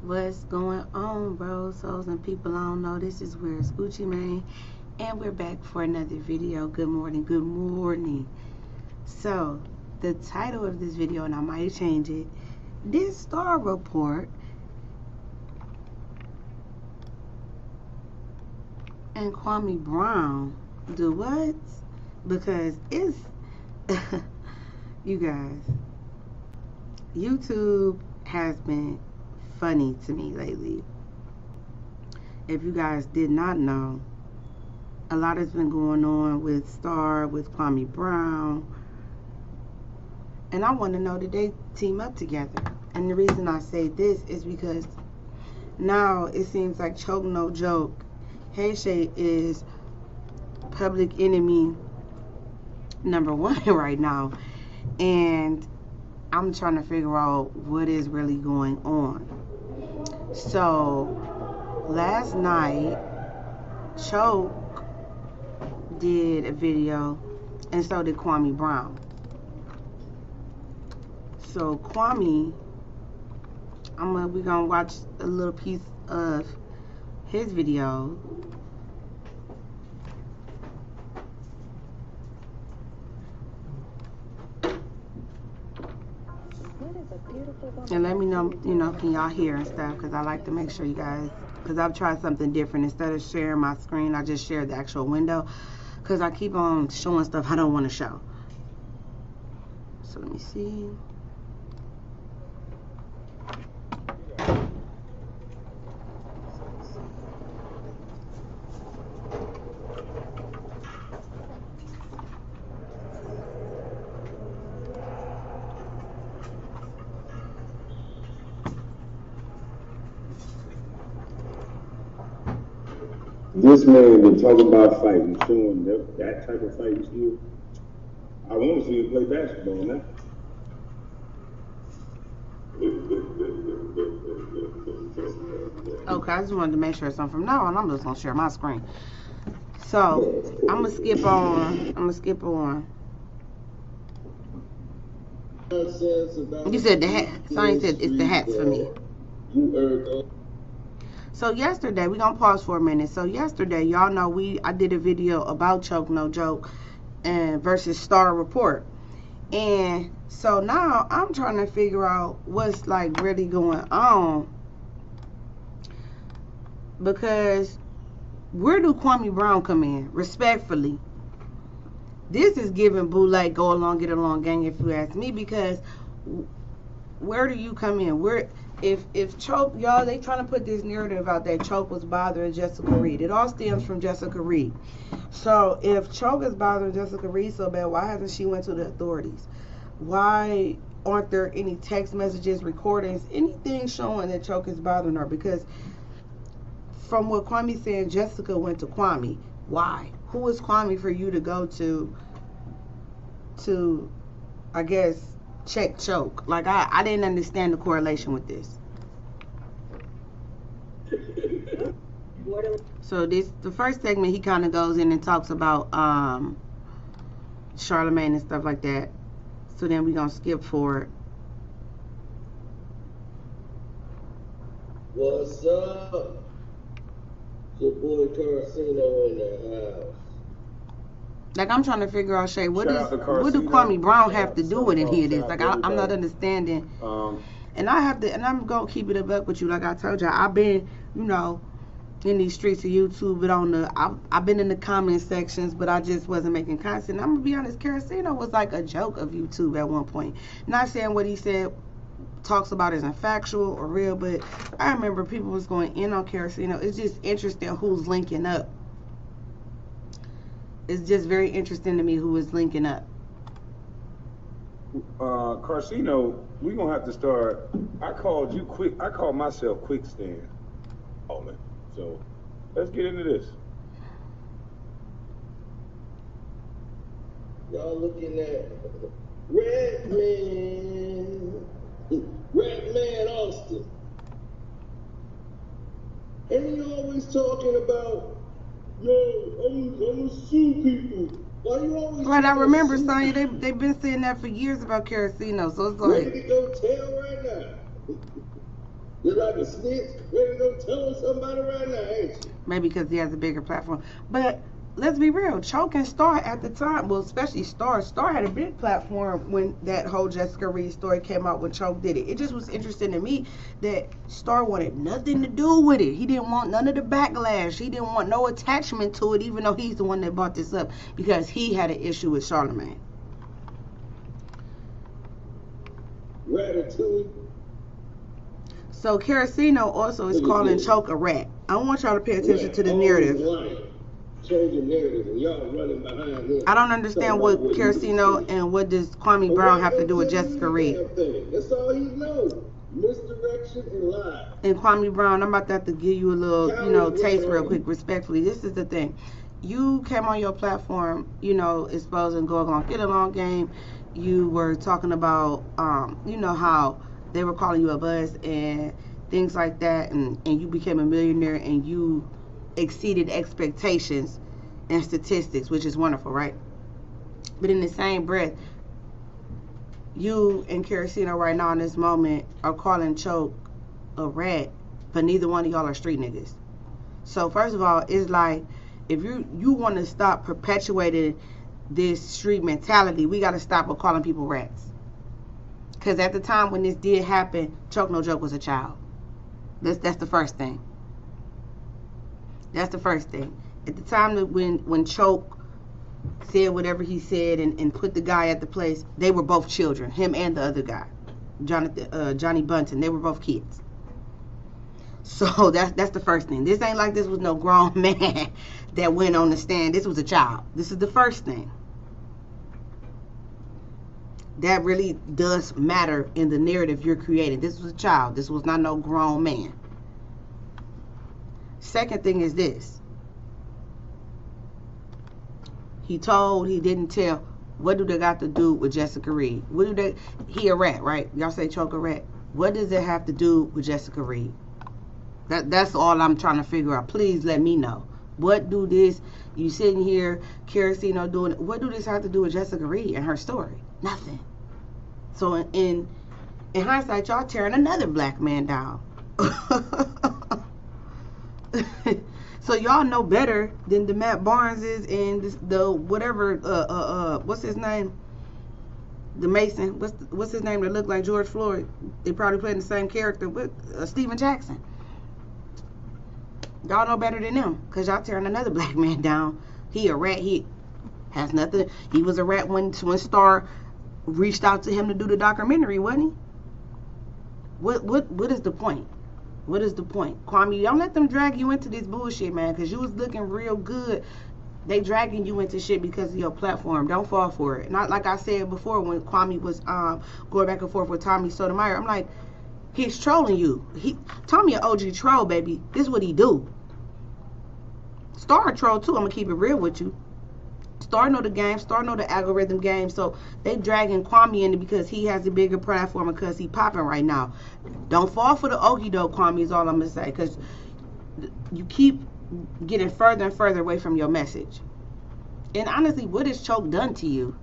What's going on, bros, souls, and people I don't know? This is Where's Gucci Mane, and we're back for another video. Good morning, good morning. So, the title of this video, and I might change it, this Star Report and Kwame Brown do what? Because it's, you guys, YouTube has been funny to me lately. If you guys did not know, a lot has been going on with Star, with Kwame Brown, and I want to know that they team up together. And the reason I say this is because now it seems like Choke No Joke Hayshay is public enemy #1 right now, and I'm trying to figure out what is really going on. So last night Choke did a video, and so did Kwame Brown. So Kwame, we're gonna watch a little piece of his video. And let me know, can y'all hear and stuff, because I like to make sure you guys, because I've tried something different. Instead of sharing my screen, I just shared the actual window, because I keep on showing stuff I don't want to show. So let me see. This man been talking about fighting, showing that type of fighting skill. I want to see him play basketball now. Okay, I just wanted to make sure something from now on. I'm just gonna share my screen. So I'm gonna skip on. You said the hat. Sonny said it's the hats for me. So yesterday, we're gonna pause for a minute. So yesterday, y'all know I did a video about Choke No Joke and versus Star Report. And so now I'm trying to figure out what's like really going on, because where do Kwame Brown come in? Respectfully, this is giving bootleg go along, get along gang, if you ask me, because where do you come in? Where if Choke, y'all, they trying to put this narrative out that Choke was bothering Jessica Reed. It all stems from Jessica Reed. So if Choke is bothering Jessica Reed so bad, why hasn't she went to the authorities? Why aren't there any text messages, recordings, anything showing that Choke is bothering her? Because from what Kwame's saying, Jessica went to Kwame. Why? Who is Kwame for you to go to I guess, check Choke? Like, I didn't understand the correlation with this. So the first segment, he kind of goes in and talks about Charlemagne and stuff like that. So then we're gonna skip forward. What's up? It's your boy Carcino in the house. Like, I'm trying to figure out, Shay, what do Kwame Brown have to do with any of this? Like, I'm not understanding. And I'm gonna keep it a buck with you. Like I told you, I've been, in these streets of YouTube, but I've been in the comment sections, but I just wasn't making content. I'm gonna be honest, Carcino was like a joke of YouTube at one point. Not saying what he said talks about isn't factual or real, but I remember people was going in on Carcino. It's just interesting who's linking up. It's just very interesting to me who is linking up. Carcino, we're gonna have to start. I called myself Quick Stand. So let's get into this. Y'all looking at Redman Austin. And you always talking about, I'm gonna sue people. Why you always right, I remember, Sonya, they've been saying that for years about Carcino, so it's like... Ready to go tell right now. That tried to snitch, ready to go tell somebody right now, ain't you? Maybe because he has a bigger platform. But let's be real, Choke and Star at the time, well, especially Star had a big platform when that whole Jessica Reed story came out when Choke did it. It just was interesting to me that Star wanted nothing to do with it. He didn't want none of the backlash. He didn't want no attachment to it, even though he's the one that brought this up because he had an issue with Charlamagne. Ratatouille. So Carasino also is calling Choke a rat. I want y'all to pay attention to the narrative. Changing narrative and y'all running behind him. I don't understand what Carasino and what does Kwame Brown have to do with Jessica Reed. That's all he knows. Misdirection and lie. And Kwame Brown, I'm about to have to give you a little, taste real quick, respectfully. This is the thing. You came on your platform, exposing Go Along, Get Along game. You were talking about, how they were calling you a buzz and things like that, and you became a millionaire and you exceeded expectations and statistics, which is wonderful, right? But in the same breath, you and Carasino right now in this moment are calling Choke a rat, but neither one of y'all are street niggas. So first of all, it's like, if you want to stop perpetuating this street mentality, we got to stop with calling people rats. Because at the time when this did happen, Choke No Joke was a child. That's the first thing. That's the first thing. At the time that when Choke said whatever he said and put the guy at the place, they were both children, him and the other guy, Johnny Bunton. They were both kids. So that's the first thing. This ain't like this was no grown man that went on the stand. This was a child. This is the first thing. That really does matter in the narrative you're creating. This was a child. This was not no grown man. Second thing is this. He didn't tell. What do they got to do with Jessica Reed? He a rat, right? Y'all say Choke a rat. What does it have to do with Jessica Reed? That's all I'm trying to figure out. Please let me know. What do this, you sitting here, Carasino doing it, what do this have to do with Jessica Reed and her story? Nothing. So in hindsight, y'all tearing another black man down. So y'all know better than the Matt Barneses and the whatever, what's his name? The Mason. What's his name that looked like George Floyd? They probably playing the same character with Steven Jackson. Y'all know better than them, because y'all tearing another black man down. He a rat. He has nothing. He was a rat when Star reached out to him to do the documentary, wasn't he? What is the point? What is the point? Kwame, don't let them drag you into this bullshit, man, because you was looking real good. They dragging you into shit because of your platform. Don't fall for it. Not like I said before when Kwame was going back and forth with Tommy Sotomayor. I'm like, he's trolling you. Tommy an OG troll, baby. This is what he do. Star a troll too. I'm gonna keep it real with you. Star know the game. Star know the algorithm game. So they dragging Kwame in because he has a bigger platform and because he popping right now. Don't fall for the okie doke, Kwame, is all I'm gonna say, because you keep getting further and further away from your message. And honestly, what has Choke done to you?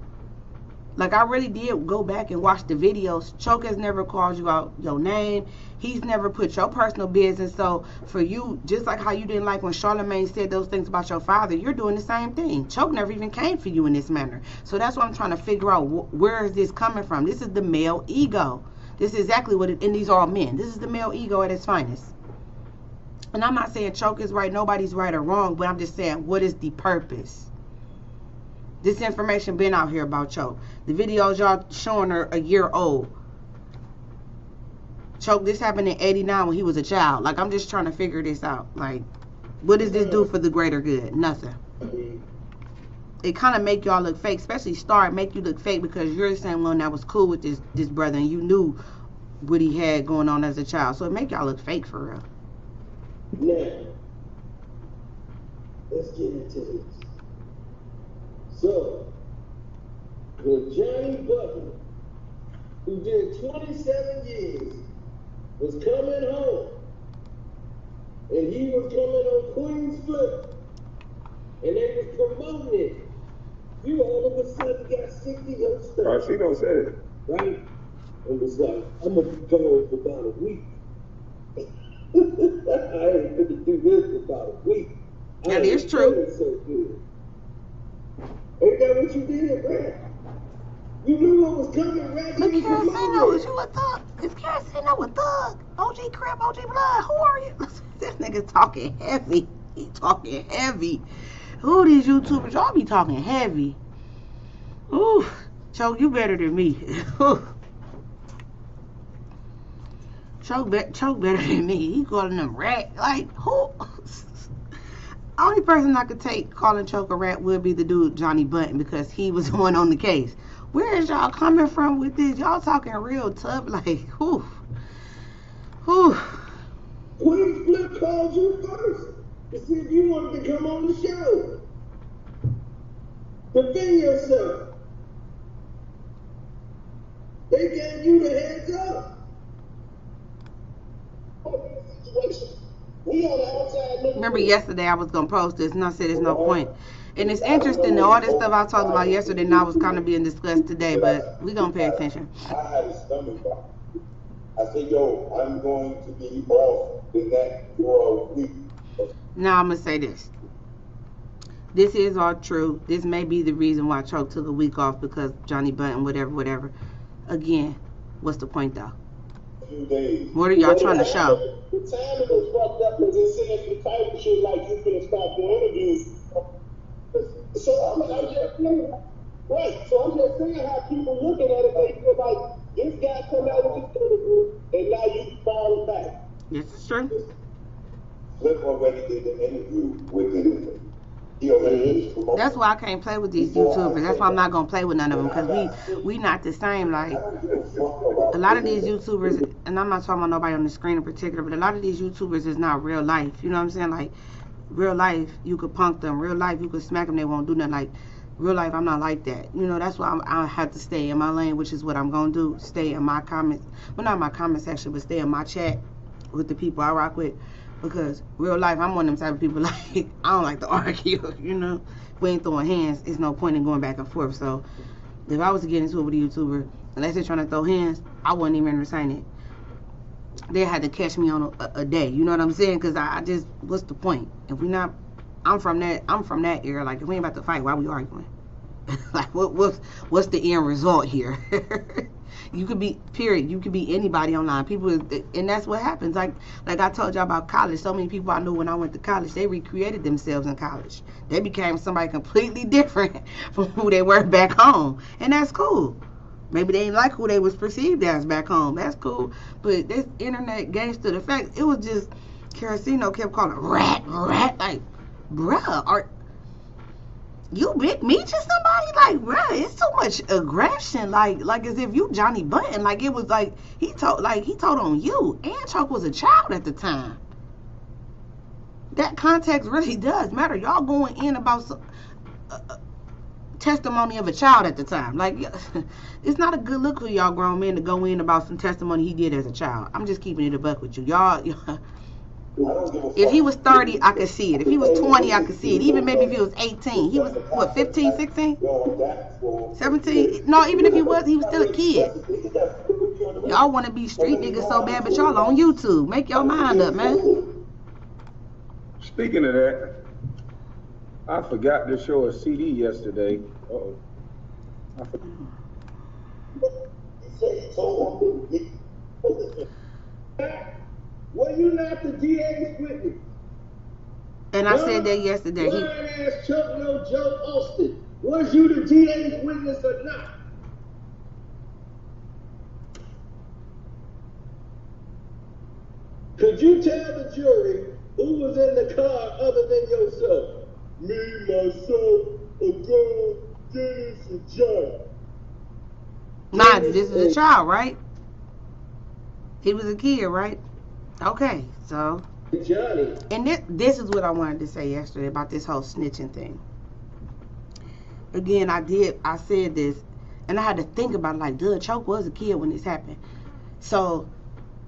Like, I really did go back and watch the videos. Choke has never called you out your name. He's never put your personal business. So for you, just like how you didn't like when Charlamagne said those things about your father, you're doing the same thing. Choke never even came for you in this manner. So that's what I'm trying to figure out. Where is this coming from? This is the male ego. This is exactly what it, and these are all men. This is the male ego at its finest. And I'm not saying Choke is right. Nobody's right or wrong. But I'm just saying, what is the purpose? This information been out here about Choke. The videos y'all showing are a year old. Choke, this happened in 89 when he was a child. Like, I'm just trying to figure this out. Like, what does this do for the greater good? Nothing. It kind of make y'all look fake, especially Star, make you look fake because you're the same one that was cool with this brother and you knew what he had going on as a child. So it make y'all look fake for real. Now, let's get into this. So, when Johnny Butler, who did 27 years, was coming home, and he was coming on Queen's Flip, and they was promoting it, you all of a sudden got 60 young stars. She said it. Right? And was like, I'm going to be gone for about a week. do this for about a week. That is true. So good. Ain't that what you did, man? You knew what was coming, Reggie. Look, Caracino, is you a thug? Is Caracino a thug? OG Crip, OG Blood, who are you? This nigga talking heavy. He talking heavy. Who these YouTubers? Y'all be talking heavy. Ooh, Choke, you better than me. Choke better than me. He calling them rat. Like, who? Only person I could take calling Choke a rat would be the dude Johnny Button, because he was the one on the case. Where is y'all coming from with this? Y'all talking real tough, like, whew. Whew. Queen Flip called you first to see if you wanted to come on the show. Defend yourself. They gave you the heads up. Remember yesterday I was going to post this and I said there's no point. And it's interesting that all this stuff I talked about yesterday now was kind of being discussed today, but we going to pay attention. I had a stomach bug. I said, yo, I'm going to be off the net for a week. Now I'm going to say this. This is all true. This may be the reason why Choke took a week off, because Johnny Button, whatever. Again, what's the point though? What are y'all trying to show? The timing was fucked up because it said the title shit like you finna stop the interviews. So I'm just saying, right? So I'm just saying how people looking at it, they feel like this guy come out with this interview and now you fall back. This is true. Flip already did the interview with him. That's why I can't play with these YouTubers. That's why I'm not gonna play with none of them, because we not the same. Like, a lot of these YouTubers, and I'm not talking about nobody on the screen in particular, but a lot of these YouTubers is not real life. You know what I'm saying? Like, real life, you could punk them. Real life, you could smack them. They won't do nothing. Like, real life, I'm not like that. You know, that's why I have to stay in my lane, which is what I'm gonna do. Stay in my comments, well, not my comment section, but stay in my chat with the people I rock with. Because real life, I'm one of them type of people, like, I don't like to argue, you know. If we ain't throwing hands, it's no point in going back and forth. So if I was to get into it with a YouTuber, unless they're trying to throw hands, I wouldn't even entertain it. They had to catch me on a day, you know what I'm saying? Because I just, what's the point? If we not, I'm from that era. Like, if we ain't about to fight, why we arguing? Like, what's the end result here? You could be, period, you could be anybody online. People, and that's what happens. Like I told y'all about college. So many people I knew when I went to college, they recreated themselves in college. They became somebody completely different from who they were back home. And that's cool. Maybe they ain't like who they was perceived as back home. That's cool. But this internet gangster, the fact, it was just, Caracino kept calling rat. Like, bruh, you big me to somebody? Like, bruh, it's so much aggression. Like as if you Johnny Button. Like, it was like he told on you. And Choke was a child at the time. That context really does matter. Y'all going in about some testimony of a child at the time. Like, it's not a good look for y'all grown men to go in about some testimony he did as a child. I'm just keeping it a buck with you. Y'all if he was 30, I could see it. If he was 20, I could see it. Even maybe if he was 18. He was, what, 15, 16? 17? No, even if he was still a kid. Y'all want to be street niggas so bad, but y'all on YouTube. Make your mind up, man. Speaking of that, I forgot to show a CD yesterday. Uh-oh. I forgot. Were you not the DA's witness? And I said that yesterday. Ass Chuck No Joe Austin. Was you the DA's witness or not? Could you tell the jury who was in the car other than yourself? Me, myself, a girl, Dennis, and John. Mind you, this is a child, right? He was a kid, right? Okay, so, Johnny. and this is what I wanted to say yesterday about this whole snitching thing. Again, I said this, and I had to think about it, like, duh, Choke was a kid when this happened. So,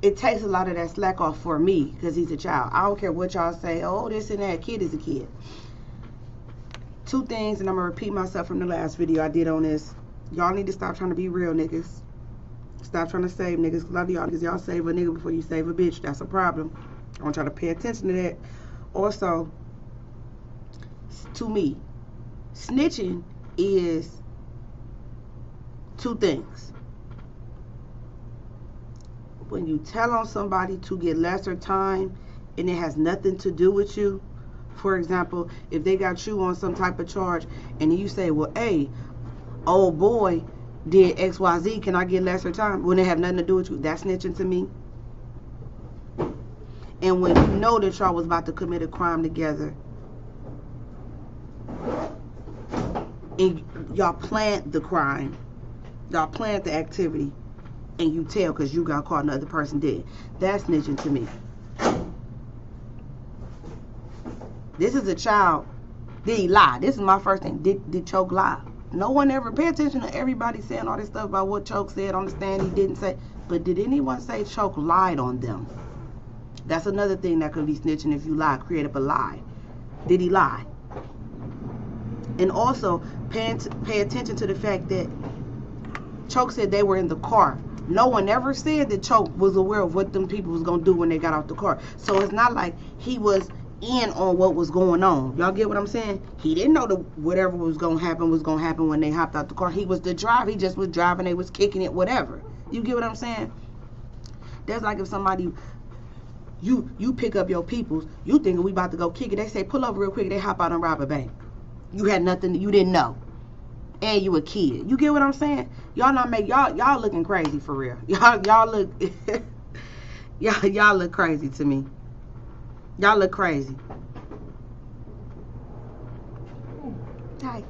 it takes a lot of that slack off for me, because he's a child. I don't care what y'all say, oh, this and that, kid is a kid. Two things, and I'm going to repeat myself from the last video I did on this. Y'all need to stop trying to be real niggas. Stop trying to save niggas. A lot of y'all niggas, y'all save a nigga before you save a bitch. That's a problem. I want y'all to pay attention to that. Also, to me, snitching is two things. When you tell on somebody to get lesser time and it has nothing to do with you. For example, if they got you on some type of charge and you say, well, hey, old boy did XYZ, can I get lesser time? When it have nothing to do with you, that's snitching to me. And when you know that y'all was about to commit a crime together and y'all planned the crime, y'all planned the activity, and you tell because you got caught and the other person did, that's snitching to me. This is a child. Did he lie? This is my first thing. Did Choke lie? No one ever pay attention to everybody saying all this stuff about what Choke said on the stand he didn't say. But did anyone say Choke lied on them? That's another thing that could be snitching if you lie, create up a lie. Did he lie? And also, pay attention to the fact that Choke said they were in the car. No one ever said that Choke was aware of what them people was going to do when they got out the car. So it's not like he was in on what was going on. Y'all get what I'm saying? He didn't know that whatever was going to happen when they hopped out the car. He was the driver. He just was driving. They was kicking it, whatever. You get what I'm saying? That's like if somebody, you pick up your peoples, you thinking we about to go kick it. They say, pull over real quick. They hop out and rob a bank. You had nothing, you didn't know. And you a kid. You get what I'm saying? Y'all not make, y'all looking crazy for real. Y'all look, y'all look crazy to me. Y'all look crazy. Hi.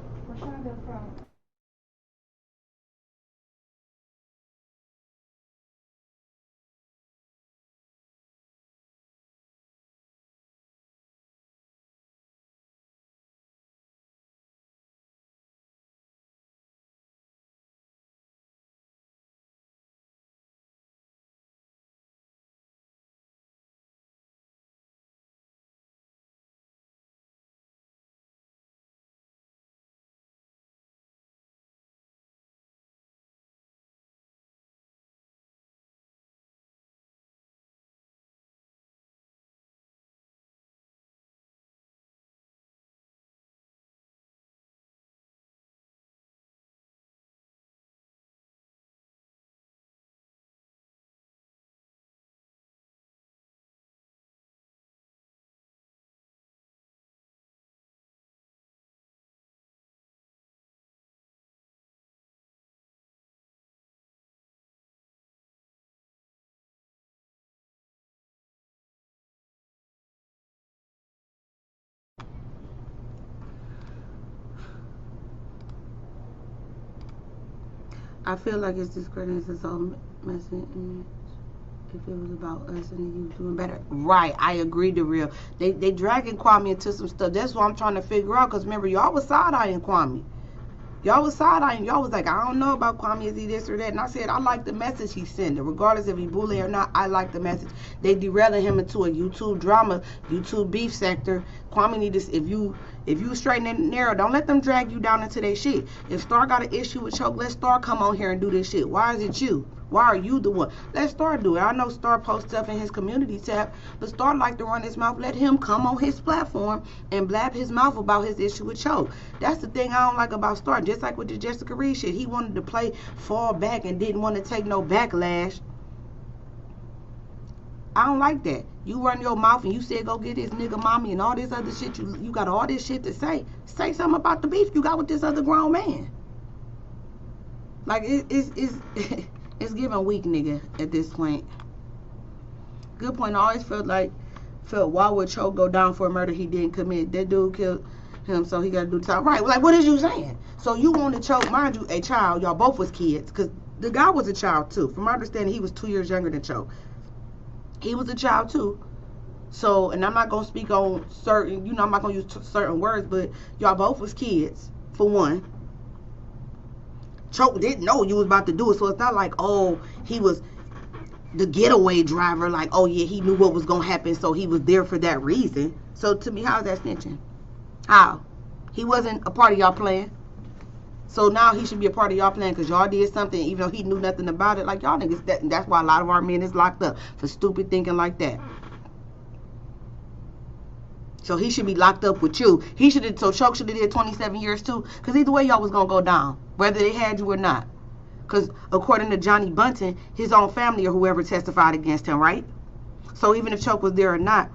I feel like it's discrediting his own message. If it was about us and you doing better. Right, I agree, the real. They dragging Kwame into some stuff. That's what I'm trying to figure out. Because remember, y'all was side-eyeing Kwame. Y'all was side-eyeing. Y'all was like, I don't know about Kwame, is he this or that? And I said, I like the message he's sending. Regardless if he bully or not, I like the message. They derailing him into a YouTube drama, YouTube beef sector. Kwame need to, if you straighten and narrow, don't let them drag you down into their shit. If Star got an issue with Choke, let Star come on here and do this shit. Why is it you? Why are you the one? Let Star do it. I know Star posts stuff in his community tab, but Star like to run his mouth. Let him come on his platform and blab his mouth about his issue with Choke. That's the thing I don't like about Star. Just like with the Jessica Reed shit, he wanted to play fall back and didn't want to take no backlash. I don't like that. You run your mouth and you said go get this nigga mommy and all this other shit. You got all this shit to say. Say something about the beef you got with this other grown man. Like it's giving weak nigga at this point. Good point. I always felt why would Choke go down for a murder he didn't commit? That dude killed him, so he got to do time. Right. Like, what is you saying? So you want to Choke, mind you, a child. Y'all both was kids, because the guy was a child too. From my understanding, he was 2 years younger than Choke. He was a child too. So, and I'm not gonna speak on certain, I'm not gonna use certain words, but y'all both was kids for one. Choke didn't know you was about to do it, so it's not like, oh, he was the getaway driver, like, oh yeah, he knew what was gonna happen, so he was there for that reason. So to me, how is that snitching? How? He wasn't a part of y'all plan. So now he should be a part of y'all plan because y'all did something even though he knew nothing about it. Like y'all niggas, that's why a lot of our men is locked up for stupid thinking like that. So he should be locked up with you. He should have. So Choke should have did 27 years too. Cause either way, y'all was gonna go down, whether they had you or not. Cause according to Johnny Bunton, his own family or whoever testified against him, right? So even if Choke was there or not,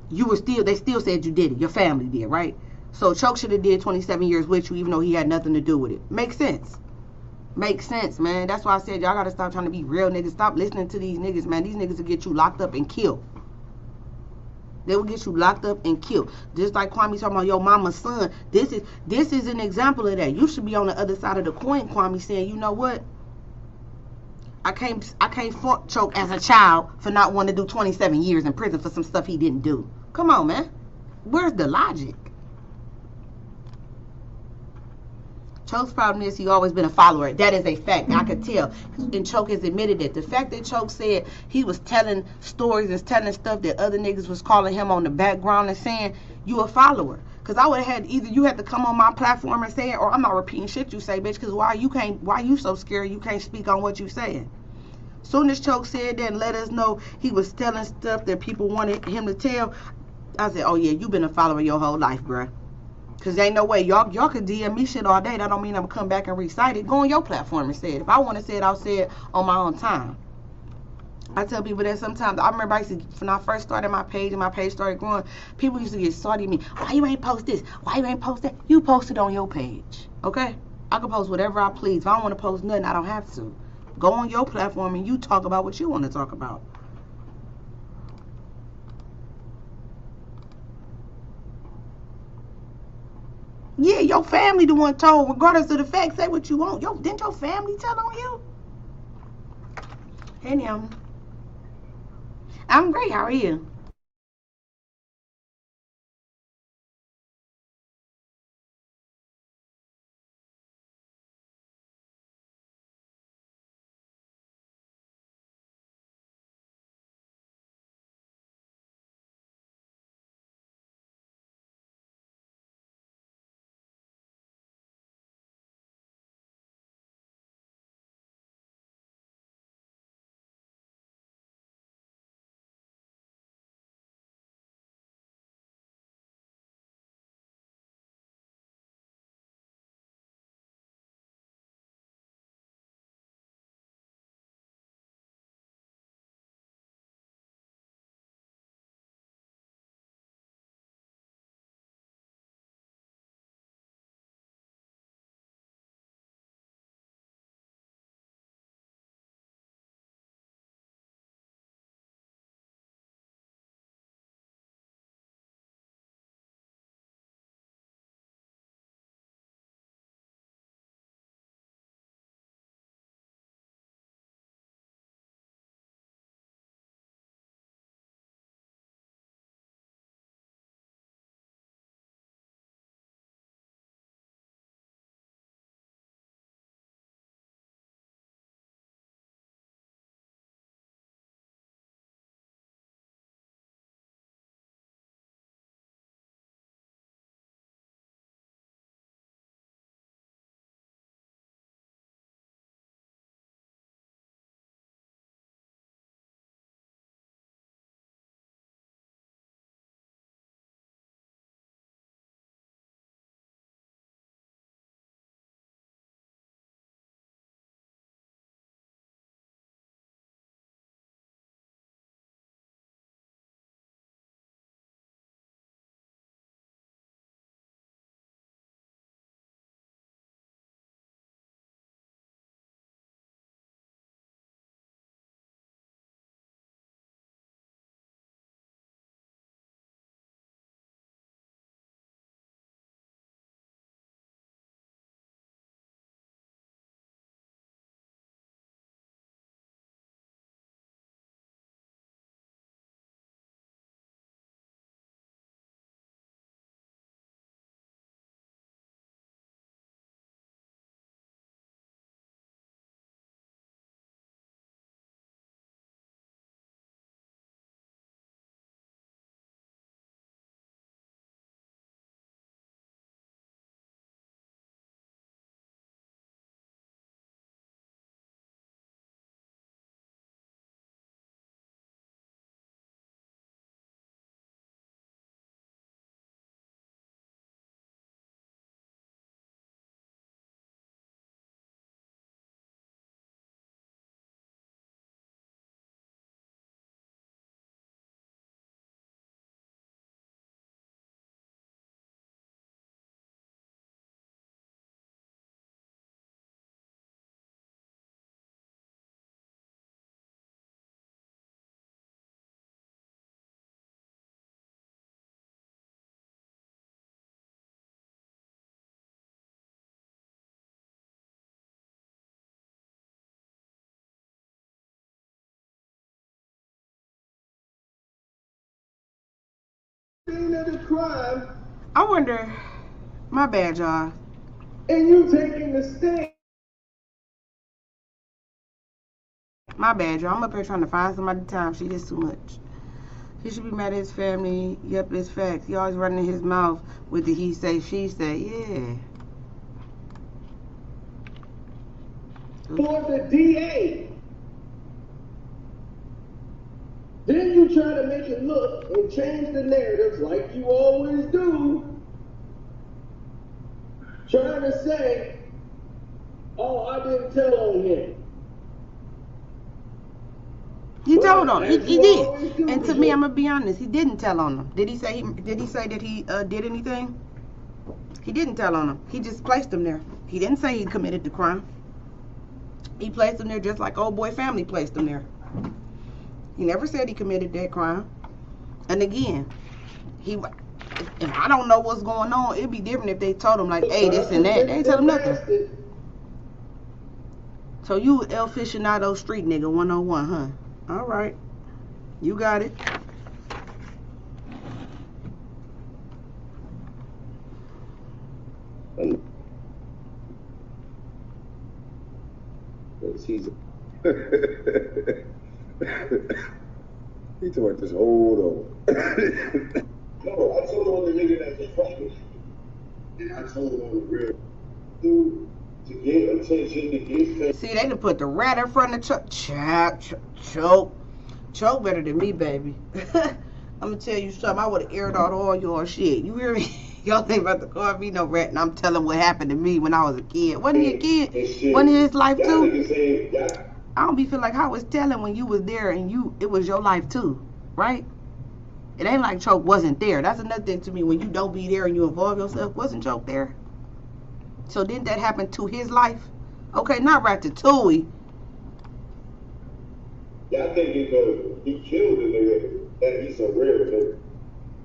you were still. They still said you did it. Your family did, right? So Choke should have did 27 years with you, even though he had nothing to do with it. Makes sense. Makes sense, man. That's why I said y'all gotta stop trying to be real niggas. Stop listening to these niggas, man. These niggas will get you locked up and killed. They will get you locked up and killed. Just like Kwame talking about your mama's son. This is an example of that. You should be on the other side of the coin, Kwame, saying, you know what? I can't fault Choke as a child for not wanting to do 27 years in prison for some stuff he didn't do. Come on, man. Where's the logic? Choke's problem is he always been a follower. That is a fact. I could tell. And Choke has admitted it. The fact that Choke said he was telling stories and telling stuff that other niggas was calling him on the background and saying, you a follower. Because I would have had either you had to come on my platform and say it, or I'm not repeating shit you say, bitch, because why you so scared you can't speak on what you saying? Soon as Choke said that and let us know he was telling stuff that people wanted him to tell, I said, oh yeah, you been a follower your whole life, bruh. Cause ain't no way y'all could DM me shit all day. That don't mean I'm gonna come back and recite it. Go on your platform and say it. If I want to say it, I'll say it on my own time. I tell people that sometimes. I remember when I first started my page and my page started growing, people used to get salty at me. Why you ain't post this? Why you ain't post that? You post it on your page, okay? I can post whatever I please. If I don't want to post nothing, I don't have to. Go on your platform and you talk about what you want to talk about. Yeah, your family the one told, regardless of the fact, say what you want. Didn't your family tell on you? Hey, now. I'm great. How are you? scene of the crime. I wonder, my bad, y'all. And you taking the stand. My bad, y'all. I'm up here trying to find somebody time. She is too much. He should be mad at his family. Yep, it's facts. He always running his mouth with the he say, she say. Yeah. For the DA. Then you try to make it look and change the narratives like you always do. Trying to say, oh, I didn't tell on him. He told on him. He did. Do, And to me, I'm gonna be honest. He didn't tell on him. Did he say? Did he say that he did anything? He didn't tell on him. He just placed him there. He didn't say he committed the crime. He placed him there just like old boy family placed him there. He never said he committed that crime. And again, if I don't know what's going on, it'd be different if they told him like, hey, this and that. They ain't tell him nothing. So you El Aficionado street nigga 101, huh? All right. You got it. He's He told this hold on. No, I told on the nigga that's a fucker. And I told on the real dude to get attention, to get fed. See, they done put the rat in front of choke. Choke better than me, baby. I'm gonna tell you something. I would have aired out all your shit. You hear me? Y'all think about to call me no rat, and I'm telling what happened to me when I was a kid. Wasn't he a kid? Wasn't it his life too? I don't be feel like I was telling when you was there and it was your life too, right? It ain't like Choke wasn't there. That's another thing to me. When you don't be there and you involve yourself, wasn't Choke there? So didn't that happen to his life? Okay, not Ratatouille. Yeah, I think because he killed the nigga, that he's a real nigga.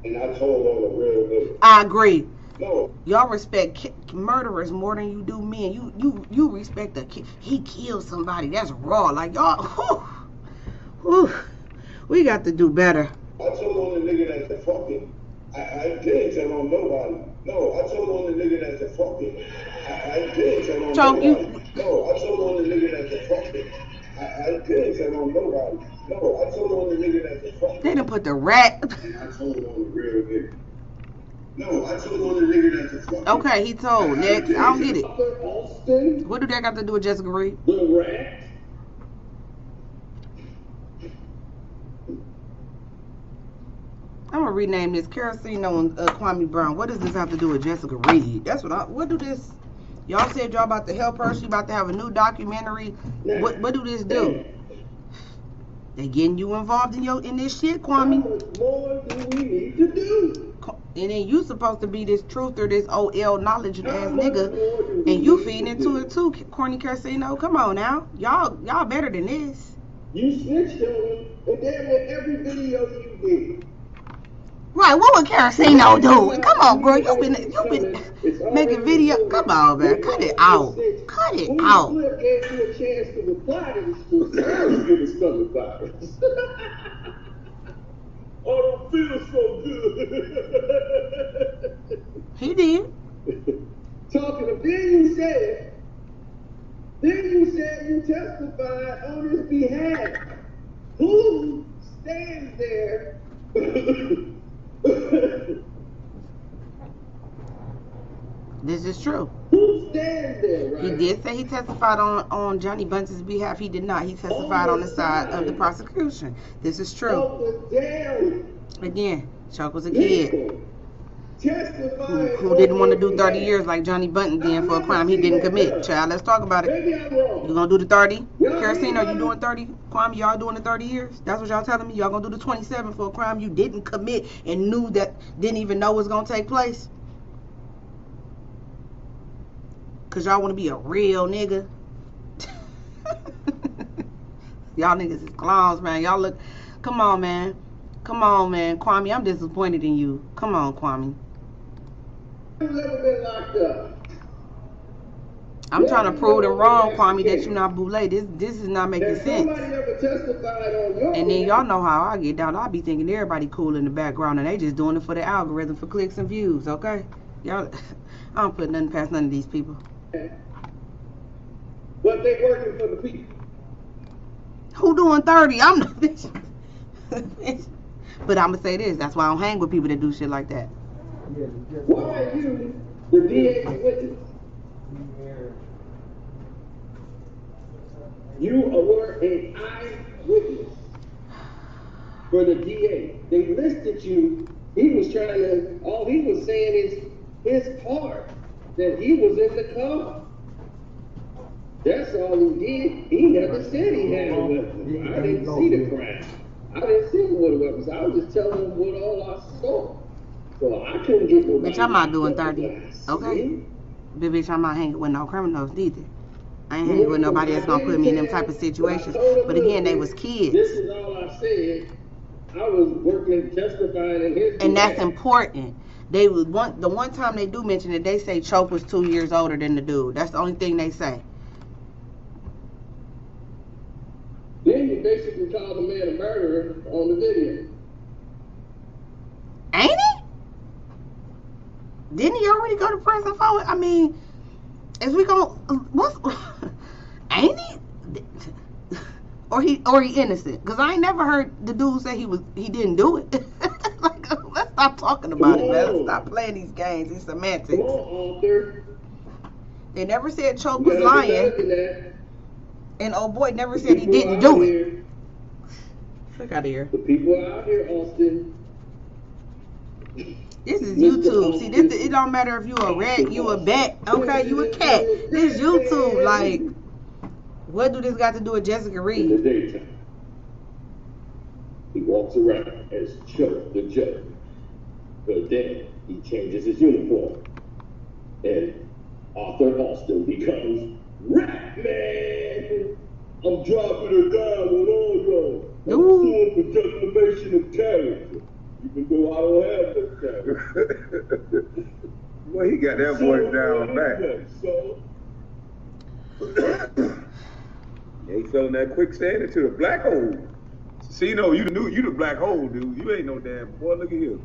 And I told on a real nigga. I agree. No. Y'all respect murderers more than you do men. You respect the kid. He killed somebody. That's raw. Like y'all, whew, we got to do better. I told on the nigga that's a fucking. I didn't tell on nobody. No, I told on the nigga that's a fucking. I didn't tell on nobody. No, I told on the nigga that's a fucking. I didn't tell on nobody. No, I told on the nigga that's a fucking. They done put the rat. And I told on the real nigga. No, I told on the nigga that's a fucking. Okay, he told. Next, I don't get it. Austin, What do that got to do with Jessica Reed? the rat. I'm gonna rename this Carosino and Kwame Brown. What does this have to do with Jessica Reed? That's what do this? Y'all said y'all about to help her. She about to have a new documentary. What do this do? They getting you involved in this shit, Kwame. How much more do we need to do? And then you supposed to be this truther, this OL knowledge ass nigga, and you feeding into it too, corny Carosino. Come on now, y'all better than this. You snitched on him, and damn near every video you did. Right, what would Carosino do? Come on, bro, you been making video. Come on, man, cut it out. Cut it out. Flip gave you a chance to reply to the school. Now you give us stomach virus. I don't feel so good. He did. Talking of, then you said you testified on his behalf. Who stands there? This is true. Who stands there, right? He did say he testified on Johnny Bunch's behalf. He did not. He testified on the side of the prosecution. This is true. Again, Chuck was a kid who didn't want to do 30 years like Johnny Bunton did for a crime he didn't commit. Child, let's talk about it. You gonna do the 30? Carosino, you doing 30? Kwame, y'all doing the 30 years? That's what y'all telling me? Y'all gonna do the 27 for a crime you didn't commit and didn't even know was gonna take place? Cause y'all want to be a real nigga. Y'all niggas is clowns, man. Y'all look. Come on, man. Come on, man. Kwame, I'm disappointed in you. Come on, Kwame. Who's ever been locked up? I'm trying to prove them wrong, Kwame, that you're not boule. This is not making Has sense. somebody ever testified on your And then y'all know how I get down. I be thinking everybody cool in the background, and they just doing it for the algorithm, for clicks and views. Okay, y'all. I don't put nothing past none of these people. But they working for the people. Who doing 30? I'm not. But I'm gonna say this. That's why I don't hang with people that do shit like that. Why are you the DA's witness? You were an eyewitness for the DA. They listed you. He was trying to, all he was saying is his part, that he was in the car. That's all he did. He never said he had a weapon. I didn't see the crime. I didn't see what a weapon was. I was just telling him what all I saw. So I couldn't get nobody. Bitch, I'm not doing 30. Okay? But bitch, I'm not hanging with no criminals neither. I ain't hanging with nobody that's gonna put me in them type of situations. But again, they was kids. This is all I said. I was working, testifying in his. And that's important. They was the one time they do mention it, they say Choke was 2 years older than the dude. That's the only thing they say. Then you basically called the man a murderer on the video. Ain't he? Didn't he already go to prison for it? I mean, is we gonna what's ain't he? Or he innocent? Cause I ain't never heard the dude say he didn't do it. Like, let's stop talking about it, man. Let's stop playing these games, these semantics. Come on, Arthur. They never said Choke was lying. And old boy never said he didn't do it. Fuck out of here. The people out here, Austin. This is YouTube. See, this it don't matter if you a rat, you a bat, okay, you a cat. This YouTube. Like, what do this got to do with Jessica In the Reed? daytime, he walks around as Choke the judge. But then he changes his uniform, and Arthur Austin becomes Rat Man. I'm dropping it down on all y'all. I'm suing for defamation of character, even though I don't have no character. Well, he got that voice down pat. Yeah, he fell in that quicksand into the black hole. See, no, you the black hole, dude. You ain't no damn boy. Look at here.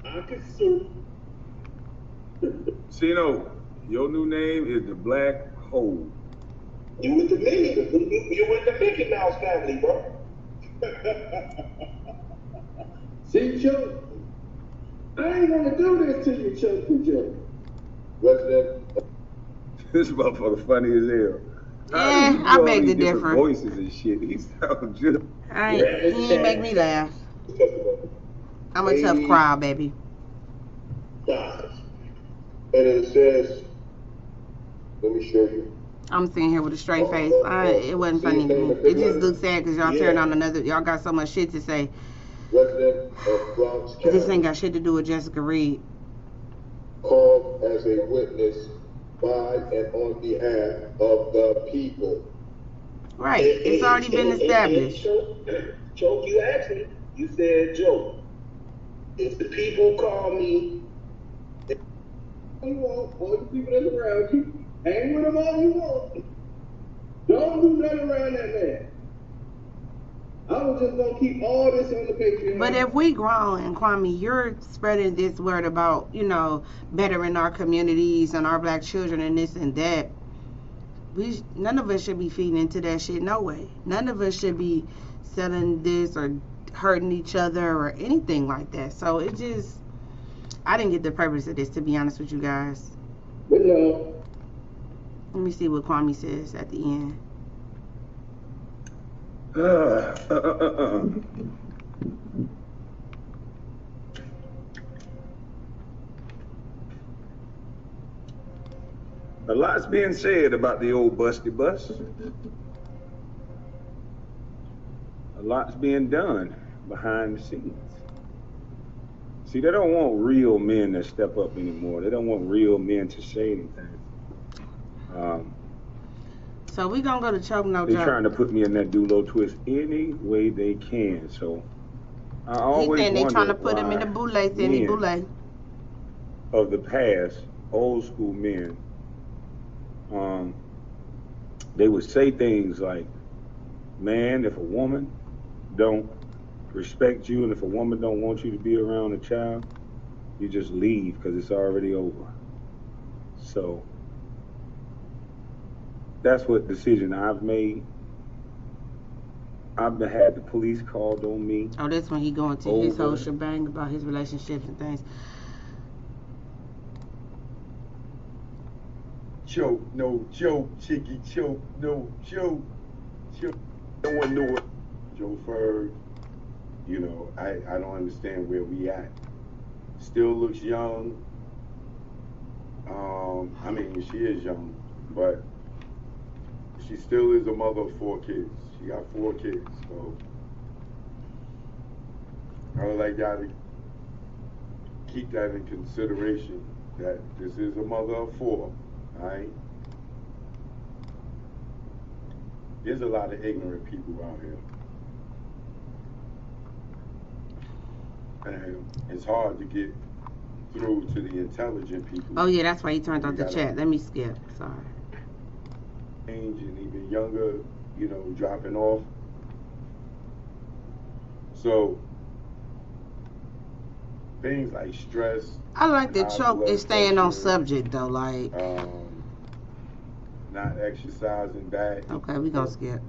I can sue. See, no, your new name is the black hole. You with the Mickey Mouse family, bro. See, Choke, I ain't gonna do this to you, Choke the Joke. What's that? This motherfucker funny as hell. Yeah, I beg to differ. Voices and shit. He sounds just. He ain't make me laugh. I'm a tough crowd, baby. And it says, let me show you. I'm sitting here with a straight face. It wasn't funny to me. It just looks sad because y'all tearing on another. Y'all got so much shit to say. Resident of Bronx County. This ain't got shit to do with Jessica Reed. Called as a witness by and on behalf of the people. Right. It's already been established. Choke, you asked me. You said, Joe, if the people call me, you want, all the people that's around you, hang with them all you want. Don't do nothing around that man. I was just gonna keep all this on the Patreon. But if we grown, and Kwame, you're spreading this word about, bettering our communities and our black children and this and that, none of us should be feeding into that shit, no way. None of us should be selling this or hurting each other or anything like that. So it just, I didn't get the purpose of this, to be honest with you guys. But no. Let me see what Kwame says at the end. A lot's being said about the old busty bus. A lot's being done behind the scenes. See, they don't want real men to step up anymore. They don't want real men to say anything. So we gonna go to Choke No They're Joke. trying to put me in that dulo twist any way they can. So I always He saying they wonder trying to put him in the boule, Cindy men boule. of the past, old school men, they would say things like, man, if a woman don't respect you and if a woman don't want you to be around a child, you just leave because it's already over. So that's what decision I've made. I've had the police called on me. Oh, that's when he going to his whole shebang about his relationships and things. Choke, no joke, chicky choke, no joke. No one knew it. Joe Ferg, you know, I don't understand where we at. Still looks young. I mean, she is young, but she still is a mother of 4 kids. She got 4 kids, so I would like y'all to keep that in consideration, that this is a mother of 4, all right? There's a lot of ignorant people out here. And it's hard to get through to the intelligent people. Oh yeah, that's why he turned off the chat. Let me skip. Sorry. And even younger, you know, dropping off. So things like stress. I like the choke is staying on subject though, like not exercising back. Okay, we gonna skip.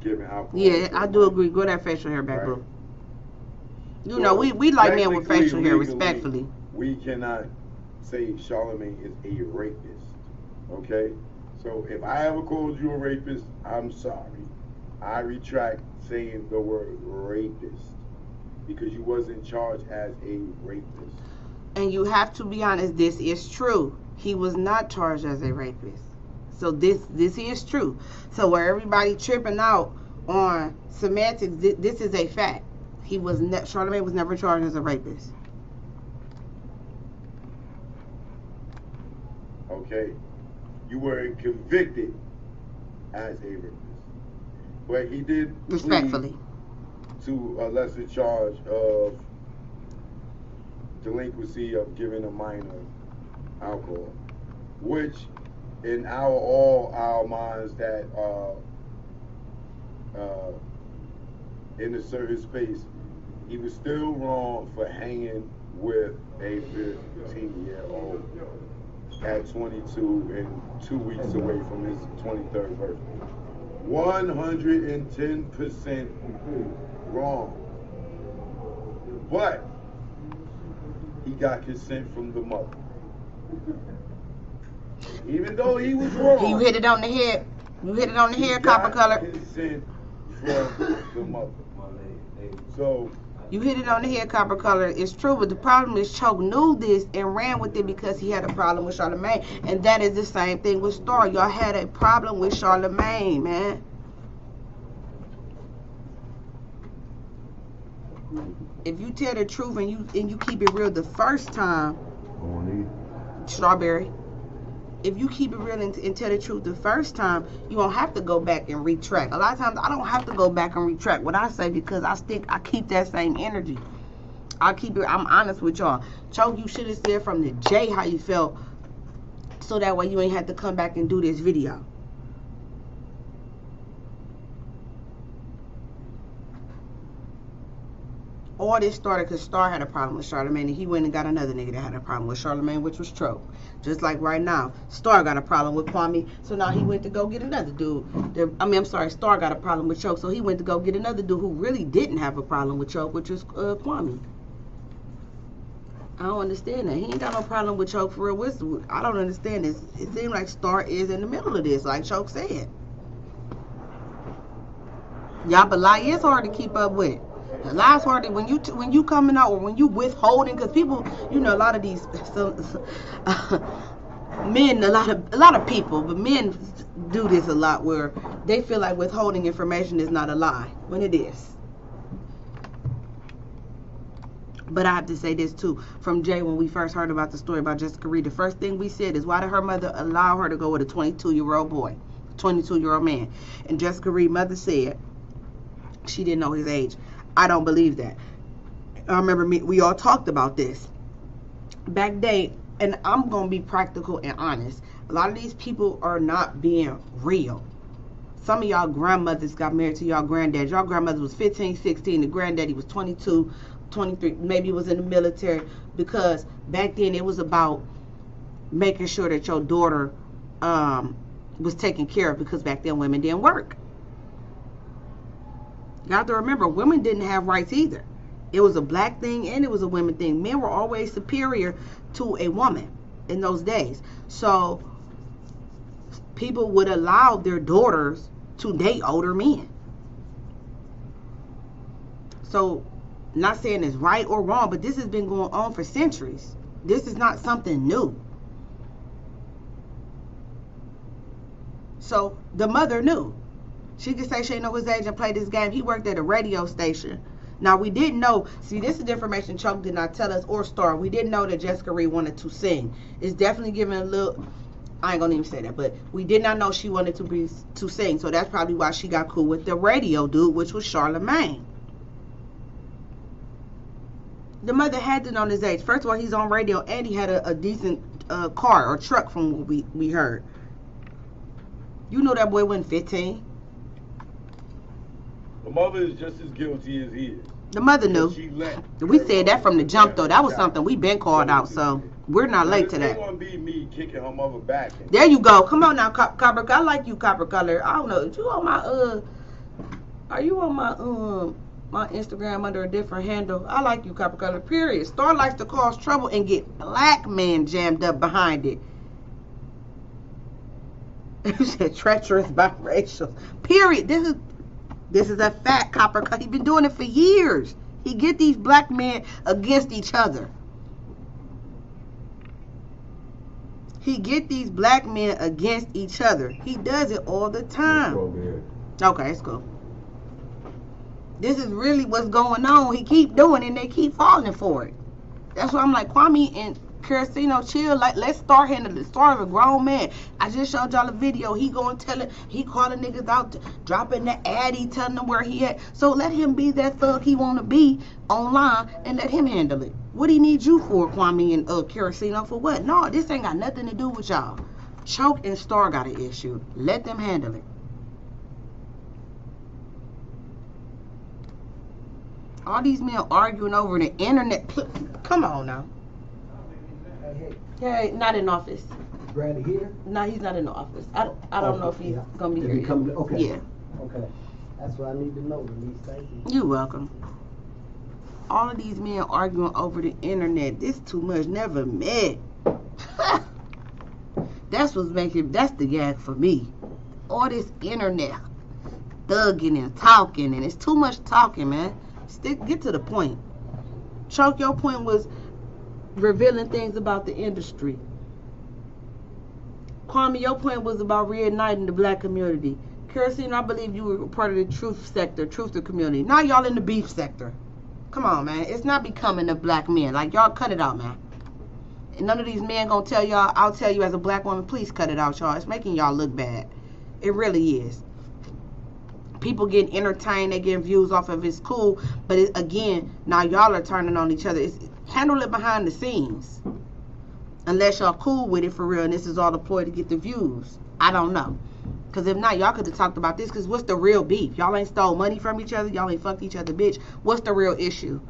Giving alcohol. Yeah, I do agree. Grow that facial hair back, bro. You know, we like men with facial hair, respectfully. We cannot say Charlemagne is a rapist. Okay? So if I ever called you a rapist, I'm sorry. I retract saying the word rapist because you wasn't charged as a rapist. And you have to be honest, this is true. He was not charged as a rapist. So this is true. So where everybody tripping out on semantics, this is a fact. Charlemagne was never charged as a rapist. Okay, you were convicted as a rapist, but he did respectfully to a lesser charge of delinquency of giving a minor alcohol, which in all our minds that in a certain space, he was still wrong for hanging with a 15-year-old at 22 and 2 weeks away from his 23rd birthday. 110% wrong. But he got consent from the mother. Even though he was wrong. You hit it on the head. You hit it on the head, copper color. Consent from the mother. So you hit it on the head, copper color. It's true, but the problem is Choke knew this and ran with it because he had a problem with Charlemagne. And that is the same thing with Star. Y'all had a problem with Charlemagne, man. If you tell the truth and you keep it real the first time, Strawberry. If you keep it real and tell the truth the first time, you don't have to go back and retract. A lot of times I don't have to go back and retract what I say because I keep that same energy. I'm honest with y'all. Choke, you should have said from the J how you felt so that way you ain't have to come back and do this video. All this started because Star had a problem with Charlemagne and he went and got another nigga that had a problem with Charlemagne, which was Choke. Just like right now, Star got a problem with Kwame, so now he went to go get another dude. Star got a problem with Choke, so he went to go get another dude who really didn't have a problem with Choke, which was Kwame. I don't understand that. He ain't got no problem with Choke for real. I don't understand this. It seems like Star is in the middle of this, like Choke said. Yeah, but lie is hard to keep up with. A lie's hard when you coming out or when you withholding, because people, you know, a lot of these men, a lot of people, but men do this a lot where they feel like withholding information is not a lie when it is. But I have to say this too, from Jay, when we first heard about the story about Jessica Reed, the first thing we said is, why did her mother allow her to go with a 22-year-old boy, 22-year-old man? And Jessica Reed's mother said she didn't know his age. I don't believe that. I remember we all talked about this back then, and I'm going to be practical and honest. A lot of these people are not being real. Some of y'all grandmothers got married to y'all granddad. Y'all grandmother was 15, 16. The granddaddy was 22, 23. Maybe was in the military. Because back then it was about making sure that your daughter was taken care of. Because back then women didn't work. You have to remember, women didn't have rights either. It was a black thing and it was a women thing. Men were always superior to a woman in those days. So people would allow their daughters to date older men. So, not saying it's right or wrong, but this has been going on for centuries. This is not something new. So, the mother knew. She could say she didn't know his age and play this game. He worked at a radio station. Now, we didn't know. See, this is information Choke did not tell us, or Star. We didn't know that Jessica Reed wanted to sing. It's definitely giving a little... I ain't gonna even say that, but we did not know she wanted to sing. So that's probably why she got cool with the radio dude, which was Charlemagne. The mother had to know his age. First of all, he's on radio and he had a decent car or truck from what we heard. You know that boy wasn't 15. The mother is just as guilty as he is. The mother knew. We said that from the jump, though. That was something we been called out, so we're not late to that. It's gonna be me kicking her mother back. There you go. Come on now, Copper. I like you, Copper Color. I don't know. You on my Are you on my Instagram under a different handle? I like you, Copper Color. Period. Star likes to cause trouble and get black men jammed up behind it. You said treacherous biracial. Period. This is a fact, Copper. He's been doing it for years. He get these black men against each other. He get these black men against each other. He does it all the time. Okay, it's cool. This is really what's going on. He keep doing it and they keep falling for it. That's why I'm like, Kwame and Caracino, chill. Like, let's start handling the story of a grown man. I just showed y'all a video. He going telling, he calling niggas out, dropping the addy, telling them where he at. So let him be that thug he want to be online and let him handle it. What he need you for, Kwame and Caracino, for what? No, this ain't got nothing to do with y'all. Choke and Star got an issue. Let them handle it. All these men arguing over the internet. Come on now. Hey, not in office. Bradley here? No, he's not in the office. I don't know if he's gonna be here. Okay. Yeah. Okay. That's what I need to know, Denise. Thank you. You're welcome. All of these men arguing over the internet. This too much. Never met. That's the gag for me. All this internet thugging and talking, and it's too much talking, man. Get to the point. Choke, your point was revealing things about the industry. Kwame, your point was about reigniting the black community. Kerosene, I believe you were part of the truth sector, truther community. Now y'all in the beef sector. Come on, man. It's not becoming the black men. Like, y'all cut it out, man. And none of these men gonna tell y'all, I'll tell you as a black woman, please cut it out, y'all. It's making y'all look bad. It really is. People getting entertained, they getting views off of it's cool, but again, now y'all are turning on each other. Handle it behind the scenes. Unless y'all cool with it for real and this is all the ploy to get the views. I don't know. Because if not, y'all could have talked about this, because what's the real beef? Y'all ain't stole money from each other. Y'all ain't fucked each other, bitch. What's the real issue?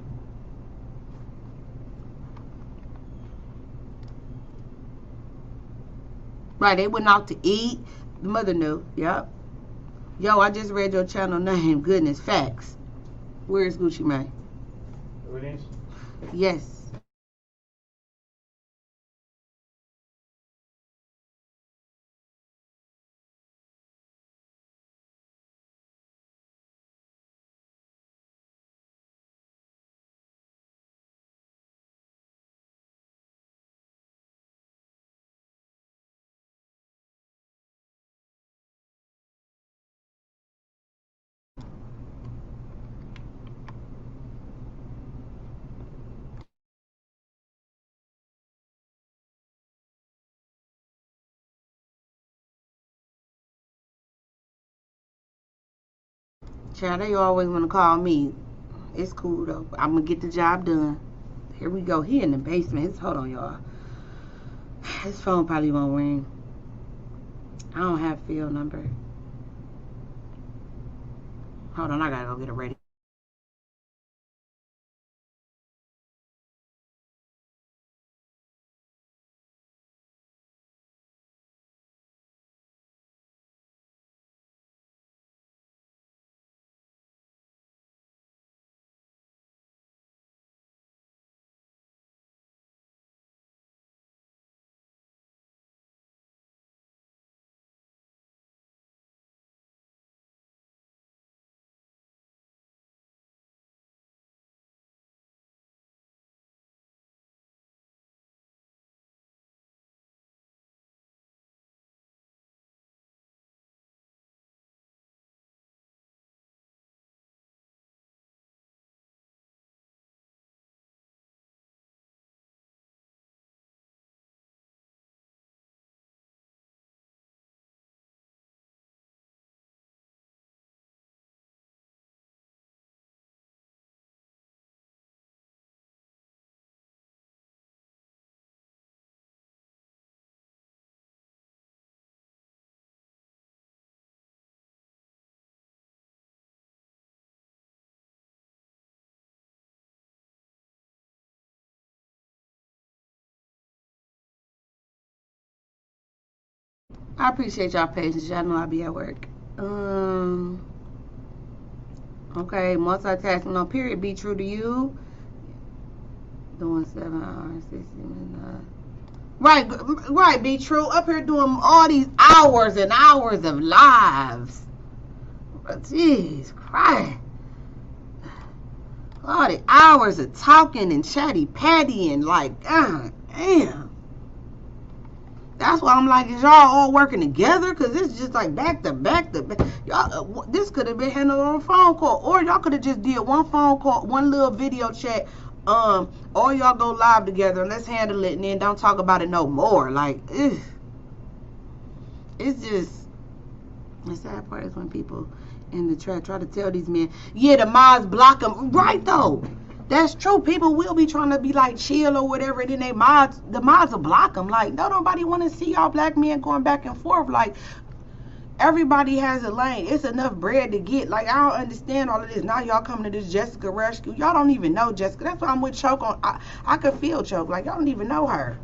Right, they went out to eat. The mother knew. Yep. Yo, I just read your channel name. Goodness, facts. Where is Gucci Mane? It is? Yes. Child, they always want to call me. It's cool though. I'm gonna get the job done. Here we go. He in the basement. Hold on, y'all. His phone probably won't ring. I don't have field number. Hold on, I gotta go get it ready. I appreciate y'all patience. Y'all know I be at work. Okay, multitasking on period be true to you. Doing 7 hours, 60 minutes. Right, be true. Up here doing all these hours and hours of lives. Jeez, Christ. All the hours of talking and chatty patty and like, God damn. That's why I'm like, is y'all all working together? Because it's just like back to back to back. Y'all, this could have been handled on a phone call. Or y'all could have just did one phone call, one little video chat. Or y'all go live together and let's handle it and then don't talk about it no more. Like, ugh. It's just, the sad part is when people in the chat try to tell these men, yeah, the mods block them. Right, though. That's true. People will be trying to be like chill or whatever, and then the mods will block them. Like, no, nobody want to see y'all black men going back and forth. Like, everybody has a lane. It's enough bread to get. Like, I don't understand all of this. Now y'all coming to this Jessica rescue. Y'all don't even know Jessica. That's why I'm with Choke on. I could feel Choke. Like, y'all don't even know her.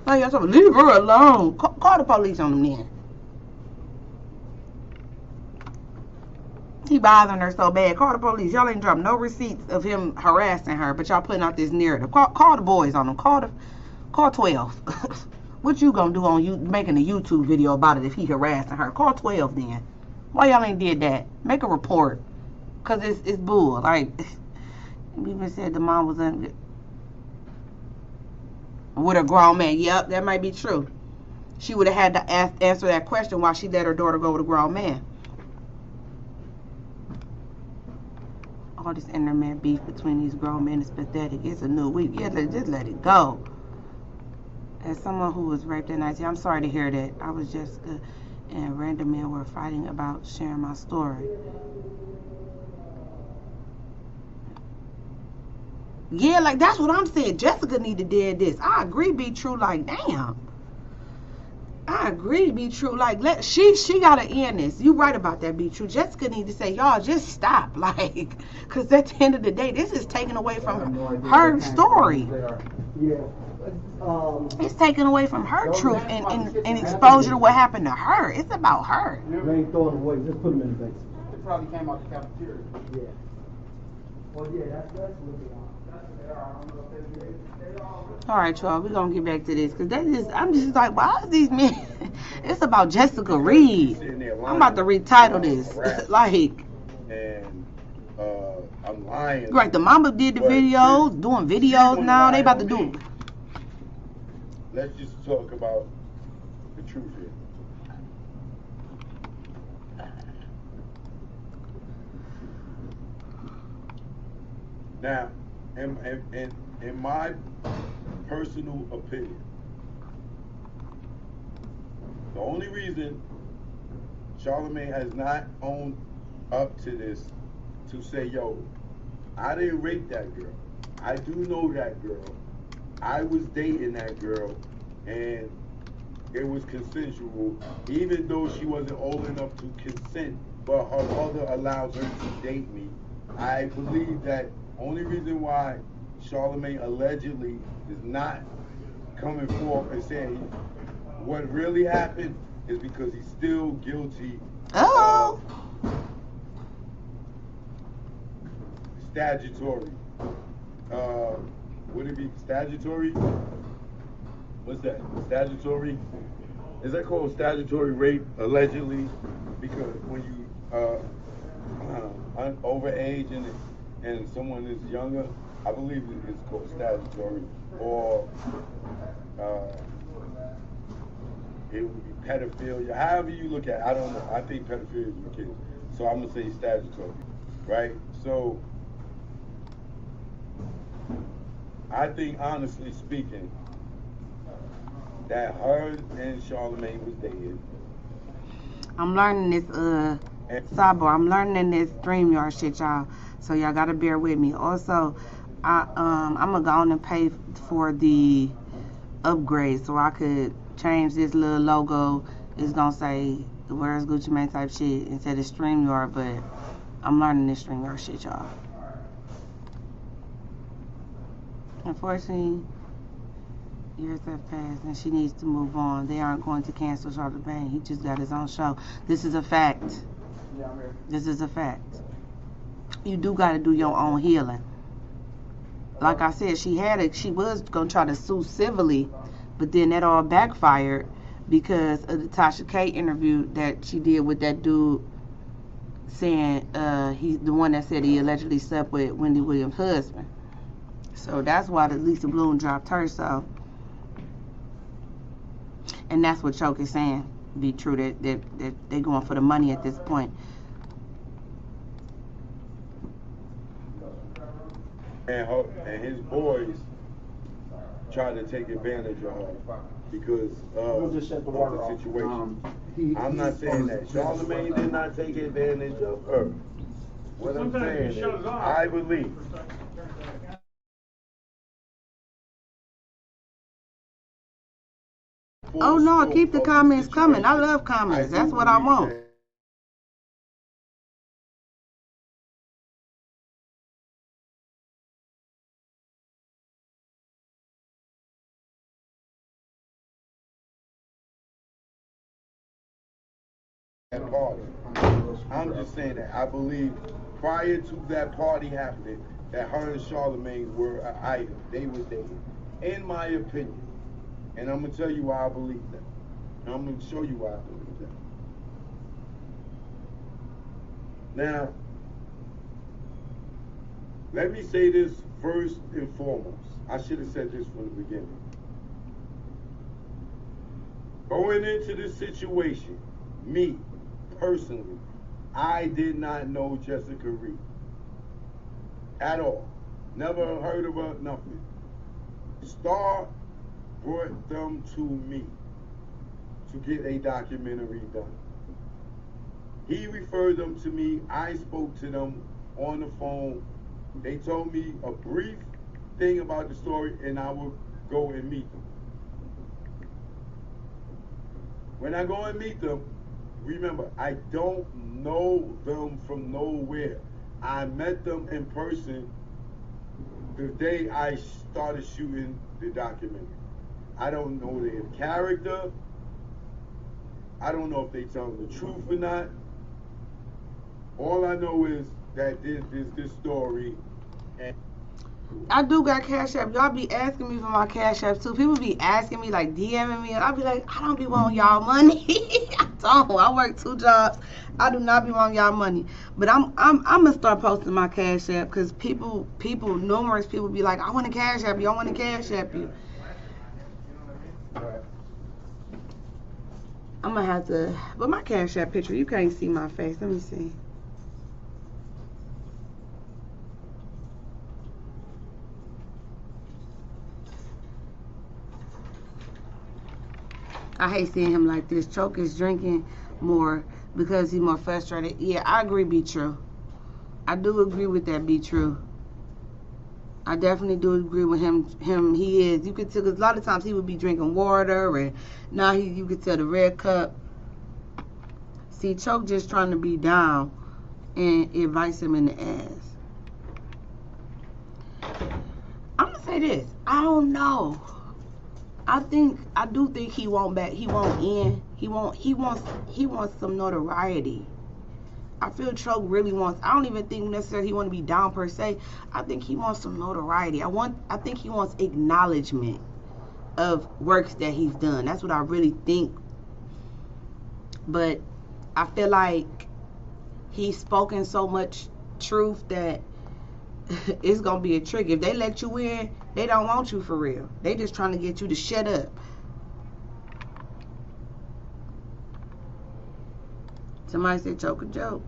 Like, y'all talking, leave her alone. Call the police on them then. He bothering her so bad. Call the police. Y'all ain't dropped no receipts of him harassing her, but y'all putting out this narrative. Call the boys on him. Call 12. What you gonna do on you making a YouTube video about it if he harassing her? Call 12 then. Why y'all ain't did that? Make a report. Cause it's bull. Like, we even said the mom was with a grown man. Yep, that might be true. She would have had to answer that question why she let her daughter go with a grown man. All this internet beef between these grown men is pathetic. It's a new week. Yeah, just let it go. As someone who was raped at 19, I'm sorry to hear that. I was Jessica and random men were fighting about sharing my story. Yeah, like that's what I'm saying. Jessica need to do this. I agree, be true. Like, damn. I agree, be true. Like, she gotta end this. You right about that, be true. Jessica need to say, y'all just stop. Like, cause at the end of the day, this is taken away from her story. Yeah. It's taken away from her truth and exposure to what happened to her. It's about her. They ain't throwing away. Just put them in the basement. It probably came out the cafeteria. Yeah. Well, yeah, that's what they are. All right, y'all, we're gonna get back to this because I'm just like, why is these men? It's about Jessica Reed. I'm about to retitle this. Like, and I'm lying. Right, the mama did the videos, doing videos now. They about to do. Let's just talk about the truth here. Now, in my personal opinion, the only reason Charlamagne has not owned up to this, to say, yo, I didn't rape that girl. I do know that girl. I was dating that girl, and it was consensual, even though she wasn't old enough to consent but her mother allows her to date me. I believe that only reason why Charlemagne allegedly is not coming forth and saying what really happened is because he's still guilty Oh. of statutory. Would it be statutory? What's that? Statutory? Is that called statutory rape, allegedly? Because when you overage and someone is younger, I believe it's called statutory. Or it would be pedophilia. However you look at it, I don't know. I think pedophilia is with kids. So I'm going to say statutory, right? So I think, honestly speaking, that her and Charlemagne was dating. I'm learning this sidebar. I'm learning this StreamYard shit, y'all. So y'all gotta bear with me. Also, I'm gonna go on and pay for the upgrade so I could change this little logo. It's gonna say "Where's Gucci Mane" type shit instead of StreamYard. But I'm learning this StreamYard shit, y'all. Unfortunately, years have passed and she needs to move on. They aren't going to cancel Charlemagne. He just got his own show. This is a fact. Yeah, I'm here. This is a fact. You do got to do your own healing. Like I said, she was going to try to sue civilly, but then that all backfired because of the Tasha K interview that she did with that dude saying he's the one that said he allegedly slept with Wendy Williams' husband. So that's why the Lisa Bloom dropped her. So, and that's what Choke is saying be true, that they're going for the money at this point. And his boys tried to take advantage of her because of the situation. I'm not saying that Charlemagne did not take advantage of her. What I'm saying is, I believe Oh no, keep the comments coming. I love comments. That's what I want. party. I'm just saying that I believe prior to that party happening, that her and Charlemagne were an item. They were dating, in my opinion. And I'm gonna tell you why I believe that. And I'm gonna show you why I believe that. Now, let me say this first and foremost. I should have said this from the beginning. Going into this situation, me, personally, I did not know Jessica Reed at all. Never heard of her, nothing. Star brought them to me to get a documentary done. He referred them to me. I spoke to them on the phone. They told me a brief thing about the story, and I would go and meet them. When I go and meet them, remember, I don't know them from nowhere. I met them in person the day I started shooting the documentary. I don't know their character. I don't know if they tell the truth or not. All I know is that this story. And I do got Cash App. Y'all be asking me for my Cash App too. People be asking me, like DMing me, and I'll be like, I don't be wanting y'all money. I don't. I work 2 jobs. I do not be wanting y'all money. But I'm gonna start posting my Cash App because numerous people be like, I want to Cash App you. I want to Cash App you. I'm gonna have to. But my Cash App picture, you can't see my face. Let me see. I hate seeing him like this. Choke is drinking more because he's more frustrated. Yeah, I agree, be true. I do agree with that, be true. I definitely do agree with him. He is. You could tell, because a lot of times he would be drinking water, and now you could tell the red cup. See, Choke just trying to be down and it bites him in the ass. I'm gonna say this. I don't know. I do think he won't back. He won't end. He wants some notoriety. I feel Choke really wants. I don't even think necessarily he want to be down per se. I think he wants some notoriety. I think he wants acknowledgement of works that he's done. That's what I really think. But I feel like he's spoken so much truth that it's gonna be a trick. If they let you in, they don't want you for real. They just trying to get you to shut up. Somebody said Choke a joke.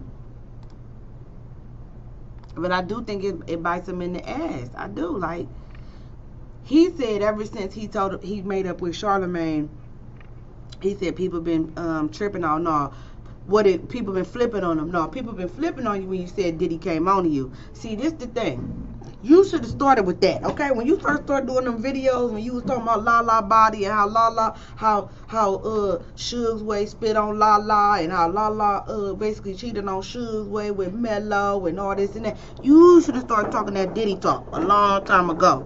But I do think it bites him in the ass. I do. Like, he said ever since he made up with Charlemagne, he said people been tripping on, no. People been flipping on him? No, people been flipping on you when you said Diddy came on to you. See, this the thing. You should have started with that, okay? When you first started doing them videos, when you was talking about La body and how Suge's Way spit on La and how La basically cheated on Suge's Way with Mello and all this and that. You should have started talking that Diddy talk a long time ago.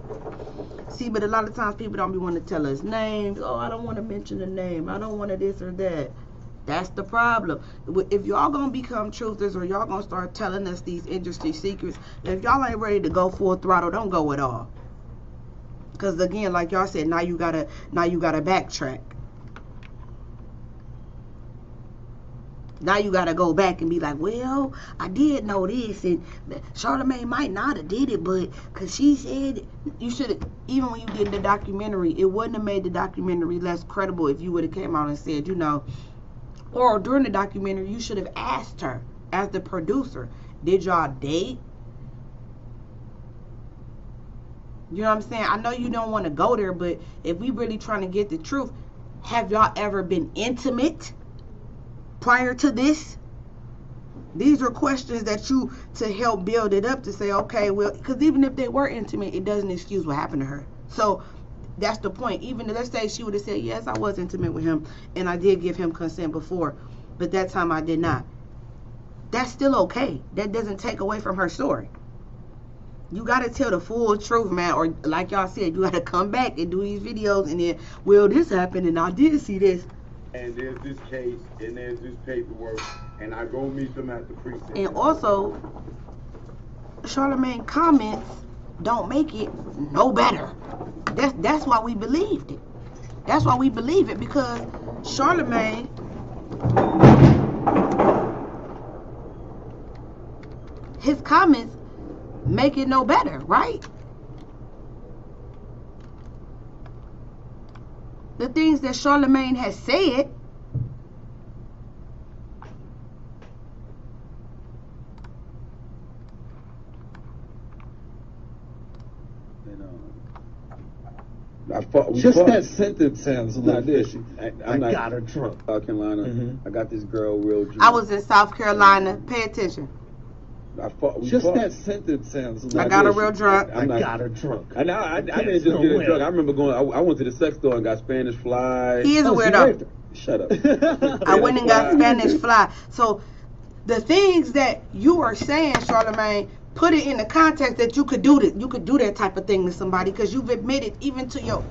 See, but a lot of times people don't be wanting to tell us names. Oh, I don't want to mention the name. I don't want to this or that. That's the problem. If y'all gonna become truthers or y'all gonna start telling us these industry secrets, if y'all ain't ready to go full throttle, don't go at all. Cause again, like y'all said, now you gotta backtrack. Now you gotta go back and be like, well, I did know this, and Charlemagne might not have did it, but cause she said you should have. Even when you did the documentary, it wouldn't have made the documentary less credible if you would have came out and said, you know. Or during the documentary, you should have asked her as the producer, did y'all date? You know what I'm saying? I know you don't want to go there, but if we really trying to get the truth, have y'all ever been intimate prior to this? These are questions that you, to help build it up, to say, okay, well, because even if they were intimate, it doesn't excuse what happened to her. So that's the point. Even let's say she would have said, yes, I was intimate with him and I did give him consent before, but that time I did not. That's still okay. That doesn't take away from her story. You got to tell the full truth, man. Or like y'all said, you got to come back and do these videos and then, well, this happened and I did see this. And there's this case and there's this paperwork and I go meet them at the precinct. And also, Charlemagne comments don't make it no better. That's why we believed it. That's why we believe it, because Charlemagne his comments make it no better, right? The things that Charlemagne has said, that sentence sounds a little fishy. I got her drunk. South Carolina. I got this girl real drunk. I was in South Carolina. Pay attention. That sentence sounds a little I got her real drunk. I got her drunk. I didn't just get her drunk. I remember I went to the sex store and got Spanish fly. He is a weirdo. Shut up. I went and got Spanish fly. So the things that you are saying, Charlemagne, put it in the context that you could do that. You could do that type of thing to somebody, because you've admitted even to your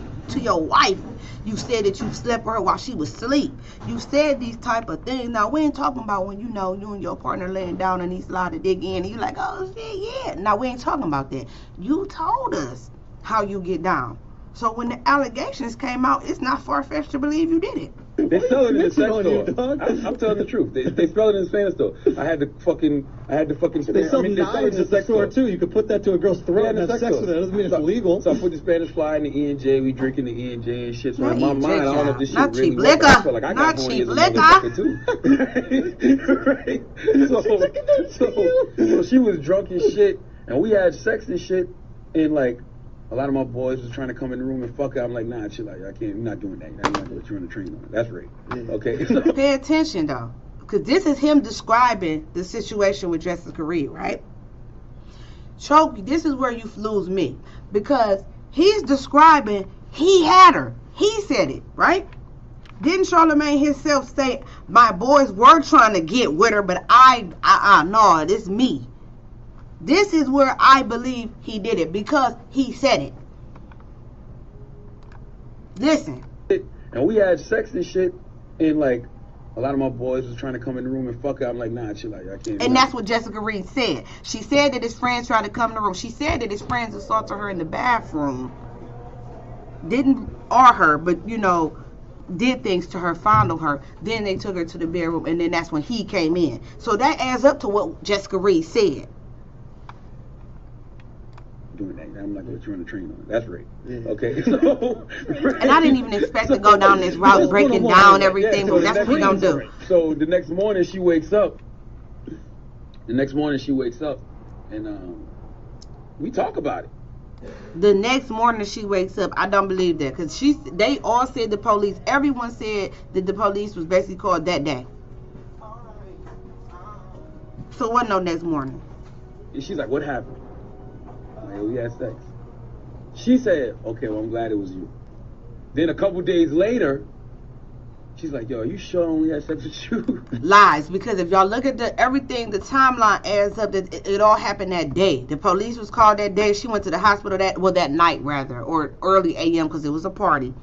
wife. You said that you slept with her while she was asleep. You said these type of things. Now we ain't talking about when you and your partner laying down and he slide to dig in and you like, oh shit, yeah. Now we ain't talking about that. You told us how you get down. So when the allegations came out, it's not far-fetched to believe you did it. They sell it in the sex store. I'm telling the truth. They sell it in the Spanish store. I had to fucking They sell knives in the sex store too. You could put that to a girl's throat and have sex with her. That doesn't mean it's illegal. So I put the Spanish fly in the E&J. We drinking the E&J and shit. So in my mind, I don't know if this shit really works. I feel like I got horny as a motherfucker too. So she was drunk and shit, and we had sex and shit, and like, a lot of my boys was trying to come in the room and fuck her. I'm like, nah, shit, like, I can't, I'm not doing that. I'm not going to put you on the train on it. That's rape. Yeah. Okay? Pay attention, though. Because this is him describing the situation with Jessica Reed, right? Choke, this is where you lose me. Because he's describing, he had her. He said it, right? Didn't Charlamagne himself say, my boys were trying to get with her, but no, it's me. This is where I believe he did it, because he said it. Listen. And we had sex and shit, and like, a lot of my boys was trying to come in the room and fuck her. I'm like, nah, chill out, I can't. And that's what Jessica Reed said. She said that his friends tried to come in the room. She said that his friends assaulted her in the bathroom. Didn't R her, but, you know, did things to her, fondled her. Then they took her to the bedroom, and then that's when he came in. So that adds up to what Jessica Reed said. Doing that, I'm not going to run a train on it. That's rape. Yeah. Okay, so. And I didn't even expect to go down this route, breaking down everything, but that's what we're going to do. So the next morning she wakes up. And we talk about it. The next morning she wakes up, I don't believe that, because they all said the police, everyone said that the police was basically called that day. So what no next morning? And she's like, what happened? I'm like, we had sex. She said, okay, well, I'm glad it was you. Then a couple days later, she's like, yo, are you sure I only had sex with you? Lies, because if y'all look at everything, the timeline adds up that it all happened that day. The police was called that day. She went to the hospital that night, rather, or early a.m. because it was a party.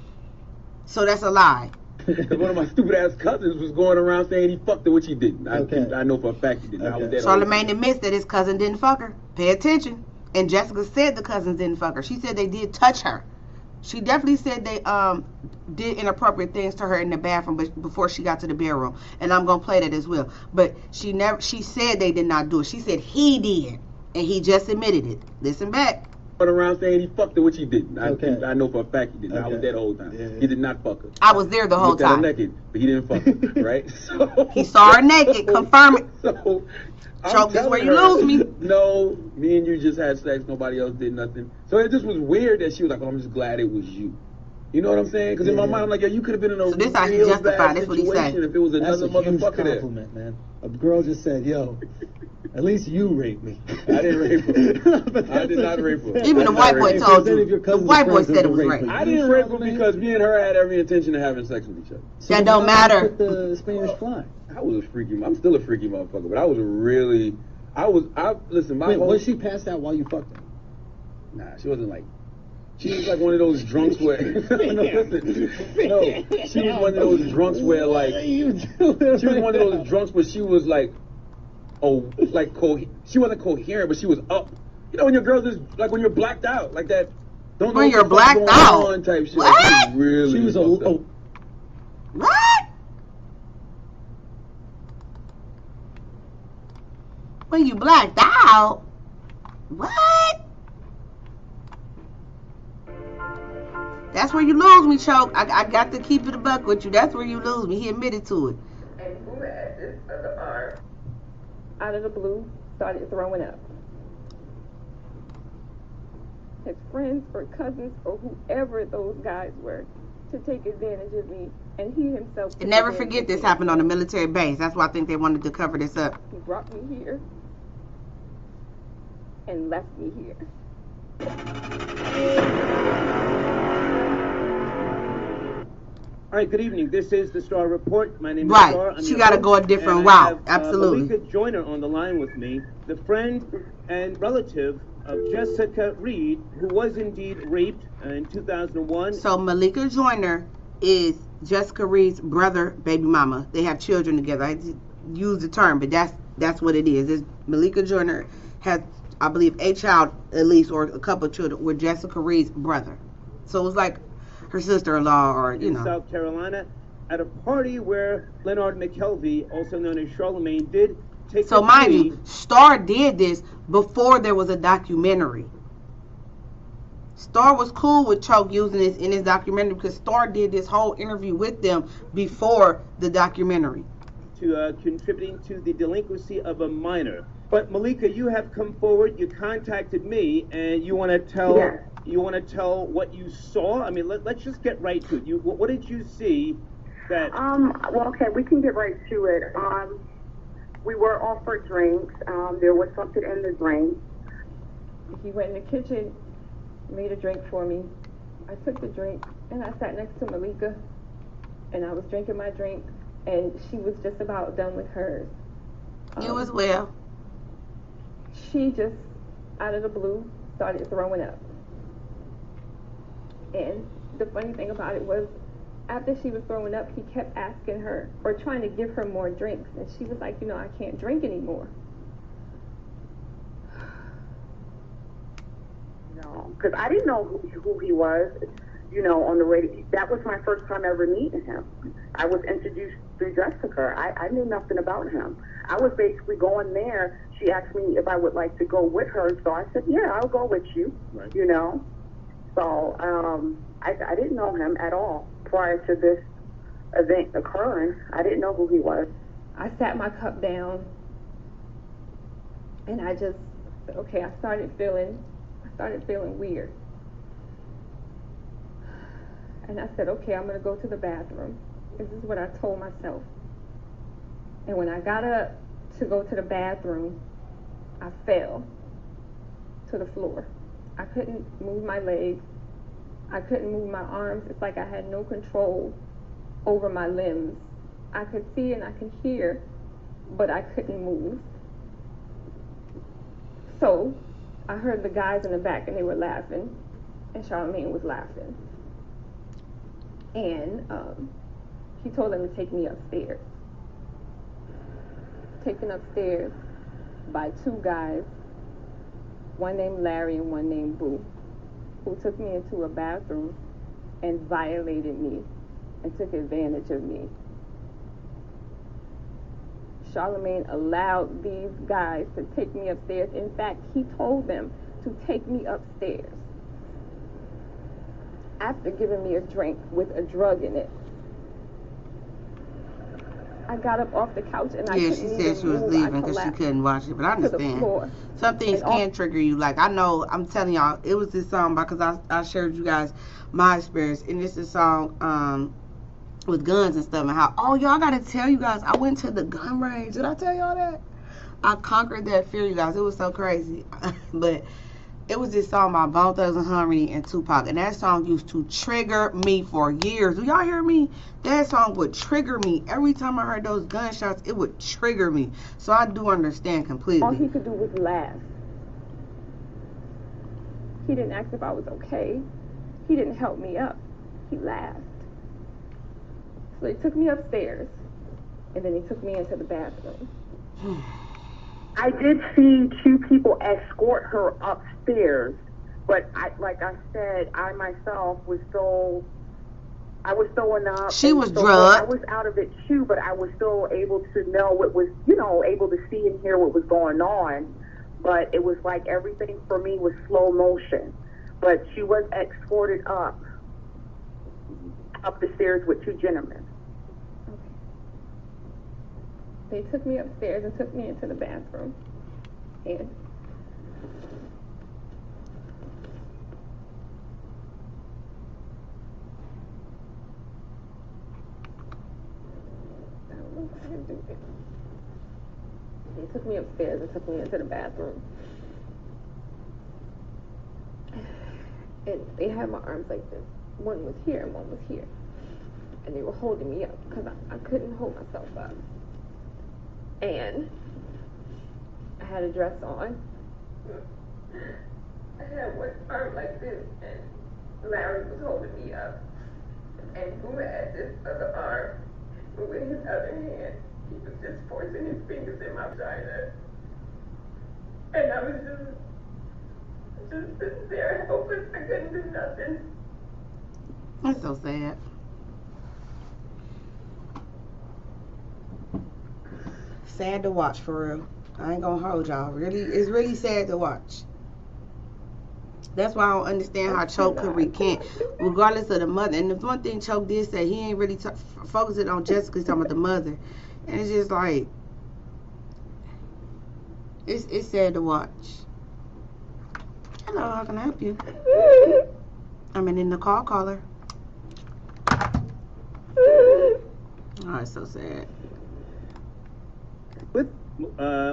So that's a lie. One of my stupid ass cousins was going around saying he fucked her, which he didn't. I know for a fact he didn't. Okay. Charlamagne admits that his cousin didn't fuck her. Pay attention. And Jessica said the cousins didn't fuck her. She said they did touch her. She definitely said they did inappropriate things to her in the bathroom, but before she got to the bedroom. And I'm gonna play that as well. But she said they did not do it. She said he did, and he just admitted it. Listen back. Around saying he fucked her, which he didn't. I know for a fact he didn't. I was there the whole time. Yeah. He did not fuck her. I was there the whole time. He looked at her naked, but he didn't fuck her, right? So he saw her naked. Confirm it. So Choke, this where you lose me. No, me and you just had sex. Nobody else did nothing. So it just was weird that she was like, "Oh, I'm just glad it was you." You know what I'm saying? Because in my mind, I'm like, "Yeah, you could have been in a this how he justified. That's what he said. If it was another motherfucker there." Compliment, man. A girl just said, "Yo, at least you raped me." I didn't rape her. I did not rape her. Even the white boy told you. The white boy said it was rape. I didn't rape her because me and her had every intention of having sex with each other. So that don't matter. Put the Spanish fly. I was a freaky. I'm still a freaky motherfucker, but I was really. Listen. Wait, was she passed out while you fucked her? Nah, she wasn't like. She was like one of those drunks where. No, she was one of those drunks where like. She was one of those drunks where she was like, she wasn't coherent, but she was up. You know when your girls is like when you're blacked out like that. Don't when you're blacked out. Type shit. What? Like, she was What? When you blacked out? What? That's where you lose me, Choke. I got to keep it a buck with you. That's where you lose me. He admitted to it. And who had this other arm out of the blue started throwing up. His friends or cousins or whoever those guys were to take advantage of me, and he himself. And never forget this happened on a military base. That's why I think they wanted to cover this up. He brought me here and left me here. All right, good evening. This is the Star Report. My name is Star. Right. She got to go a different route. Absolutely. Malika Joyner on the line with me, the friend and relative of Jessica Reed, who was indeed raped in 2001. So Malika Joyner is Jessica Reed's brother, baby mama. They have children together. I use the term, but that's what it is. Malika Joyner has, I believe, a child at least, or a couple of children with Jessica Reed's brother. So it was like her sister-in-law, or in South Carolina, at a party where Leonard McKelvey, also known as Charlamagne, did take. So mind you, Star did this before there was a documentary. Star was cool with Choke using this in his documentary because Star did this whole interview with them before the documentary. To contributing to the delinquency of a minor. But Malika, you have come forward. You contacted me, and you want to tell. Yes. You want to tell what you saw? I mean, let's just get right to it. What did you see that... Well, okay, we can get right to it. We were offered drinks. There was something in the drink. He went in the kitchen, made a drink for me. I took the drink, and I sat next to Malika, and I was drinking my drink, and she was just about done with hers. You as well. She just, out of the blue, started throwing up. And the funny thing about it was, after she was throwing up, he kept asking her, or trying to give her more drinks, and she was like, I can't drink anymore. No, because I didn't know who he was, on the radio. That was my first time ever meeting him. I was introduced through Jessica. I knew nothing about him. I was basically going there. She asked me if I would like to go with her, so I said, yeah, I'll go with you, Right. So I didn't know him at all prior to this event occurring. I didn't know who he was. I sat my cup down, and I just, okay, I started feeling weird. And I said, okay, I'm going to go to the bathroom. This is what I told myself. And when I got up to go to the bathroom, I fell to the floor. I couldn't move my legs. I couldn't move my arms. It's like I had no control over my limbs. I could see and I could hear, but I couldn't move. So I heard the guys in the back, and they were laughing, and Charlamagne was laughing. And he told them to take me upstairs. Taken upstairs by two guys, one named Larry and one named Boo, who took me into a bathroom and violated me and took advantage of me. Charlamagne allowed these guys to take me upstairs. In fact, he told them to take me upstairs after giving me a drink with a drug in it. I got up off the couch and I couldn't even move. Yeah, she said she was leaving because she couldn't watch it, but I understand. Some things can trigger you. Like, I know, I'm telling y'all, it was this song because I shared you guys my experience, and this is a song with guns and stuff, and how, y'all gotta tell you guys, I went to the gun range. Did I tell y'all that? I conquered that fear, you guys. It was so crazy. But it was this song by Bone Thugs-n-Harmony and Tupac, and that song used to trigger me for years. Do y'all hear me? That song would trigger me. Every time I heard those gunshots, it would trigger me. So I do understand completely. All he could do was laugh. He didn't ask if I was okay. He didn't help me up. He laughed. So he took me upstairs, and then he took me into the bathroom. I did see two people escort her upstairs, but like I said, I myself was I was throwing up. She was drugged. I was out of it too, but I was still able to know what was, able to see and hear what was going on. But it was like everything for me was slow motion. But she was escorted up the stairs with two gentlemen. They took me upstairs and took me into the bathroom. And I don't know if I can do it. They took me upstairs and took me into the bathroom. And they had my arms like this. One was here and one was here. And they were holding me up because I couldn't hold myself up. And I had a dress on. I had one arm like this, and Larry was holding me up. And Boo had this other arm, but with his other hand, he was just forcing his fingers in my vagina. And I was just sitting there helpless. I couldn't do nothing. That's so sad. Sad to watch, for real. I ain't gonna hold y'all. It's really sad to watch. That's why I don't understand how Choke could recant, regardless of the mother. And the one thing Choke did say, he ain't really focusing on Jessica, he's talking about the mother. And it's just like, it's sad to watch. Hello, how can I help you? I'm in the call caller. Oh, it's so sad.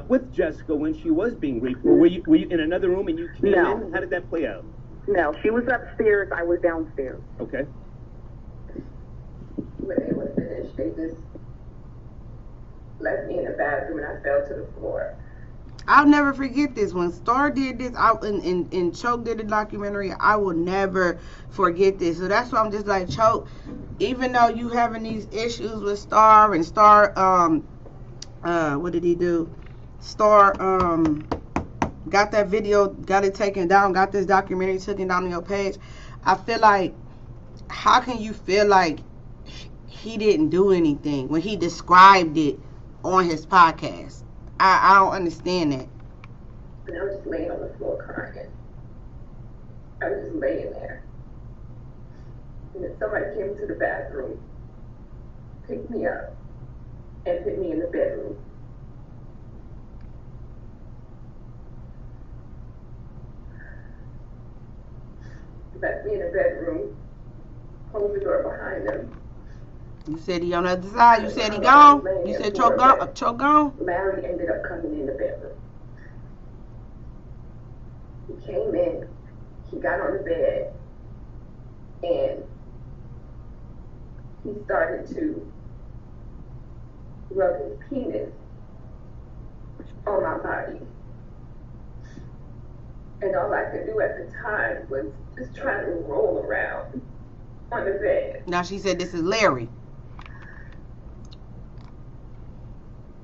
With Jessica, when she was being raped, were you in another room and you came in? How did that play out? No, she was upstairs, I was downstairs. Okay. When they were finished, they just left me in the bathroom and I fell to the floor. I'll never forget this. When Star did this, and Choke did the documentary, I will never forget this. So that's why I'm just like, Choke, even though you having these issues with Star, and Star, what did he do? Star, got that video, got it taken down, got this documentary taken down on your page. I feel like, how can you feel like he didn't do anything when he described it on his podcast? I don't understand that. And I was just laying on the floor crying. I was just laying there. And then somebody came into the bathroom, picked me up, and put me in the bedroom. Left me in the bedroom, closed the door behind him. You said he on the other side. You said he gone. You said Choke gone. Choke gone. Larry ended up coming in the bedroom. He came in. He got on the bed, and he started to rub his penis on my body. And all I could do at the time was just try to roll around on the bed. Now she said this is Larry.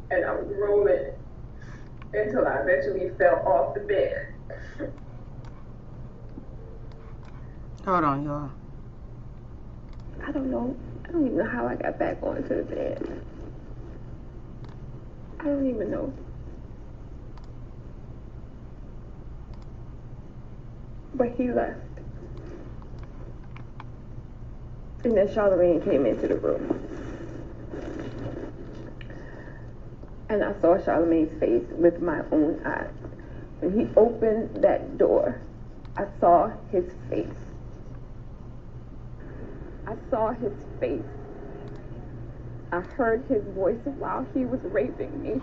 And I was rolling until I eventually fell off the bed. Hold on, y'all. I don't know. I don't even know how I got back onto the bed. I don't even know. But he left. And then Charlamagne came into the room. And I saw Charlamagne's face with my own eyes. When he opened that door, I saw his face. I saw his face. I heard his voice while he was raping me.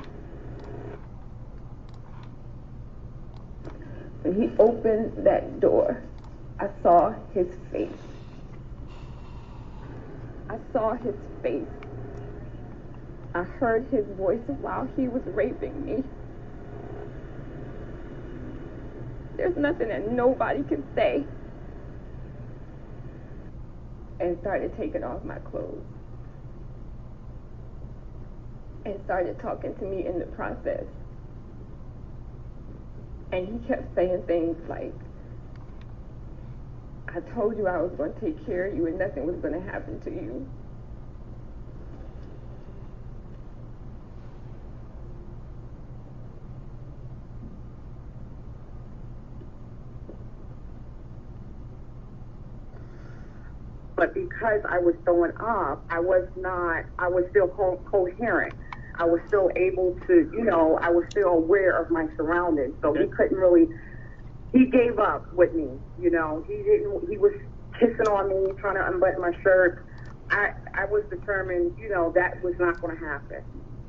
When he opened that door, I saw his face. I saw his face. I heard his voice while he was raping me. There's nothing that nobody can say. And started taking off my clothes. And started talking to me in the process. And he kept saying things like, I told you I was going to take care of you and nothing was going to happen to you. But because I was throwing up, I was still coherent. I was still able to, I was still aware of my surroundings. So he couldn't really, he gave up with me, he was kissing on me, trying to unbutton my shirt. I was determined, that was not going to happen.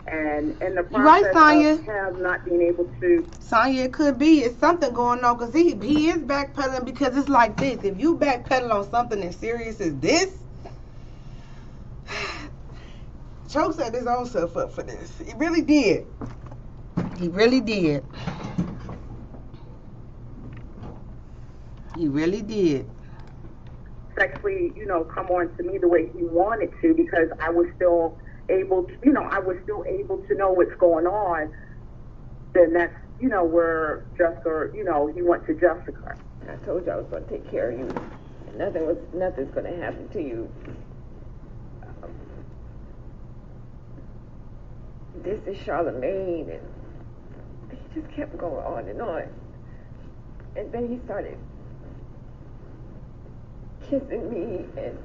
And in the process of him not being able to... Sonya, it could be. It's something going on because he is backpedaling because it's like this. If you backpedal on something as serious as this, Choke set his own self up for this. He really did. He really did. He really did. Sexually, come on to me the way he wanted to because I was still able to, I was still able to know what's going on. Then that's, where Jessica, he went to Jessica. I told you I was going to take care of you. Nothing's going to happen to you. This is Charlamagne, and he just kept going on and on. And then he started kissing me and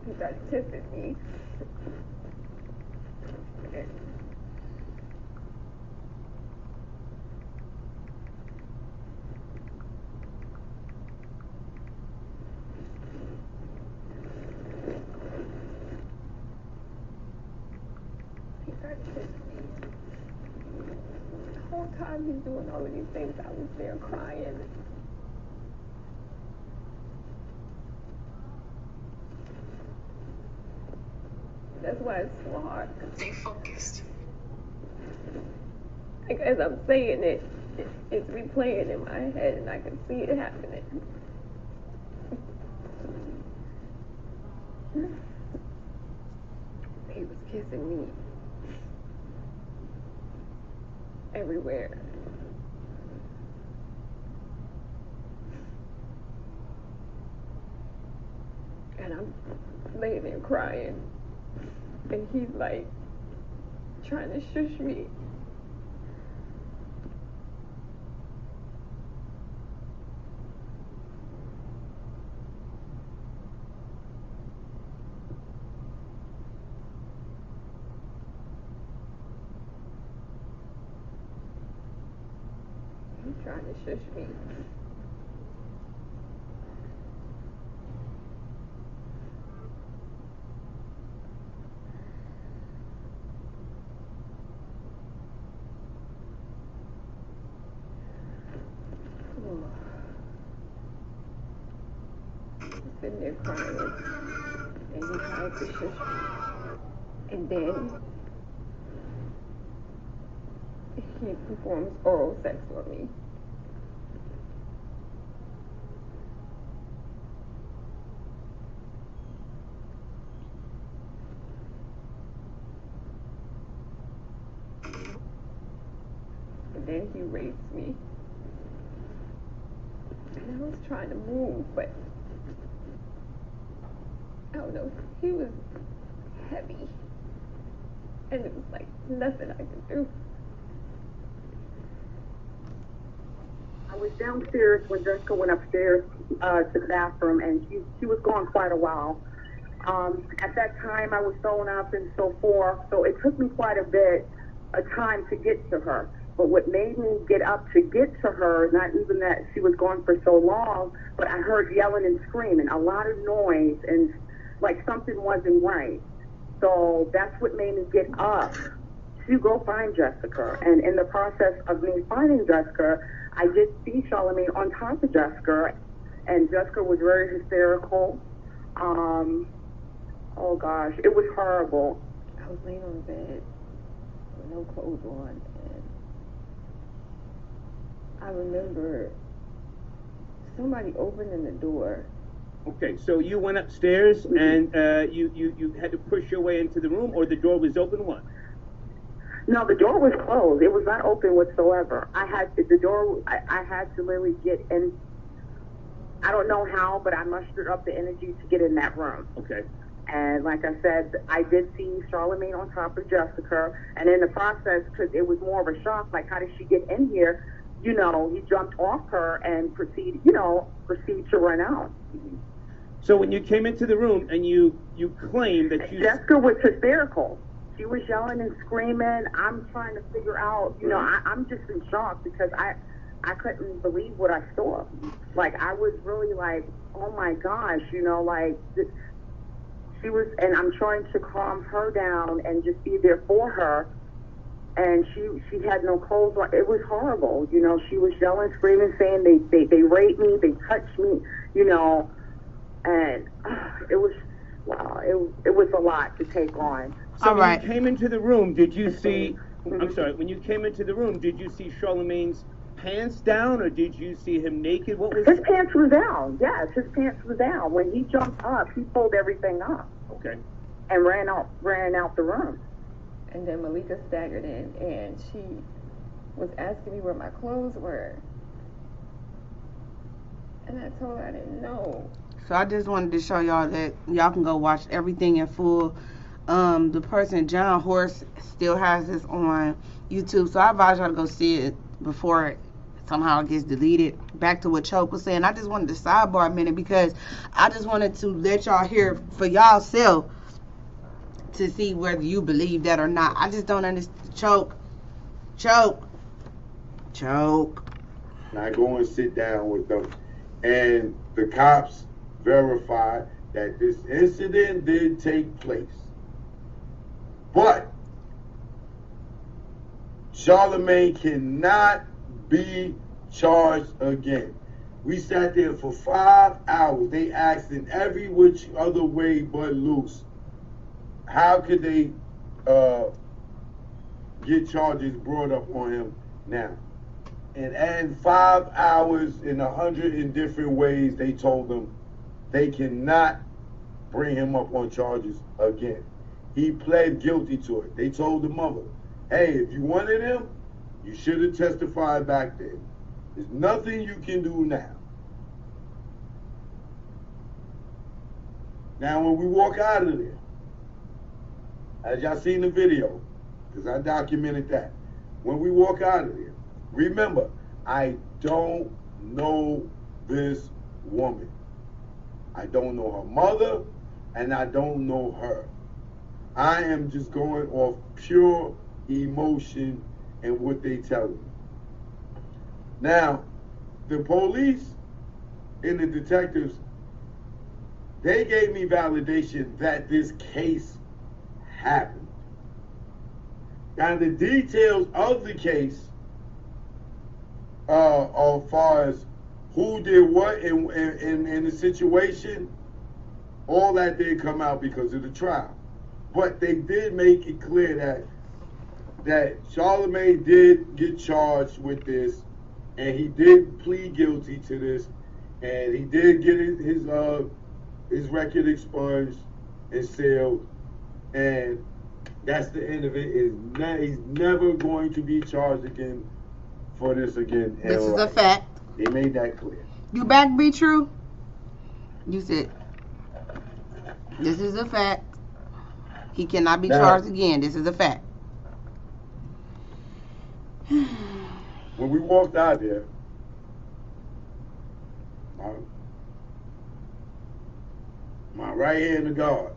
he started kissing me. time he's doing all of these things, I was there crying. That's why it's so hard. Stay focused. Like, as I'm saying it, it's replaying in my head, and I can see it happening. He was kissing me everywhere. And I'm laying there crying, and he's like trying to shush me. He's trying to shush me. Sitting there crying, and he tried to shush me. And then he performs oral sex on me. And then he raped me. And I was trying to move, but I don't know, he was heavy. And it was like nothing I could do. I was downstairs when Jessica went upstairs to the bathroom, and she was gone quite a while. At that time, I was thrown up and so forth, so it took me quite a bit of time to get to her. But what made me get up to get to her, not even that she was gone for so long, but I heard yelling and screaming, a lot of noise, and like something wasn't right. So that's what made me get up to go find Jessica. And in the process of me finding Jessica, I did see Charlamagne on top of Jessica, and Jessica was very hysterical. Oh gosh, it was horrible. I was laying on the bed with no clothes on, and I remember somebody opening the door. Okay, so you went upstairs and you had to push your way into the room, or the door was open? What? No, the door was closed. It was not open whatsoever. I had to literally get in. I don't know how, but I mustered up the energy to get in that room. Okay. And like I said, I did see Charlamagne on top of Jessica, and in the process, because it was more of a shock, like how did she get in here? You know, he jumped off her and proceeded to run out. So when you came into the room and you claimed that you... Jessica was hysterical. She was yelling and screaming. I'm trying to figure out, you know, I'm just in shock because I couldn't believe what I saw. Like, I was really like, oh my gosh, you know, like, she was, and I'm trying to calm her down and just be there for her. And she had no clothes on. It was horrible. You know, she was yelling, screaming, saying they raped me, they touched me, you know, and it was, wow, it was a lot to take on. So when you came into the room, did you see, I'm sorry, when you came into the room, did you see Charlamagne's pants down, or did you see him naked? What was... His pants were down, yes, his pants were down. When he jumped up, he pulled everything up. Okay. And ran out the room. And then Malika staggered in, and she was asking me where my clothes were. And I told her I didn't know. So I just wanted to show y'all that y'all can go watch everything in full. The person, John Horse, still has this on YouTube. So I advise y'all to go see it before it somehow gets deleted. Back to what Choke was saying. I just wanted to sidebar a minute because I just wanted to let y'all hear for y'all self to see whether you believe that or not. I just don't understand. Choke. Now go and sit down with them. And the cops verified that this incident did take place. But Charlemagne cannot be charged again. We sat there for 5 hours. They asked in every which other way but loose. How could they get charges brought up on him now? And 5 hours in 100 different ways, they told them they cannot bring him up on charges again. He pled guilty to it. They told the mother, hey, if you wanted him, you should have testified back then. There's nothing you can do now. Now, when we walk out of there, as y'all seen the video, because I documented that, when we walk out of there, remember, I don't know this woman. I don't know her mother, and I don't know her. I am just going off pure emotion and what they tell me. Now, the police and the detectives, they gave me validation that this case happened. Now, the details of the case, as far as who did what in the situation, all that did come out because of the trial. But they did make it clear that Charlemagne did get charged with this, and he did plead guilty to this, and he did get his record expunged and sealed, and that's the end of it. He's never going to be charged again for this again. This is a fact. They made that clear. You back, be true? You said, this is a fact. He cannot be charged again. This is a fact. When we walked out there, my right hand to God,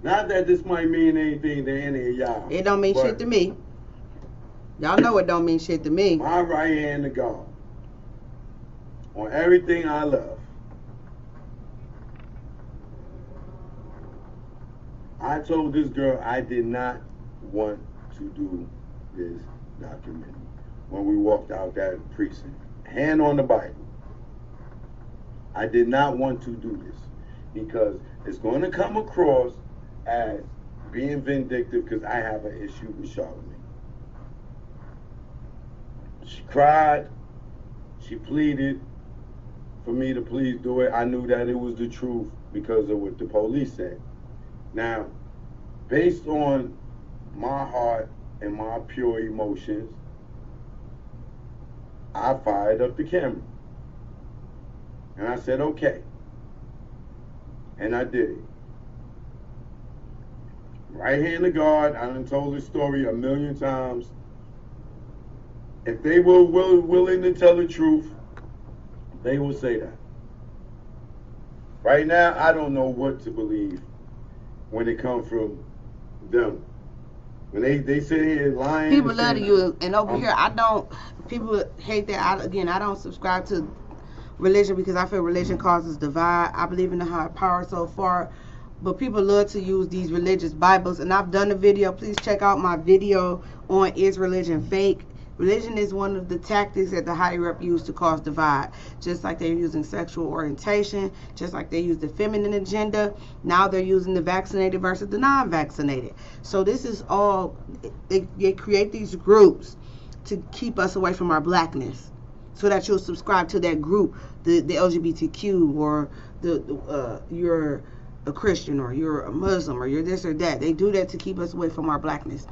not that this might mean anything to any of y'all. It don't mean shit to me. Y'all know it don't mean shit to me. My right hand to God on everything I love. I told this girl I did not want to do this documentary when we walked out that precinct. Hand on the Bible. I did not want to do this because it's going to come across as being vindictive because I have an issue with Charlemagne. She cried. She pleaded for me to please do it. I knew that it was the truth because of what the police said. Now, based on my heart and my pure emotions, I fired up the camera. And I said, okay. And I did it. Right hand to God, I done told this story 1,000,000 times. If they were willing to tell the truth, they will say that. Right now, I don't know what to believe when it comes from them. When they sit here lying. People love you, and over here, I don't. People hate that. I don't subscribe to religion because I feel religion causes divide. I believe in the higher power so far. But people love to use these religious Bibles, and I've done a video. Please check out my video on Is Religion Fake? Religion is one of the tactics that the higher up use to cause divide. Just like they're using sexual orientation, just like they use the feminine agenda, now they're using the vaccinated versus the non-vaccinated. So this is all, they create these groups to keep us away from our blackness, so that you'll subscribe to that group, the LGBTQ, or you're a Christian, or you're a Muslim, or you're this or that. They do that to keep us away from our blackness.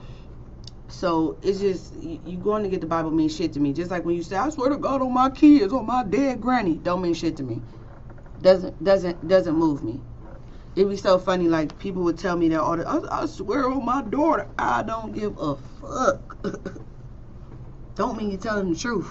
So it's just, you going to get the Bible mean shit to me. Just like when you say, I swear to God on my kids, on my dead granny, don't mean shit to me. Doesn't move me. It'd be so funny, like people would tell me that all the, I swear on my daughter. I don't give a fuck. Don't mean you're telling the truth.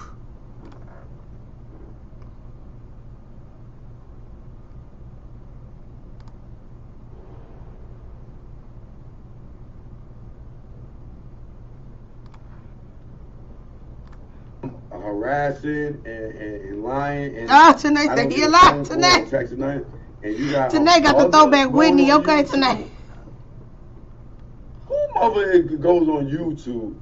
harassing and lying. And Tanae I said don't he get a a lie. phone call or Tanae. text or nothing. And you got Tanae got the other throwback going Whitney. on Okay, YouTube. Tanae. Who mother goes on YouTube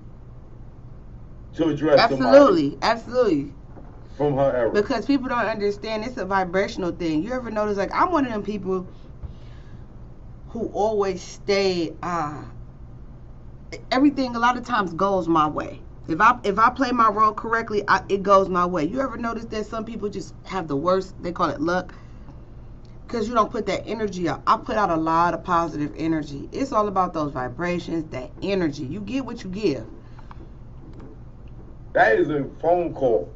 to address Absolutely, somebody absolutely. from her era? Because people don't understand it's a vibrational thing. You ever notice, like, I'm one of them people who always stay, everything a lot of times goes my way. If I play my role correctly, it goes my way. You ever notice that some people just have the worst, they call it luck? Because you don't put that energy out. I put out a lot of positive energy. It's all about those vibrations, that energy. You get what you give. That is a phone call.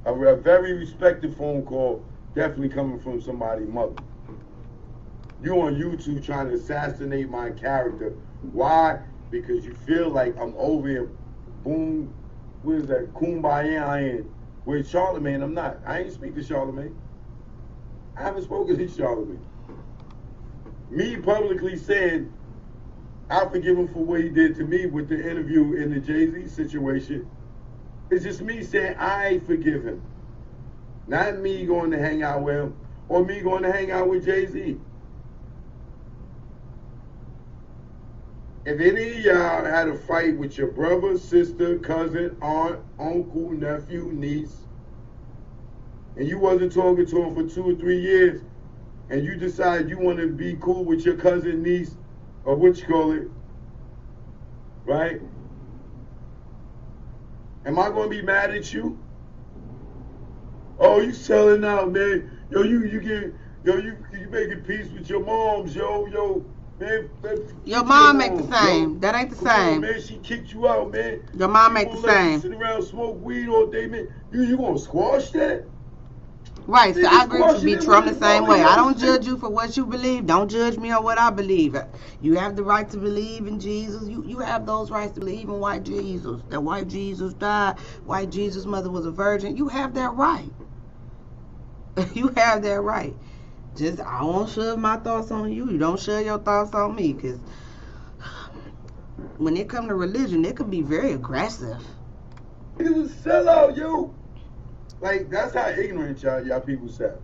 A very respected phone call, definitely coming from somebody's mother. You on YouTube trying to assassinate my character. Why? Because you feel like I'm over here, boom, what is that, kumbaya with Charlemagne. I'm not. I ain't speak to Charlemagne. I haven't spoken to Charlemagne. Me publicly saying I forgive him for what he did to me with the interview in the Jay-Z situation. It's just me saying I forgive him. Not me going to hang out with him or me going to hang out with Jay-Z. If any of y'all had a fight with your brother, sister, cousin, aunt, uncle, nephew, niece, and you wasn't talking to him for 2 or 3 years, and you decide you want to be cool with your cousin, niece, or what you call it, right? Am I going to be mad at you? Oh, you selling out, man. Yo, you making peace with your moms, yo. Man, your mom ain't the same. That ain't the same. Man, she kicked you out, man. Your mom ain't the same. You sit around smoke weed all day, man. You gonna squash that? Right, so I agree with you, B. I'm the same way. I don't judge you for what you believe. Don't judge me on what I believe. You have the right to believe in Jesus. You have those rights to believe in white Jesus. That white Jesus died. White Jesus' mother was a virgin. You have that right. You have that right. Just, I won't shove my thoughts on you. You don't shove your thoughts on me. Because when it comes to religion, it could be very aggressive. It was sellout, yo. Like, that's how ignorant y'all people sound.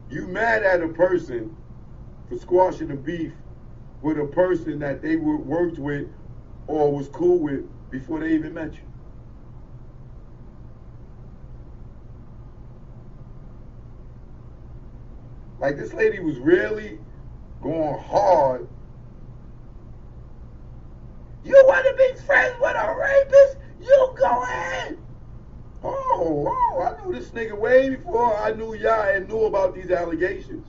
You mad at a person for squashing the beef with a person that they worked with or was cool with before they even met you. Like, this lady was really going hard. You want to be friends with a rapist? You go ahead. Oh, I knew this nigga way before I knew y'all and knew about these allegations.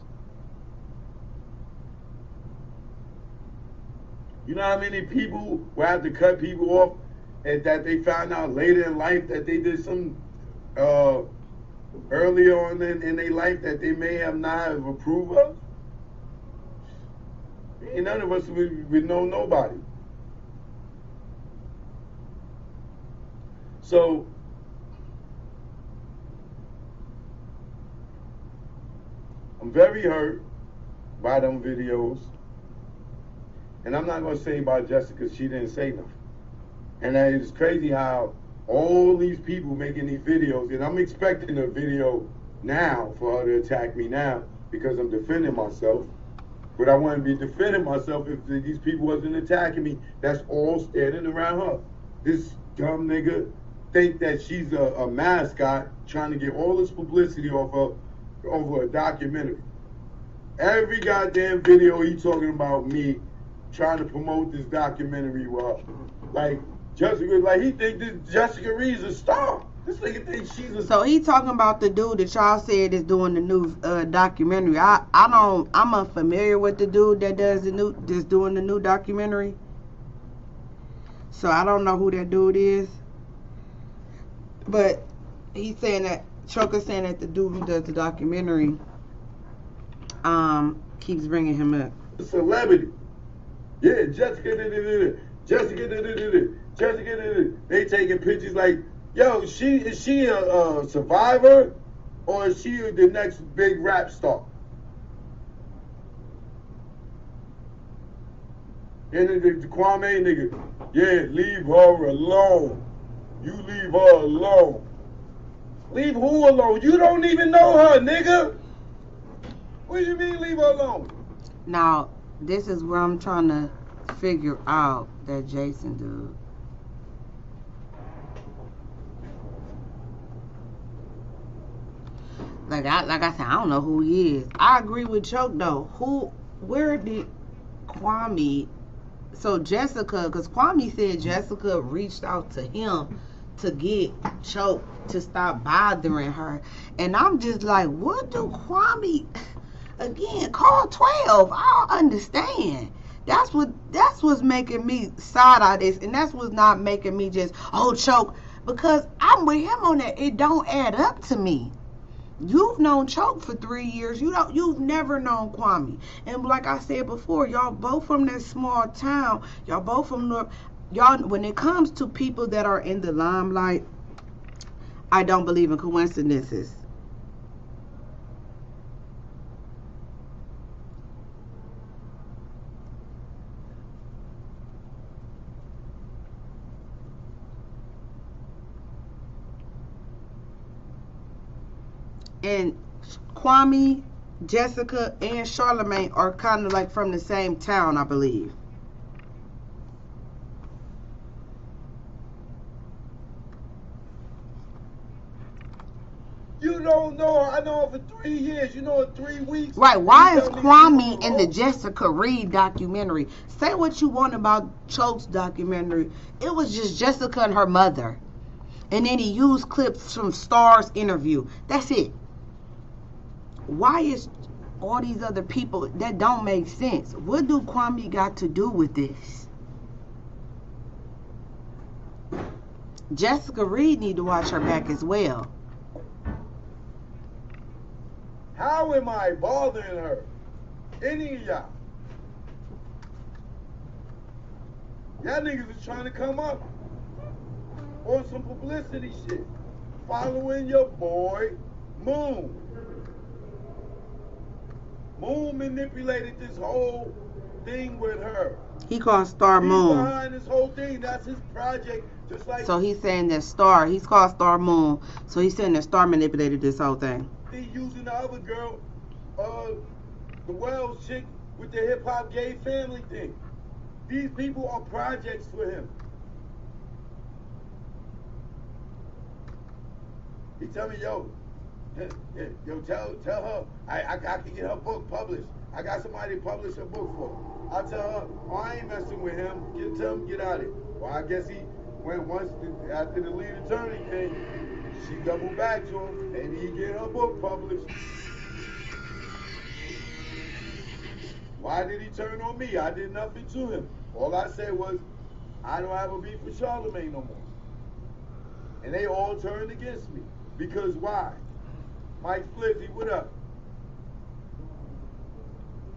You know how many people will have to cut people off and that they found out later in life that they did some earlier on in their life that they may have not have approved of? Ain't none of us would know nobody. So, I'm very hurt by them videos. And I'm not going to say about Jessica, she didn't say nothing. And it's crazy how all these people making these videos, and I'm expecting a video now for her to attack me now because I'm defending myself. But I wouldn't be defending myself if these people wasn't attacking me. That's all standing around her. This dumb nigga think that she's a mascot trying to get all this publicity over a documentary. Every goddamn video he talking about me trying to promote this documentary with her. Like, Jessica, like, he think this Jessica Reed's a star. This nigga thinks she's a star. So he talking about the dude that y'all said is doing the new documentary. I'm unfamiliar with the dude that that's doing the new documentary. So I don't know who that dude is. But he's saying that Trucker's saying that the dude who does the documentary keeps bringing him up. Celebrity. Yeah, Jessica. They taking pictures like, yo, is she a survivor or is she the next big rap star? And the Kwame nigga, yeah, leave her alone. You leave her alone. Leave who alone? You don't even know her, nigga. What do you mean leave her alone? Now, this is where I'm trying to figure out that Jason dude. Like I said, I don't know who he is. I agree with Choke though. Where did Kwame? So Jessica, because Kwame said Jessica reached out to him to get Choke to stop bothering her, and I'm just like, what do Kwame? Again, call 12. I don't understand. That's what's making me side eye this, and that's what's not making me just Choke, because I'm with him on that. It don't add up to me. You've known Choke for 3 years. You've never known Kwame. And like I said before, y'all both from that small town. Y'all both from North. Y'all, when it comes to people that are in the limelight, I don't believe in coincidences. And Kwame, Jessica, and Charlamagne are kind of like from the same town, I believe. You don't know her. I know her for 3 years. You know her 3 weeks. Right. Why is Kwame in the Jessica Reed documentary? Say what you want about Choke's documentary. It was just Jessica and her mother. And then he used clips from Star's interview. That's it. Why is all these other people that don't make sense? What do Kwame got to do with this? Jessica Reed need to watch her back as well. How am I bothering her? Any of y'all? Y'all niggas is trying to come up on some publicity shit. Following your boy, Moon. Moon manipulated this whole thing with her. He called Star Moon. He's behind this whole thing. That's his project. Just like so he's saying that Star, he's called Star Moon. So he's saying that Star manipulated this whole thing. He using the other girl, the Wells chick with the hip hop gay family thing. These people are projects for him. He tell me, yo, tell her I can get her book published. I got somebody to publish her book for. I tell her, oh, I ain't messing with him. Tell him get out of it. Well, I guess he went after the lead attorney thing. She doubled back to him, and he get her book published. Why did he turn on me? I did nothing to him. All I said was, I don't have a beef with Charlamagne no more. And they all turned against me. Because why? Mike Flizzy, what up?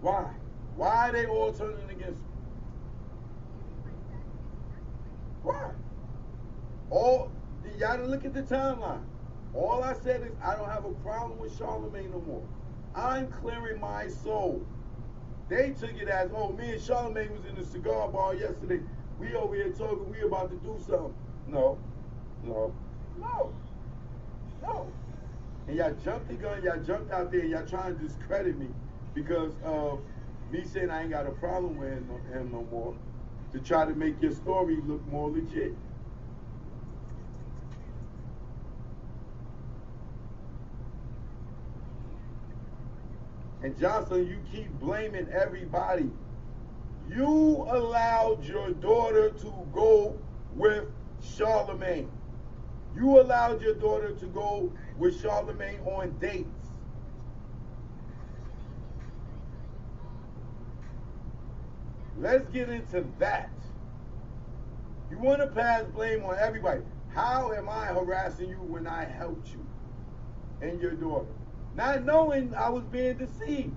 Why? Why are they all turning against me? Why? Y'all look at the timeline. All I said is I don't have a problem with Charlamagne no more. I'm clearing my soul. They took it as, oh, me and Charlamagne was in the cigar bar yesterday. We over here talking, we about to do something. No. And y'all jumped the gun, y'all jumped out there, y'all trying to discredit me because of me saying I ain't got a problem with him no more to try to make your story look more legit. And Jocelyn, you keep blaming everybody. You allowed your daughter to go with Charlamagne. You allowed your daughter to go with Charlamagne on dates. Let's get into that. You want to pass blame on everybody. How am I harassing you when I helped you and your daughter? Not knowing I was being deceived.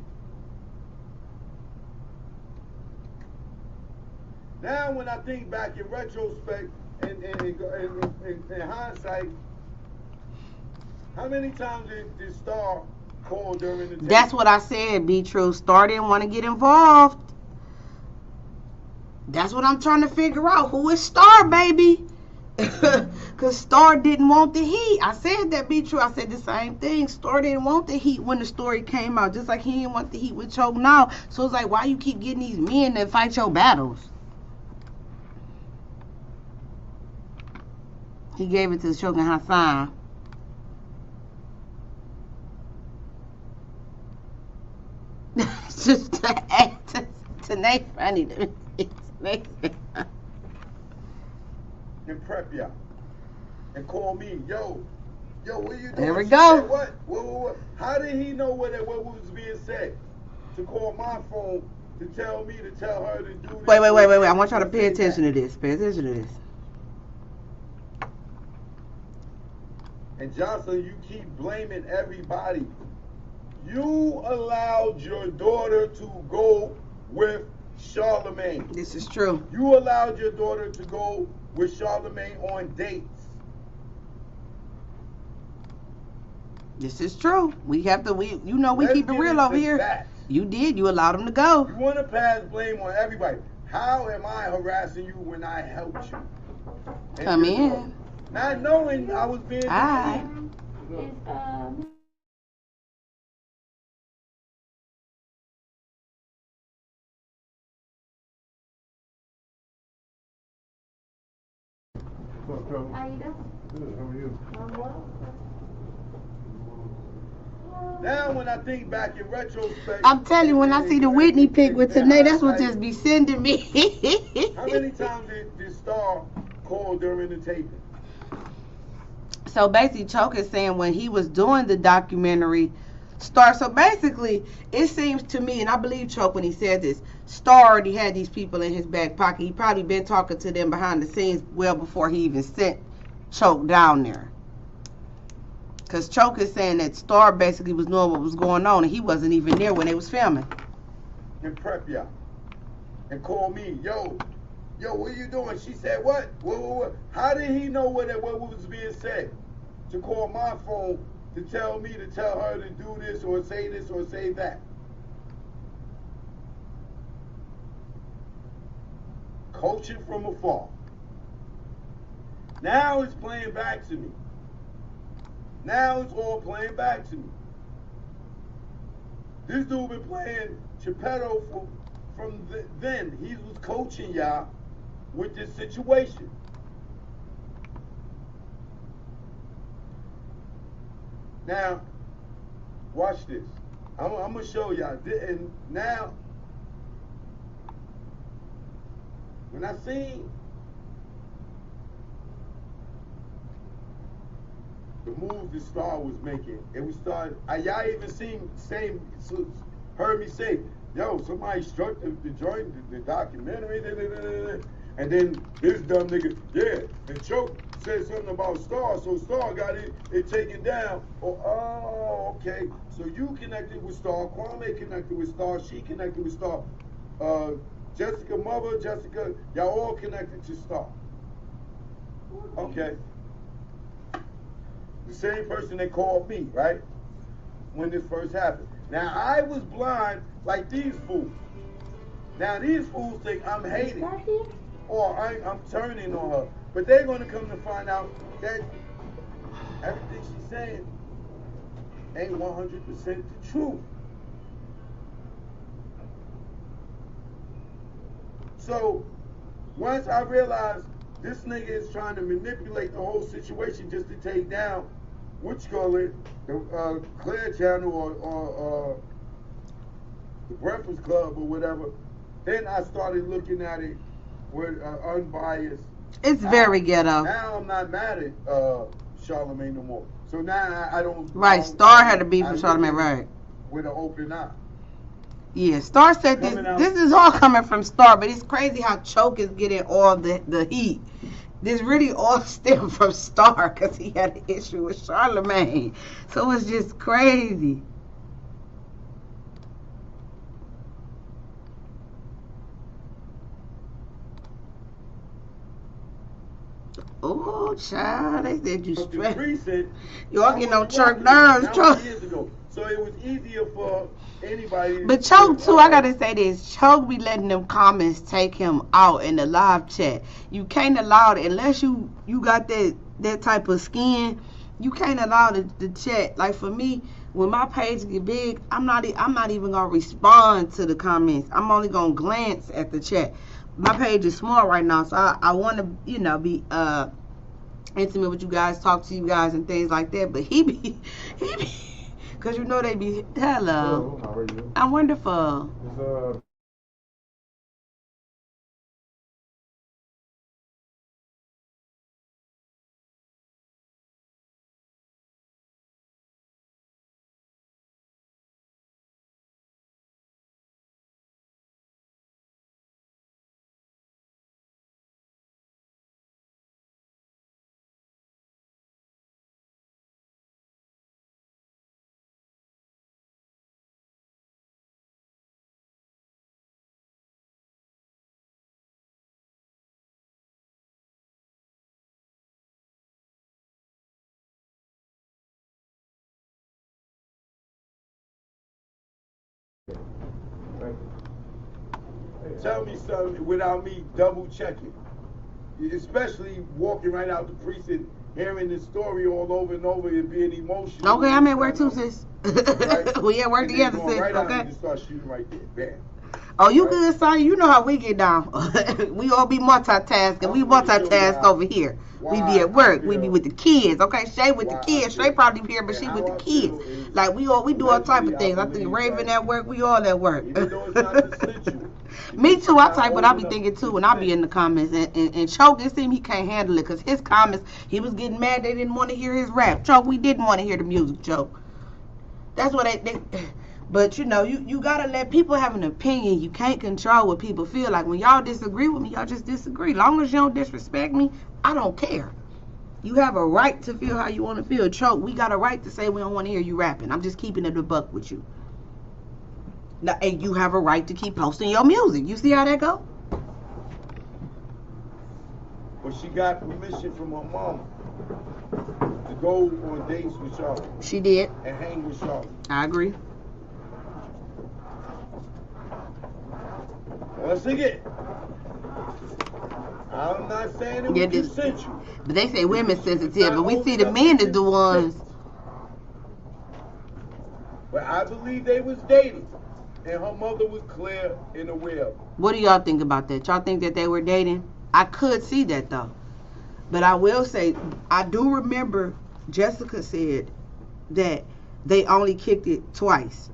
Now when I think back in retrospect and in hindsight, how many times did Star call during the day? That's what I said, be true. Star didn't want to get involved. That's what I'm trying to figure out. Who is Star, baby? Because Star didn't want the heat. I said that be true. I said the same thing. Star didn't want the heat when the story came out. Just like he didn't want the heat with Choke now. So it's like, why you keep getting these men that fight your battles? He gave it to Choke and Hassan. Just to act to Nate funny to me. And prep y'all. And call me, yo, what you doing? There we She go. said, what? How did he know what was being said? To call my phone to tell me to tell her to do this. Wait. I want y'all to pay attention to this. Pay attention to this. And Jocelyn, you keep blaming everybody. You allowed your daughter to go with Charlemagne. This is true. You allowed your daughter to go with Charlemagne on dates. This is true. We have to. We Let's keep it get real into over here. facts. You did. You allowed him to go. You want to pass blame on everybody. How am I harassing you when I helped you? And Come your in. daughter? Not knowing I was being Hi. What's up, Trevor? How you doing? Good, how are you? I'm well. Now when I think back in retrospect, I'm telling you, when I see the Whitney pic with Tanae, that's what just be sending me. How many times did Star call during the taping? So basically, Choke is saying when he was doing the documentary, Star. So basically, it seems to me, and I believe Choke when he said this, Star already had these people in his back pocket. He probably been talking to them behind the scenes well before he even sent Choke down there. Because Choke is saying that Star basically was knowing what was going on, and he wasn't even there when they was filming. And prep y'all. And call me, yo, what are you doing? She said, what? How did he know what was being said? To call my phone to tell me to tell her to do this or say that. Coaching from afar. Now it's playing back to me. Now it's all playing back to me. This dude been playing Geppetto from then. He was coaching y'all with this situation. Now, watch this. I'm going to show y'all. And now, when I seen the moves the Star was making, it was starting. Y'all even heard me say, yo, somebody struck the joint, the documentary, and then this dumb nigga, yeah, and Choke said something about Star, so Star got it taken down. Oh, okay. So you connected with Star, Kwame connected with Star, she connected with Star, Jessica, y'all all connected to Star. Okay. The same person that called me, right? When this first happened. Now, I was blind like these fools. Now, these fools think I'm hating. Or I'm turning on her. But they're going to come to find out that everything she's saying ain't 100% the truth. So, once I realized this nigga is trying to manipulate the whole situation just to take down, what you call it, the Clear Channel or the Breakfast Club or whatever, then I started looking at it with unbiased. It's very ghetto. Now I'm not mad at Charlemagne no more. So now I don't. Right, Star had to be for Charlemagne, right? With an open eye. Yeah, Star said this is all coming from Star, but it's crazy how Choke is getting all the heat. This really all stemmed from Star because he had an issue with Charlemagne. So it's just crazy. Oh, child, they said you The stressed. precinct. Y'all I getting on wasn't Chuck watching it. nerves, That Chuck. was years ago. So it was easier for anybody. But Choke too, I gotta say this. Choke be letting them comments take him out in the live chat. You can't allow it unless you got that type of skin. You can't allow the chat. Like for me, when my page get big, I'm not even gonna respond to the comments. I'm only gonna glance at the chat. My page is small right now, so I want to be intimate with you guys, talk to you guys and things like that. But he be because they be hello. How are you? I'm wonderful. Tell me something without me double checking. Especially walking right out the precinct, hearing the story all over and over and being emotional. Okay, I'm at work too, sis. Right? We at work And then together, going sis. right out Okay. and just start shooting right there. Bam. Oh, you good, son? You know how we get down. We all be multitasking. We multitask over here. We be at work. We be with the kids. Okay, Shay with the kids. Shay probably here, but she with the kids. Like we do all type of things. I think Raven at work. We all at work. Even though it's not consensual. Me too. I type what I be thinking too, and I be in the comments. And Choke, it seemed he can't handle it because his comments, he was getting mad. They didn't want to hear his rap. Choke, we didn't want to hear the music. Choke. That's what they but you gotta let people have an opinion. You can't control what people feel like. When y'all disagree with me, y'all just disagree. Long as you don't disrespect me, I don't care. You have a right to feel how you want to feel. Choke, we got a right to say we don't want to hear you rapping. I'm just keeping it a buck with you. Now, and you have a right to keep posting your music. You see how that go? But she got permission from her mama to go on dates with Charlotte. She did. And hang with Charlotte. I agree. Once again, I'm not saying it was consensual. But they say women sensitive, but we see the men is the ones. But I believe they was dating, and her mother was clear and aware. What do y'all think about that? Y'all think that they were dating? I could see that though. But I will say, I do remember Jessica said that they only kicked it twice.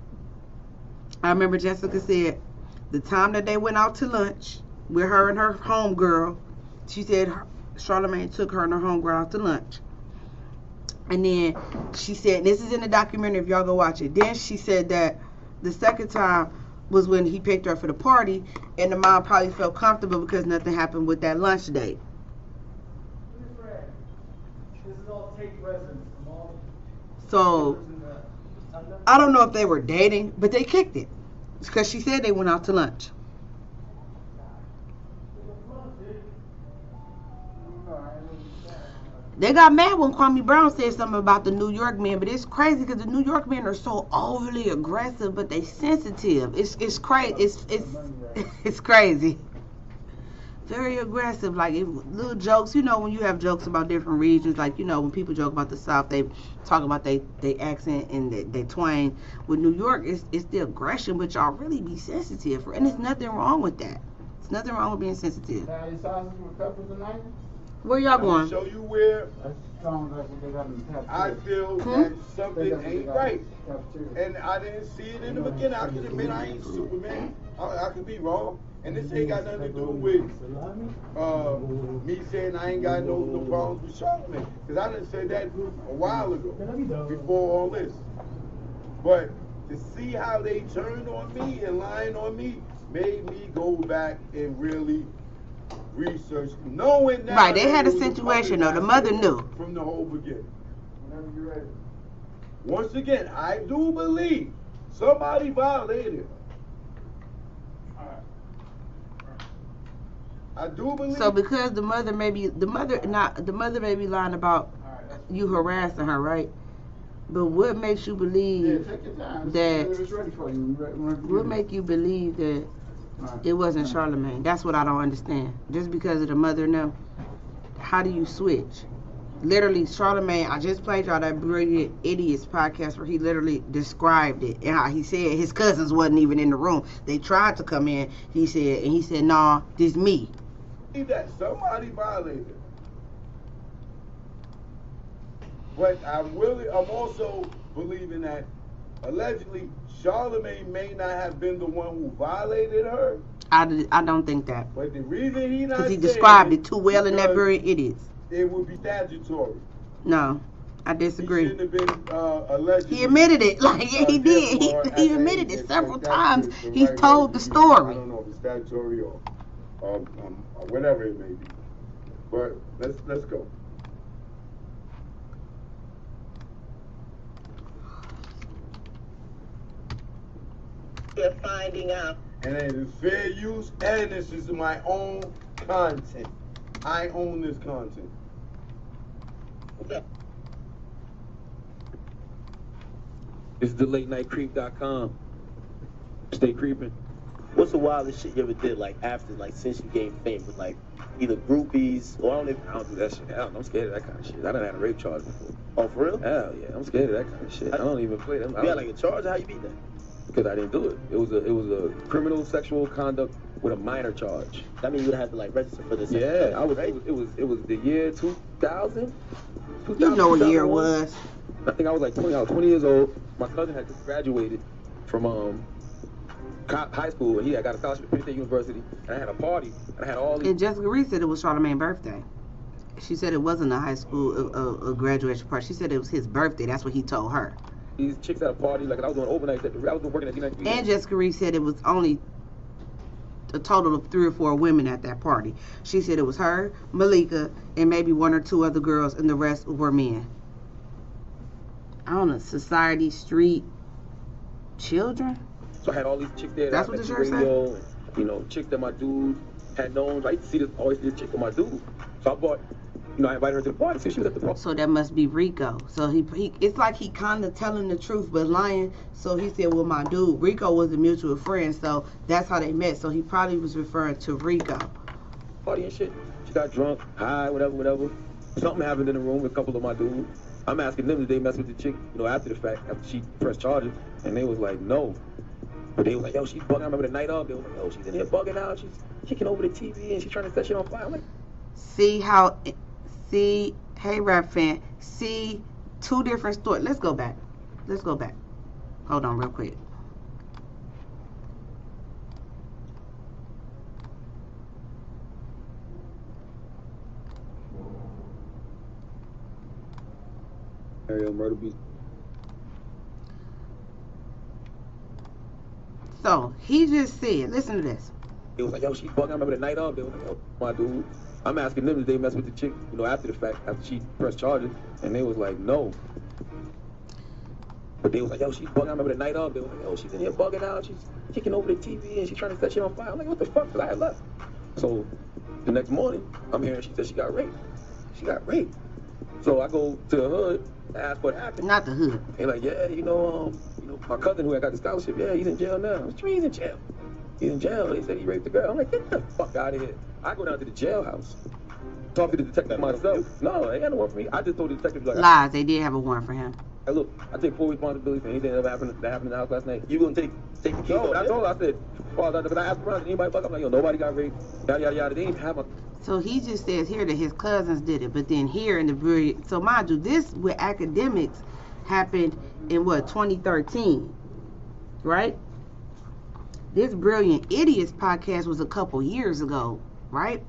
I remember Jessica said the time that they went out to lunch with her and her homegirl, she said Charlamagne took her and her homegirl out to lunch. And then she said, this is in the documentary if y'all go watch it. Then she said that the second time was when he picked her up for the party, and the mom probably felt comfortable because nothing happened with that lunch date. So I don't know if they were dating, but they kicked it because she said they went out to lunch. They got mad when Kwame Brown said something about the New York men, but it's crazy because the New York men are so overly aggressive, but they sensitive. It's crazy. It's crazy. Very aggressive. Like little jokes, when you have jokes about different regions, like when people joke about the South, they talk about they accent and they twang. With New York, it's the aggression, but y'all really be sensitive, and there's nothing wrong with that. There's nothing wrong with being sensitive. Now, your sausage with peppers and onions? Where y'all going? Show you where That sounds like what they got in the I cafeteria. feel that something ain't right. And I didn't see it in the beginning. I can admit I ain't Superman. I could be wrong. And this ain't got nothing to do with me saying I ain't got no problems with Charlamagne. Because I done said that a while ago, before all this. But to see how they turned on me and lying on me made me go back and really research, knowing that. Right, they had a situation though. The mother knew from the whole beginning. Whenever you're ready. Once again, I do believe somebody violated her. I I do believe. So because the mother may be lying about you harassing her, right? But what makes you believe take your time. that? It's ready for you. What make you believe that it wasn't Charlamagne? That's what I don't understand. Just because of the mother, no. How do you switch? Literally, Charlamagne, I just played y'all that Brilliant Idiots podcast where he literally described it and how he said his cousins wasn't even in the room. They tried to come in. He said, "Nah, this me." That somebody violated. But I'm also believing that allegedly Charlamagne may not have been the one who violated her. I don't think that. But the reason he not because he described it too well in that because Brilliant Idiots. It would be statutory. No, I disagree. He shouldn't have been allegedly. He admitted it. Like, yeah, he did. He admitted it several times. He's told the story. I don't know if it's statutory or whatever it may be. But let's go. You're finding out. And it is fair use, and this is my own content. I own this content. This is the LateNightCreep.com. Stay creeping. What's the wildest shit you ever did, like, after, like, since you gained fame, with, like, either groupies, or I don't do that shit. I'm scared of that kind of shit. I done had a rape charge before. Oh, for real? Hell yeah, I'm scared of that kind of shit. I don't even play them. You had, like, a charge? How you beat that? Because I didn't do it. It was a criminal sexual conduct with a minor charge. That means you would have to, like, register for this. Yeah, I was. Right? It was the year 2000. You know what year it was. I think I was like 20. I was 20 years old. My cousin had just graduated from high school, and he had got a scholarship at Penn State University. And I had a party, and I had all these. And Jessica Reed said it was Charlamagne's birthday. She said it wasn't a high school a graduation party. She said it was his birthday. That's what he told her. These chicks at a party, like I was doing overnight. I was working at D93. And Jessica Reed said it was only a total of 3 or 4 women at that party. She said it was her, Malika, and maybe 1 or 2 other girls, and the rest were men. On a society street, children. So I had all these chicks there. That's what the shirt said. You know, chicks that my dude had known. Like, always see the chick with my dude. So I bought. You know, I invited her to the party, so she was at the party. So that must be Rico. So he it's like he kind of telling the truth but lying. So he said, well, my dude, Rico was a mutual friend, so that's how they met. So he probably was referring to Rico. Party and shit. She got drunk, high, whatever. Something happened in the room with a couple of my dudes. I'm asking them, did they mess with the chick, you know, after the fact, after she pressed charges? And they was like, no. But they was like, yo, she's bugging. I remember the night of, they was like, yo, she's in here bugging out. She's kicking over the TV and she's trying to set shit on fire. I'm like, hey, rap fan, see 2 different stories. Let's go back. Hold on real quick. Murder beat. So he just said, listen to this. It was like, yo, she's bugging. I remember the night of, they was like, yo, my dude. I'm asking them, did they mess with the chick, you know, after the fact, after she pressed charges? And they was like, no. But they was like, yo, she's bugging. I remember the night of, they was like, yo, she's in here bugging out. She's kicking over the TV and she's trying to set shit on fire. I'm like, what the fuck? Because I had left. So the next morning, I'm hearing she said she got raped. So I go to the hood, ask what happened. Not the hood. They're like, yeah, you know, my cousin who had got the scholarship, yeah, he's in jail now. I'm like, he's in jail. He's in jail. They said he raped the girl. I'm like, get the fuck out of here. I go down to the jailhouse. Talk to the detective myself. No, they got no warrant for me. I just told the detective, like, lies. They did have a warrant for him. Hey, look, I take full responsibility for anything that happened in the house last night. You gonna take the keys? No, but I told her, I said, but I asked around, did anybody fuck? I'm like, yo, nobody got raped. Yada, yada, yada. They didn't have a... So he just says here that his cousins did it, but then here in the Brilliant... So mind you, this with academics happened in, 2013, right? This Brilliant Idiots podcast was a couple years ago, right?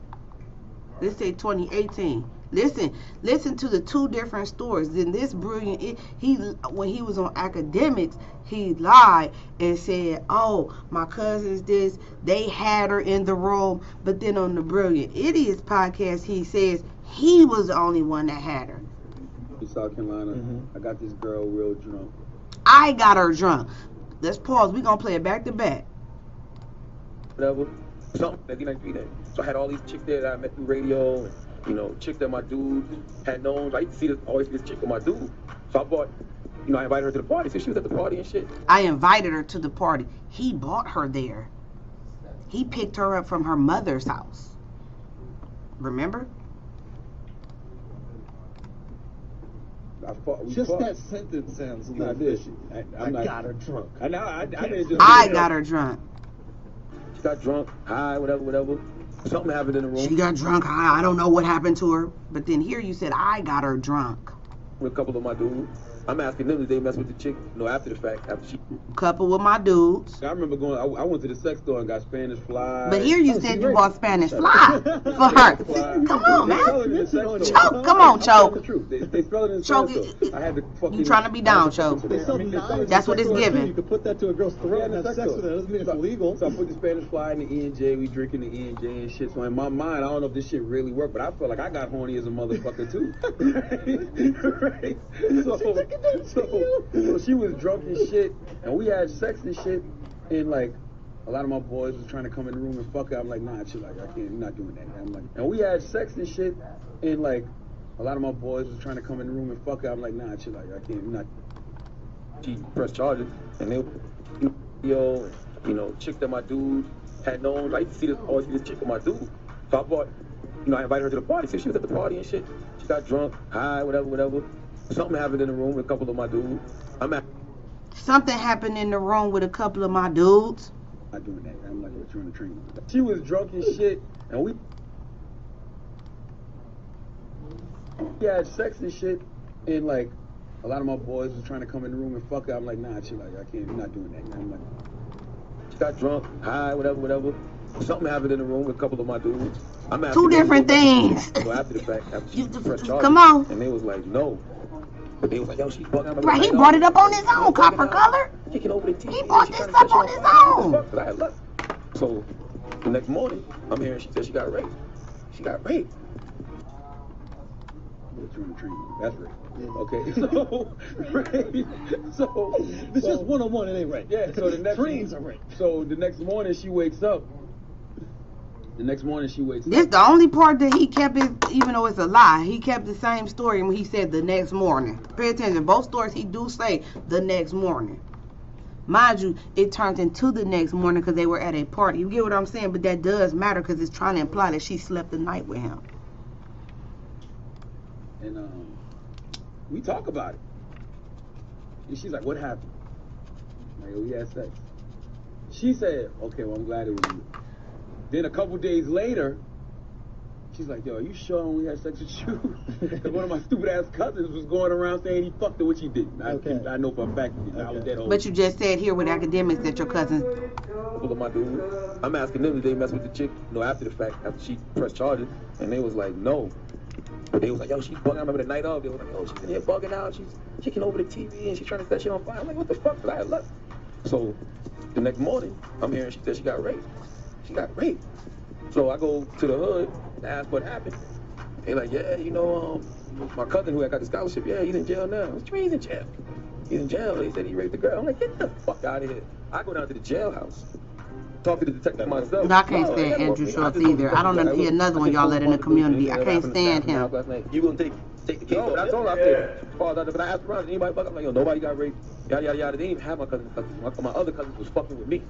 Let's say 2018. Listen to the 2 different stories. Then this Brilliant, when he was on academics, he lied and said, oh, my cousin's this, they had her in the room. But then on the Brilliant Idiots podcast, he says he was the only one that had her. In South Carolina, I got this girl real drunk. I got her drunk. Let's pause. We're going to play it back to back. Whatever. something, 1993 then. So I had all these chicks there that I met through radio, and, you know, chicks that my dude had known. I used to see this, always see this chick with my dude. So I bought, you know, I invited her to the party, so she was at the party and shit. I invited her to the party. He brought her there. He picked her up from her mother's house. Remember? Just that sentence sounds not fishy. I got her drunk. I got her drunk. She got drunk, high, whatever. Something happened in the room. She got drunk, high. I don't know what happened to her. But then here you said, I got her drunk. With a couple of my dudes. I'm asking them, did they mess with the chick? No, after the fact, after she. Couple with my dudes. I remember going, I went to the sex store and got Spanish fly. But here you said you bought Spanish fly for her. Come on, man. Choke. Come on, Choke. They spell it in the Choke. I had to fucking. You trying to be down, Choke. That's what it's giving. You could put that to a girl's throat and have sex with her. That doesn't mean it's illegal. So I put the Spanish fly in the E&J. We drinking the E&J and shit. So in my mind, I don't know if this shit really worked, but I felt like I got horny as a motherfucker too. Right? So she was drunk and shit, and we had sex and shit, and like a lot of my boys was trying to come in the room and fuck her. I'm like, nah, shit, like I can't, I'm not doing that. I'm like, and we had sex and shit, and like a lot of my boys was trying to come in the room and fuck her. I'm like, nah, shit, like I can't, I'm not. She pressed charges, and they, you know, chick that my dude had known. I used to see this, always see this chick with my dude. So I bought, you know, I invited her to the party. So she was at the party and shit. She got drunk, high, whatever. Something happened in the room with a couple of my dudes. Something happened in the room with a couple of my dudes. Not doing that. I'm like, we're trying to train. She was drunk and shit, and we had sex and shit, and like a lot of my boys was trying to come in the room and fuck her. I'm like, nah, shit, like I can't, I'm not doing that. I'm like, she got drunk, high, whatever. Something happened in the room with a couple of my dudes. Two different things. So after the fact, after she pressed charges, come on. And they was like, no. But they was like, yo, she's bugging. Right, he brought it up on his own, Copper Color. He brought this up on his own. So the next morning, I'm hearing she said she got raped. She got raped. That's rape. Okay, so rape. So it's just one-on-one. It ain't rape. Yeah. So the next dreams are rape. So the next morning she wakes up. This the only part that he kept it, even though it's a lie. He kept the same story when he said the next morning. Pay attention. Both stories he do say the next morning. Mind you, it turns into the next morning because they were at a party. You get what I'm saying? But that does matter because it's trying to imply that she slept the night with him. And we talk about it. And she's like, what happened? I'm like, oh, we had sex. She said, okay, well, I'm glad it was you. Then a couple days later, she's like, yo, are you sure I only had sex with you? Because one of my stupid ass cousins was going around saying he fucked her, which he didn't. I know for a fact I was that old. But you just said here with academics that your cousins. Couple of my dudes. I'm asking them, did they mess with the chick? No, after the fact, after she pressed charges, and they was like, no. But they was like, yo, she's bugging. I remember the night of, they was like, yo, she's in here bugging out. She's kicking over the TV and she's trying to set shit on fire. I'm like, what the fuck? Because I had left. So the next morning, I'm hearing she said she got raped. She got raped. So I go to the hood and ask what happened. They're like, yeah, you know, my cousin who had got the scholarship, yeah, he's in jail now. What you mean he's in jail? He's in jail. They said he raped the girl. I'm like, get the fuck out of here. I go down to the jailhouse. Talk to the detective myself. I can't stand Andrew Schultz either. I don't know. He another one y'all let in the community. I can't stand him. You gonna take the case? No, that's all I said. But I asked around, anybody fuck? I'm like, yo, nobody got raped. Yada yada yada. They didn't even have my cousins. My other cousins was fucking with me.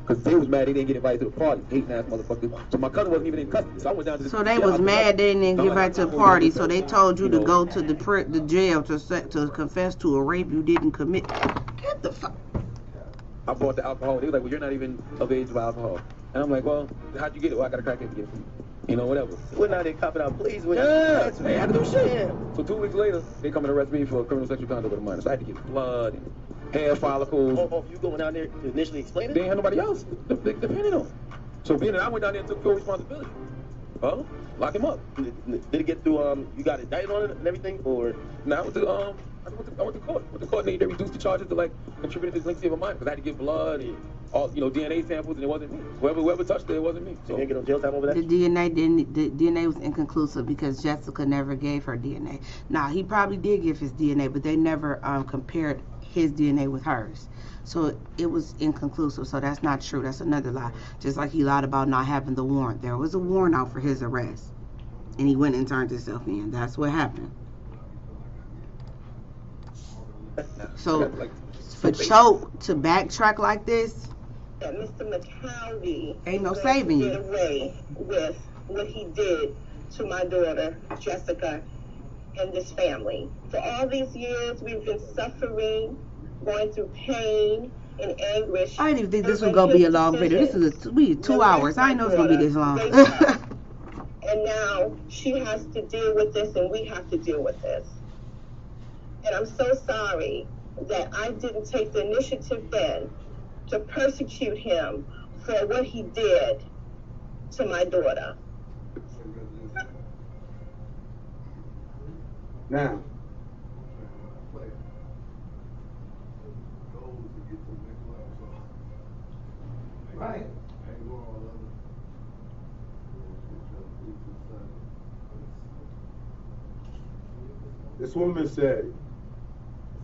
Because they was mad they didn't get invited to the party. Hating ass motherfuckers. So my cousin wasn't even in custody. So I went down to the So they was mad they didn't get invited to the party. So they told you to go to the jail to confess to a rape you didn't commit. Get the fuck. I bought the alcohol. They was like, well, you're not even of age for alcohol. And I'm like, well, how'd you get it? Well, I got a crackhead to get it for you. You know, whatever. We're not in copping out pleas. Yeah, I had to do shit. So 2 weeks later, they come and arrest me for criminal sexual conduct with a minor. So I had to get blood and hair follicles. Oh, you going down there to initially explain it? They ain't had nobody else depending on. So being that I went down there and took full responsibility. Huh? Lock him up. Did it get through, you got indicted on it and everything? Or? Now I went to court. With the court, they reduced the charges to like contributing to delinquency of a minor because I had to get blood and all, you know, DNA samples, and it wasn't me. Whoever touched it wasn't me. So you didn't get no jail time over that? The DNA was inconclusive because Jessica never gave her DNA. Now he probably did give his DNA, but they never compared his DNA with hers. So it was inconclusive. So that's not true. That's another lie. Just like he lied about not having the warrant. There was a warrant out for his arrest. And he went and turned himself in. That's what happened. So for Choke to backtrack like this, that Mr. McCalvey ain't no saving you. Get away with what he did to my daughter, Jessica, and this family. For all these years, we've been suffering, going through pain and anguish. I didn't even think this was going to be a long video. This is 2 hours. I didn't know it was going to be this long. And now she has to deal with this, and we have to deal with this. And I'm so sorry that I didn't take the initiative then to persecute him for what he did to my daughter. Now, Right. This woman said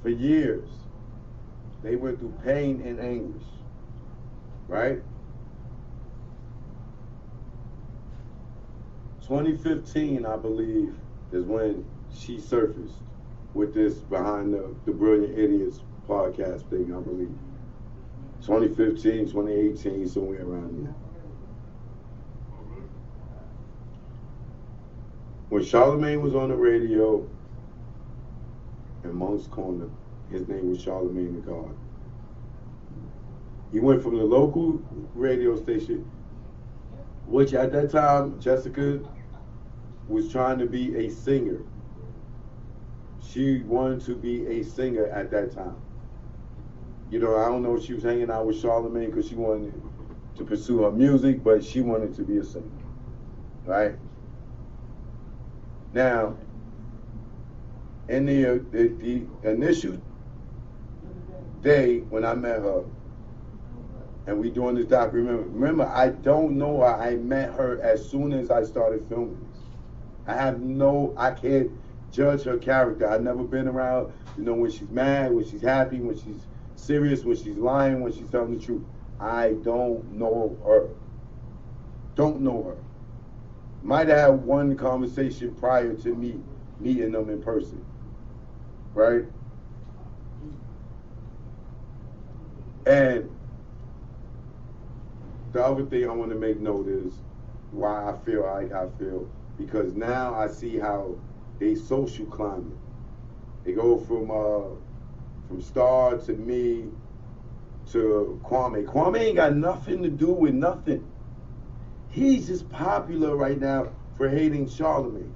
for years they went through pain and anguish, right? 2015, I believe, is when she surfaced with this Behind the Brilliant Idiots podcast thing, I believe. 2015, 2018, somewhere around there. When Charlemagne was on the radio in Monk's Corner, his name was Charlemagne the God. He went from the local radio station, which at that time, Jessica was trying to be a singer. She wanted to be a singer at that time. You know, I don't know if she was hanging out with Charlemagne because she wanted to pursue her music, but she wanted to be a singer, right? Now, in the initial day when I met her, and we doing this doc, remember, I don't know her. I met her as soon as I started filming this. I can't judge her character. I've never been around, you know, when she's mad, when she's happy, when she's serious, when she's lying, when she's telling the truth. I don't know her. Don't know her. Might have had one conversation prior to me meeting them in person, right? And the other thing I want to make note is why I feel like I feel, because now I see how they social climate. They go from Star to me to Kwame. Kwame ain't got nothing to do with nothing. He's just popular right now for hating Charlemagne.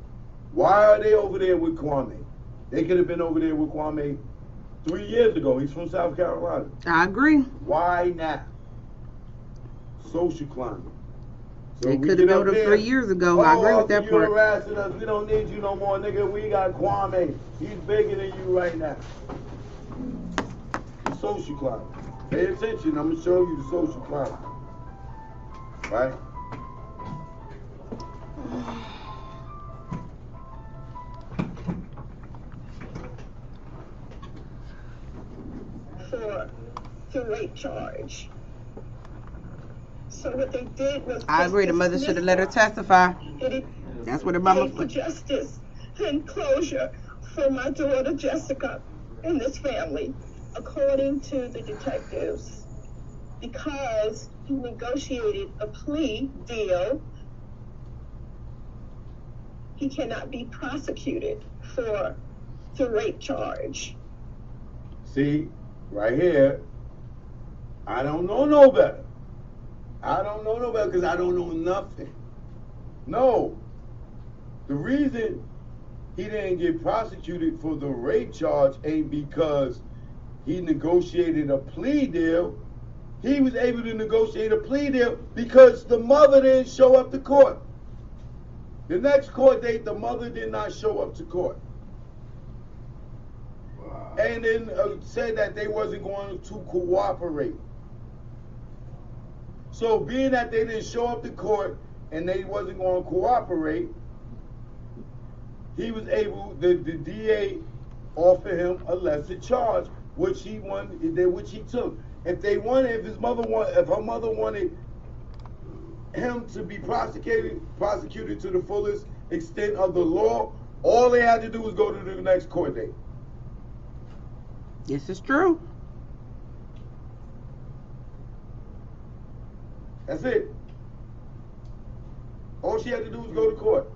Why are they over there with Kwame? They could have been over there with Kwame 3 years ago. He's from South Carolina. I agree. Why now? Social climate. So they could have been over 3 years ago. I agree with that part. part. You're harassing us. We don't need you no more, nigga. We got Kwame. He's bigger than you right now. The social climate. Pay attention. I'm going to show you the social climate. Right? For the rape charge. So what they did was, I agree. The mother should have let her testify. That's what the mama for justice and closure for my daughter Jessica and this family, according to the detectives, because he negotiated a plea deal. He cannot be prosecuted for the rape charge. See, right here, I don't know no better. I don't know no better because I don't know nothing. No. The reason he didn't get prosecuted for the rape charge ain't because he negotiated a plea deal. He was able to negotiate a plea deal because the mother didn't show up to court. The next court date, the mother did not show up to court. And then said that they wasn't going to cooperate. So being that they didn't show up to court and they wasn't going to cooperate, he was able, the DA offered him a lesser charge what she wanted, what she took. If her mother wanted him to be prosecuted to the fullest extent of the law, all they had to do was go to the next court date. This is true. That's it. All she had to do was go to court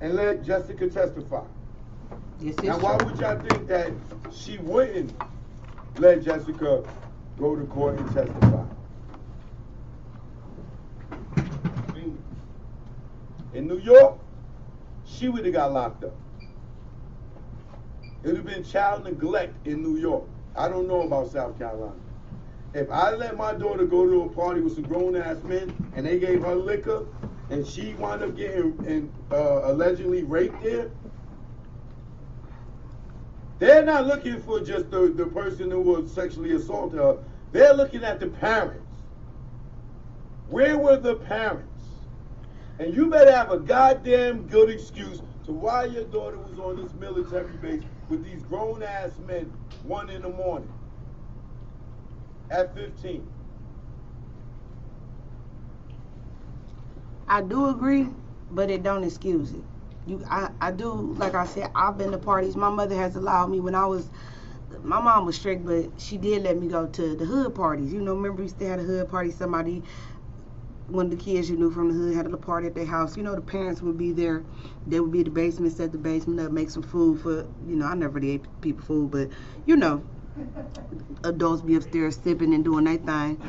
and let Jessica testify. This is now, why would y'all think that she wouldn't let Jessica go to court and testify? In New York, she would have got locked up. It would have been child neglect in New York. I don't know about South Carolina. If I let my daughter go to a party with some grown-ass men and they gave her liquor and she wound up getting allegedly raped there, they're not looking for just the person who was sexually assaulted her. They're looking at the parents. Where were the parents? And you better have a goddamn good excuse to why your daughter was on this military base with these grown-ass men 1 in the morning at 15. I do agree, but it don't excuse it. I do, like I said, I've been to parties. My mother has allowed me my mom was strict, but she did let me go to the hood parties. You know, remember we used to have a hood party, one of the kids you knew from the hood had a party at their house. You know, the parents would be there. They would be at the basement, set the basement up, make some food for, I never did people food, but, adults be upstairs sipping and doing their thing.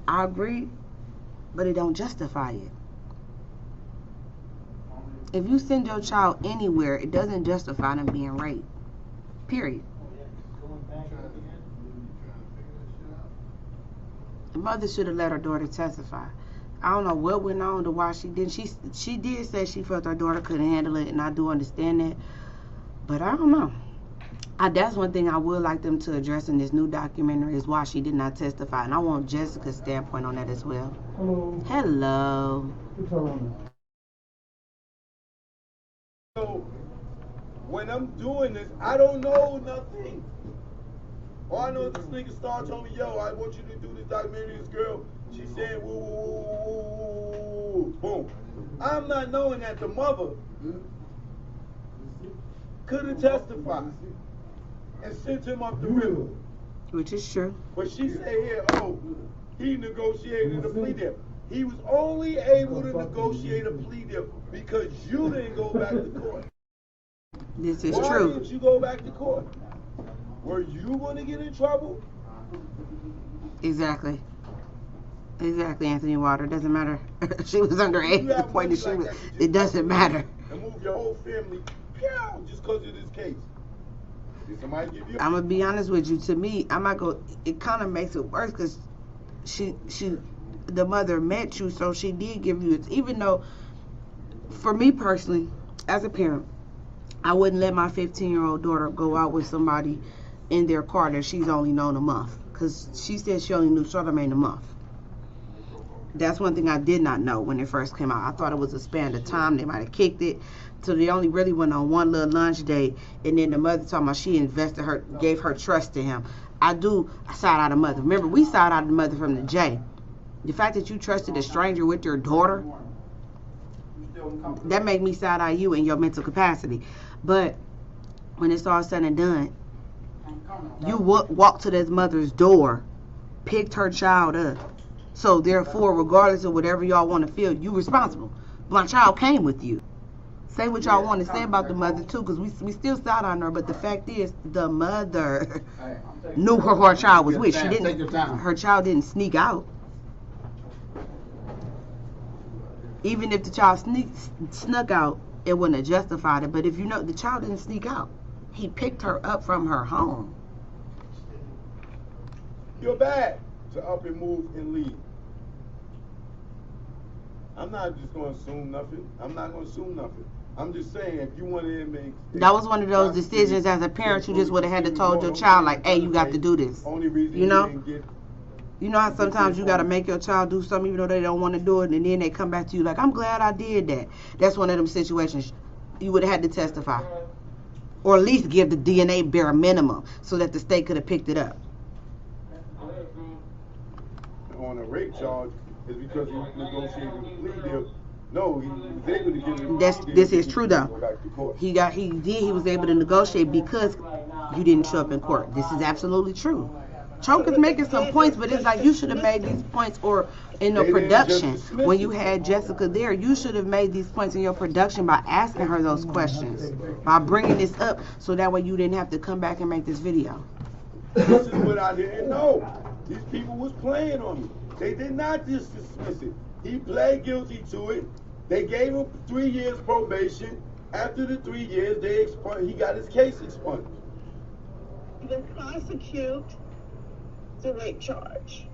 I agree, but it don't justify it. If you send your child anywhere, it doesn't justify them being raped. Period. The mother should have let her daughter testify. I don't know what went on to why she didn't. She did say she felt her daughter couldn't handle it, and I do understand that. But I don't know. That's one thing I would like them to address in this new documentary is why she did not testify. And I want Jessica's standpoint on that as well. Hello. Hello. So, when I'm doing this, I don't know nothing. All I know is this nigga Star told me, yo, I want you to do this documentary. This girl, she said, woo, woo, woo, woo, boom. I'm not knowing that the mother could have testified and sent him up the river. Which is true. But she said here, he negotiated a plea deal. He was only able to negotiate a plea deal because you didn't go back to court. This is true. Why didn't you go back to court? Were you going to get in trouble? Exactly, Anthony Water. Doesn't matter. She was underage at the point that she was. It doesn't matter. And move your whole family just because of this case. Did somebody give you? I'm gonna be honest with you. To me, it kind of makes it worse because the mother met you, so she did give you it. Even though, for me personally, as a parent, I wouldn't let my 15-year-old daughter go out with somebody in their car that she's only known a month, because she said she only knew Charlamagne a month. That's one thing I did not know when it first came out. I thought it was a span of time. They might have kicked it. So they only really went on one little lunch date, and then the mother talking about she gave her trust to him. I do side out the mother. Remember, we side out the mother from the J. The fact that you trusted a stranger with your daughter, that made me side eye you in your mental capacity. But when it's all said and done, you walked to this mother's door, picked her child up. So therefore, regardless of whatever y'all want to feel, you responsible. My child came with you. Say what y'all want to say about the mother too, because we still side on her. But the fact is, the mother knew who her child was with. Her child didn't sneak out. Even if the child snuck out, it wouldn't have justified it. But if the child didn't sneak out, he picked her up from her home. You're bad to up and move and leave. I'm not just going to assume nothing. I'm not going to assume nothing. I'm just saying, if you wanted to make... That was one of those decisions as a parent you just would have had to told your child, like, hey, you got to do this. Only reason you know how sometimes you got to make your child do something even though they don't want to do it, and then they come back to you like, I'm glad I did that. That's one of them situations you would have had to testify. or at least give the DNA bare minimum so that the state could have picked it up. On a rape charge is because he negotiated a plea deal. No, he was able to get a plea deal. This is true though. He was able to negotiate because you didn't show up in court. This is absolutely true. Choke is making some points, but it's like you should have made these points, or in the production when you had Jessica there, you should have made these points in your production by asking her those questions, by bringing this up, so that way you didn't have to come back and make this video. This is what I didn't know. These people was playing on me. They did not just dismiss it. He pled guilty to it. They gave him 3 years probation. After the 3 years, he got his case expunged. Even prosecute the rape charge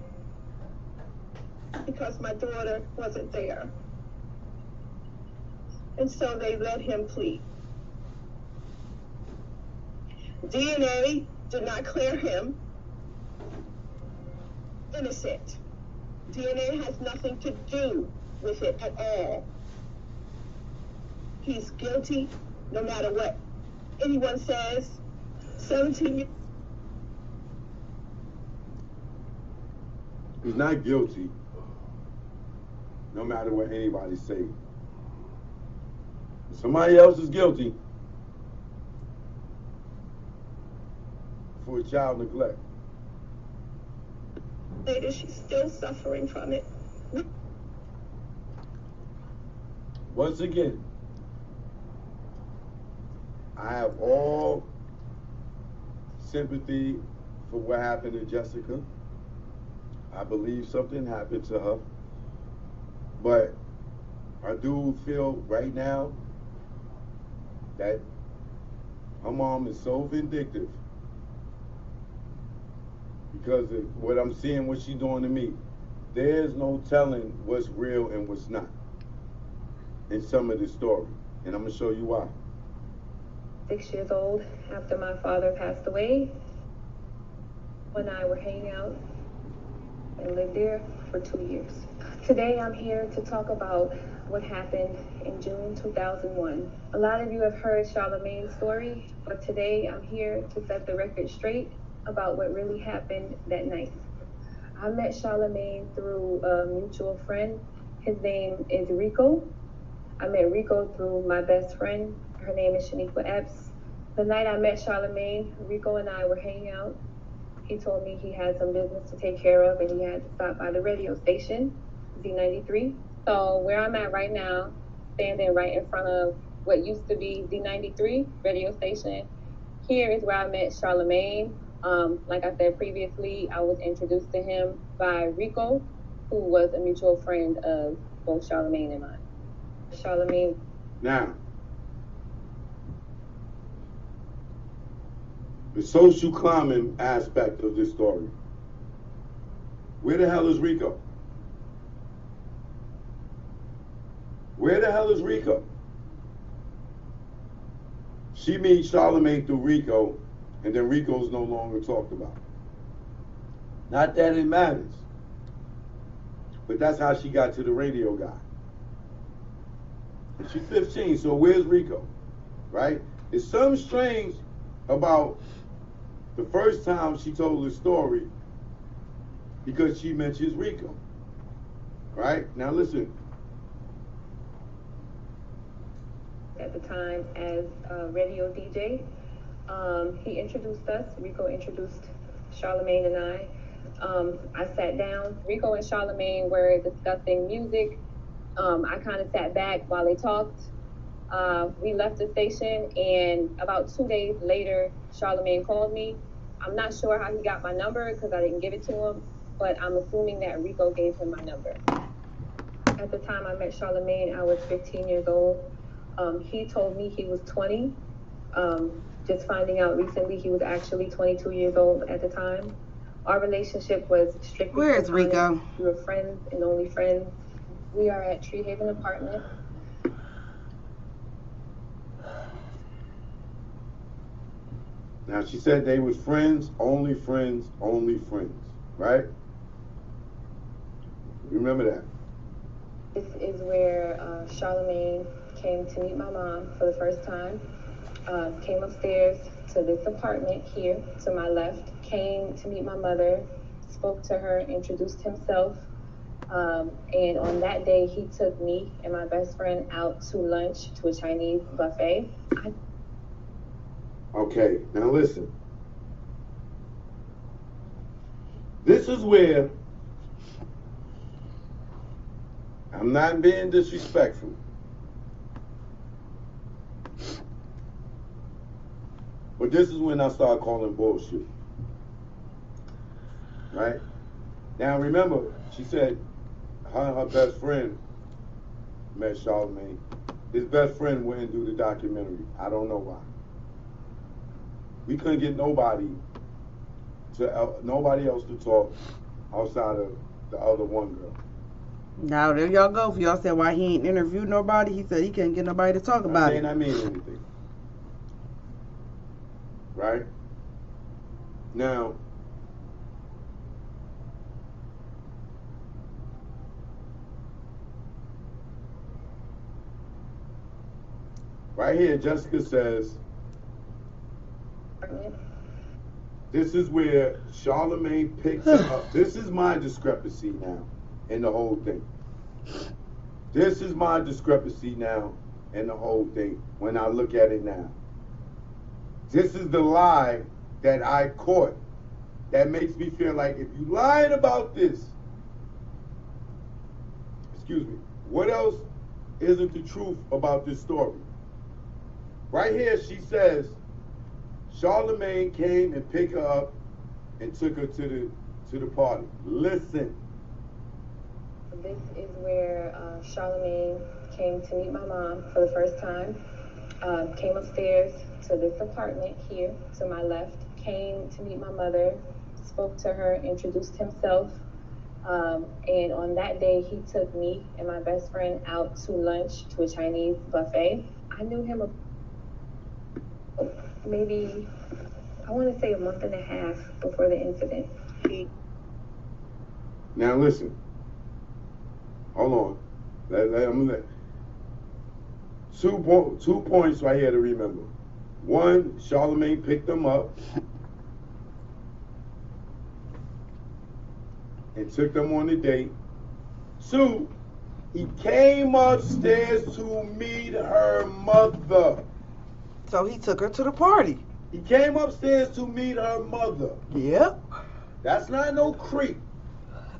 because my daughter wasn't there. And so they let him plead. DNA did not clear him innocent. DNA has nothing to do with it at all. He's guilty no matter what anyone says. 17 years. He's not guilty no matter what anybody say. If somebody else is guilty for child neglect. Later, she's still suffering from it. Once again, I have all sympathy for what happened to Jessica. I believe something happened to her. But I do feel right now that her mom is so vindictive because of what I'm seeing, what she's doing to me. There's no telling what's real and what's not in some of this story. And I'm going to show you why. 6 years old, after my father passed away, when I were hanging out and lived there for 2 years. Today I'm here to talk about what happened in June 2001. A lot of you have heard Charlamagne's story, but today I'm here to set the record straight about what really happened that night. I met Charlamagne through a mutual friend. His name is Rico. I met Rico through my best friend. Her name is Shaniqua Epps. The night I met Charlamagne, Rico and I were hanging out. He told me he had some business to take care of and he had to stop by the radio station, Z93. So where I'm at right now, standing right in front of what used to be Z93 radio station, here is where I met Charlamagne. Like I said previously, I was introduced to him by Rico, who was a mutual friend of both Charlamagne and mine. Charlamagne. Now, the social climbing aspect of this story. Where the hell is Rico? Where the hell is Rico? She meets Charlamagne through Rico, and then Rico's no longer talked about. Not that it matters, but that's how she got to the radio guy. And she's 15, so where's Rico? Right? There's something strange about the first time she told the story because she mentions Rico. Right? Now listen. At the time as a radio DJ, he introduced us. Rico introduced Charlamagne and I sat down. Rico and Charlamagne were discussing music. I kind of sat back while they talked. We left the station, and about 2 days later, Charlamagne called me. I'm not sure how he got my number because I didn't give it to him, but I'm assuming that Rico gave him my number. At the time I met Charlamagne, I was 15 years old. He told me he was 20. Just finding out recently he was actually 22 years old at the time. Our relationship was strictly Where is Rico? We were friends and only friends. We are at Tree Haven Apartment. Now she said they was friends, only friends, right? You remember that? This is where Charlamagne came to meet my mom for the first time. came upstairs to this apartment here to my left, came to meet my mother, spoke to her, introduced himself. And on that day, he took me and my best friend out to lunch to a Chinese buffet. Okay, now listen. This is where I'm not being disrespectful. But this is when I start calling bullshit. Right? Now remember, she said her and her best friend met Charlamagne. His best friend went and do the documentary. I don't know why. We couldn't get nobody else to talk outside of the other one girl. Now there y'all go. If y'all said why he ain't interviewed nobody, he said he couldn't get nobody to talk about it. I mean anything. Right? Now, right here, Jessica says, this is where Charlamagne picks her up. This is my discrepancy now in the whole thing. This is my discrepancy now in the whole thing when I look at it now. This is the lie that I caught that makes me feel like if you lied about this, excuse me, what else isn't the truth about this story? Right here, she says, Charlamagne came and picked her up and took her to the party. Listen. This is where Charlamagne came to meet my mom for the first time. Came upstairs to this apartment here to my left. Came to meet my mother, spoke to her, introduced himself. And on that day, he took me and my best friend out to lunch to a Chinese buffet. I knew him maybe, I want to say a month and a half before the incident. Now listen. Hold on. Two points right here to remember. One, Charlamagne picked them up and took them on a date. Two, he came upstairs to meet her mother. So he took her to the party. He came upstairs to meet her mother. Yep. That's not no creep.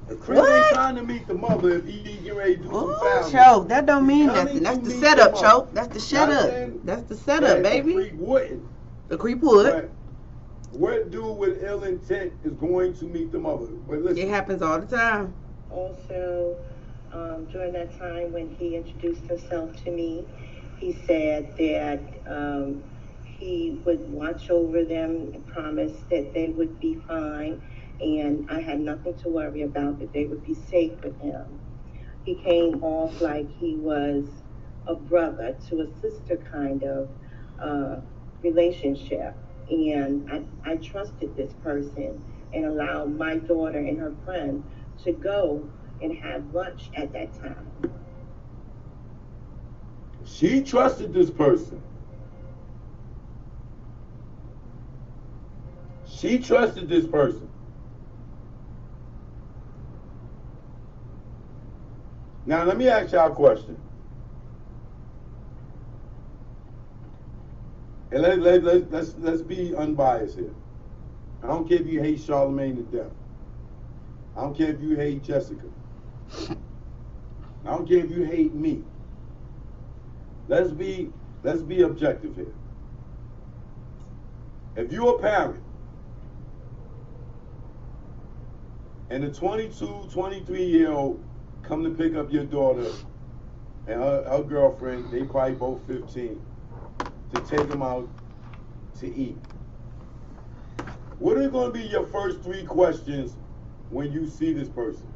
The creep ain't trying to meet the mother if he get ready to do some family. Choke, that don't mean nothing. That's the setup, Choke. That's the setup. That's the setup, baby. The creep wouldn't. The creep would. But what dude with ill intent is going to meet the mother? But listen. It happens all the time. Also, during that time when he introduced himself to me, he said that he would watch over them and promised that they would be fine, and I had nothing to worry about, that they would be safe with him. He came off like he was a brother to a sister kind of relationship, and I trusted this person and allowed my daughter and her friend to go and have lunch at that time. She trusted this person. She trusted this person. Now let me ask y'all a question. And let's be unbiased here. I don't care if you hate Charlamagne to death. I don't care if you hate Jessica. I don't care if you hate me. Let's be objective here. If you're a parent and a 22, 23-year-old come to pick up your daughter and her girlfriend, they probably both 15, to take them out to eat, what are going to be your first 3 questions when you see this person?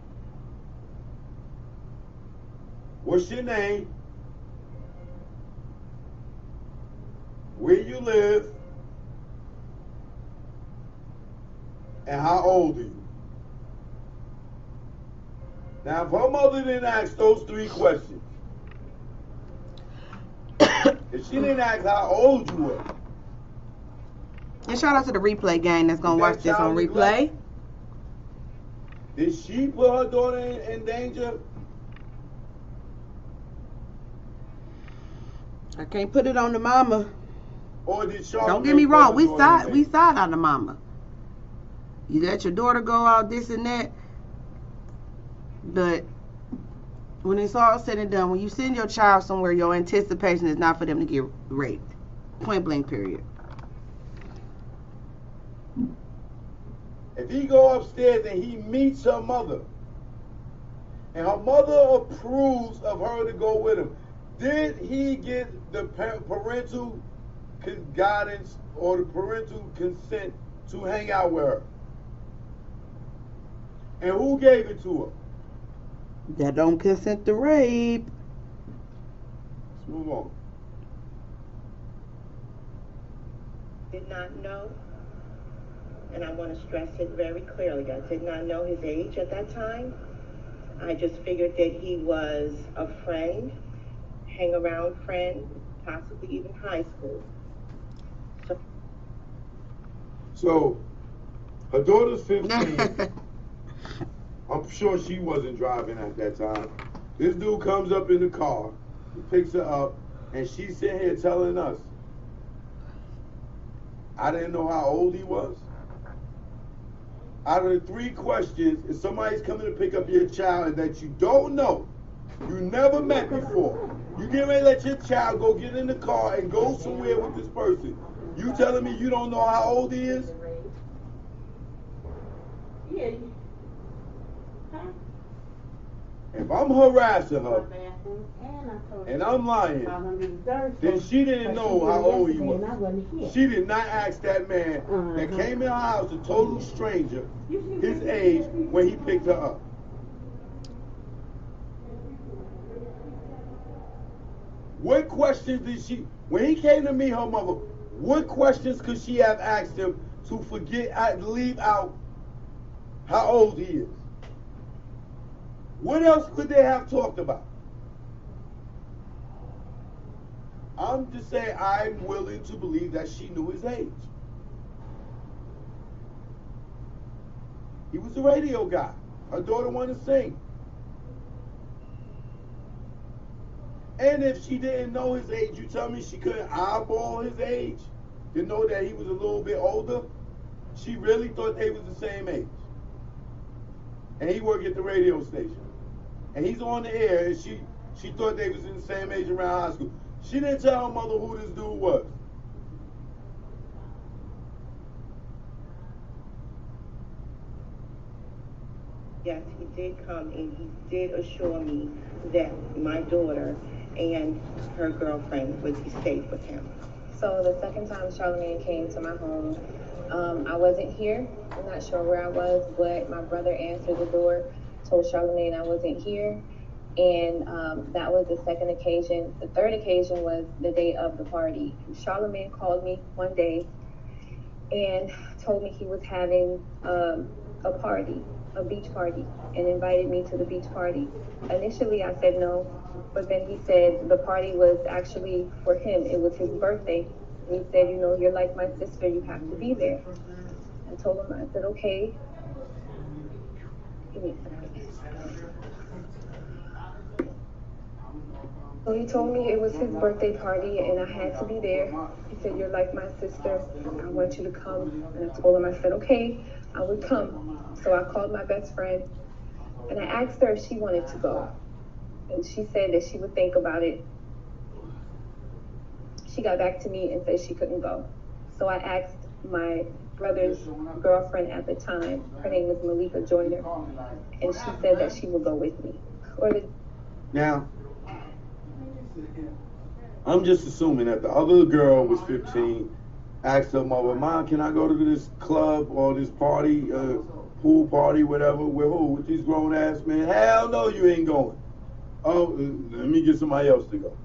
What's your name? Where you live? And how old are you? Now, if her mother didn't ask those 3 questions, if she didn't ask how old you were, And shout out to the replay gang that's gonna watch this on replay. Did she put her daughter in danger? I can't put it on the mama. Or did Charlamagne Don't get me put wrong, her we daughter in side on the mama. You let your daughter go out, this and that. But when it's all said and done, when you send your child somewhere, your anticipation is not for them to get raped. Point blank, period. If he go upstairs and he meets her mother, and her mother approves of her to go with him, did he get the parental guidance or the parental consent to hang out with her? And who gave it to her? That don't consent to rape. Let's move on. Did not know, and I want to stress it very clearly, I did not know his age at that time. I just figured that he was a friend, hang around friend, possibly even high school. So, her daughter's 15. I'm sure she wasn't driving at that time. This dude comes up in the car, he picks her up, and she's sitting here telling us, I didn't know how old he was. Out of the 3 questions, if somebody's coming to pick up your child that you don't know, you never met before, you get ready to let your child go get in the car and go somewhere with this person, you telling me you don't know how old he is? Yeah. If I'm harassing her and I'm lying, then she didn't know how old he was. She did not ask that man that came in her house, a total stranger, his age when he picked her up. What questions did she, when he came to meet her mother, what questions could she have asked him to leave out how old he is? What else could they have talked about? I'm just saying I'm willing to believe that she knew his age. He was a radio guy. Her daughter wanted to sing. And if she didn't know his age, you tell me she couldn't eyeball his age to know that he was a little bit older? She really thought they was the same age. And he worked at the radio station. And he's on the air, and she thought they was in the same age around high school. She didn't tell her mother who this dude was. Yes, he did come and he did assure me that my daughter and her girlfriend would be safe with him. So the second time Charlamagne came to my home, I wasn't here. I'm not sure where I was, but my brother answered the door, told Charlamagne I wasn't here. And that was the second occasion. The third occasion was the day of the party. Charlamagne called me one day and told me he was having a party, a beach party, and invited me to the beach party. Initially, I said no, but then he said the party was actually for him. It was his birthday. And he said, you know, you're like my sister, you have to be there. I told him, I said, okay. Give me a second. So he told me it was his birthday party and I had to be there. He said, you're like my sister, I want you to come. And I told him, I said, okay, I would come. So I called my best friend and I asked her if she wanted to go. And she said that she would think about it. She got back to me and said she couldn't go. So I asked my brother's girlfriend at the time, her name was Malika Joyner, and she said that she would go with me. Now, I'm just assuming that the other girl was 15, asked her mother, Mom, can I go to this club or this party, pool party, whatever, with who? With these grown ass men? Hell no, you ain't going. Oh, let me get somebody else to go.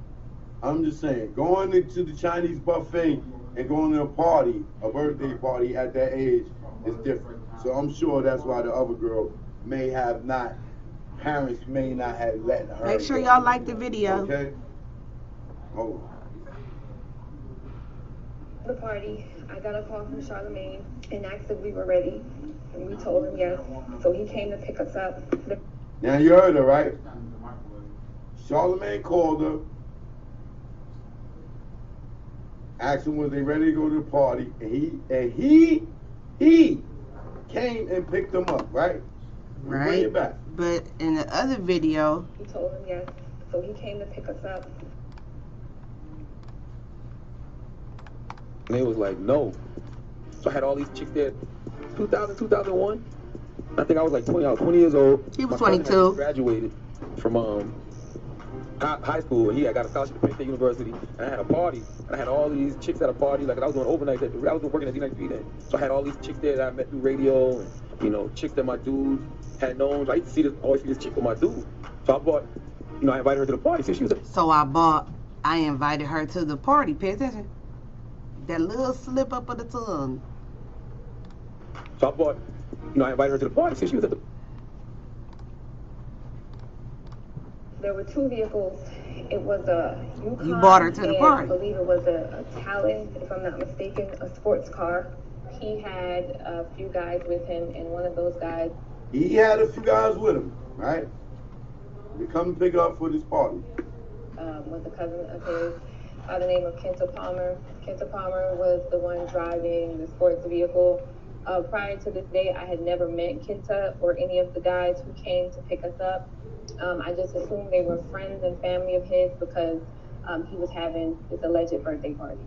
I'm just saying, going to the Chinese buffet and going to a party, a birthday party at that age is different. So I'm sure that's why the other girl may have not, parents may not have let her. Make sure y'all like the video. Okay? Oh. The party, I got a call from Charlemagne and asked if we were ready, and we told him yes. So he came to pick us up. Now you heard her, right? Charlemagne called her, asked him was they ready to go to the party, and he came and picked them up, right? Right. Bring it back. But in the other video, We told him yes. So he came to pick us up. And they was like, no. So I had all these chicks there. 2000, 2001. I think I was like 20 years old. He was My cousin had 22. just graduated from high school, and he had got a scholarship to Penn State University. And I had a party, and I had all these chicks at a party. Like I was doing overnight. I was working at D93 then. So I had all these chicks there that I met through radio, and you know, chicks that my dude had known. I used to always see this chick with my dude. So I bought, you know, I invited her to the party. She was I invited her to the party. Pay attention. That little slip up of the tongue. So I bought, you know, I invited her to the party. So she was at the. There were two vehicles. It was a Yukon. You brought her to the and party. I believe it was a Talon, if I'm not mistaken, a sports car. He had a few guys with him, and one of those guys. He had a few guys with him, right? They come and pick her up for this party. Was a cousin of his by the name of Kenta Palmer. Kenta Palmer was the one driving the sports vehicle. Prior to this day, I had never met Kenta or any of the guys who came to pick us up. I just assumed they were friends and family of his because he was having this alleged birthday party.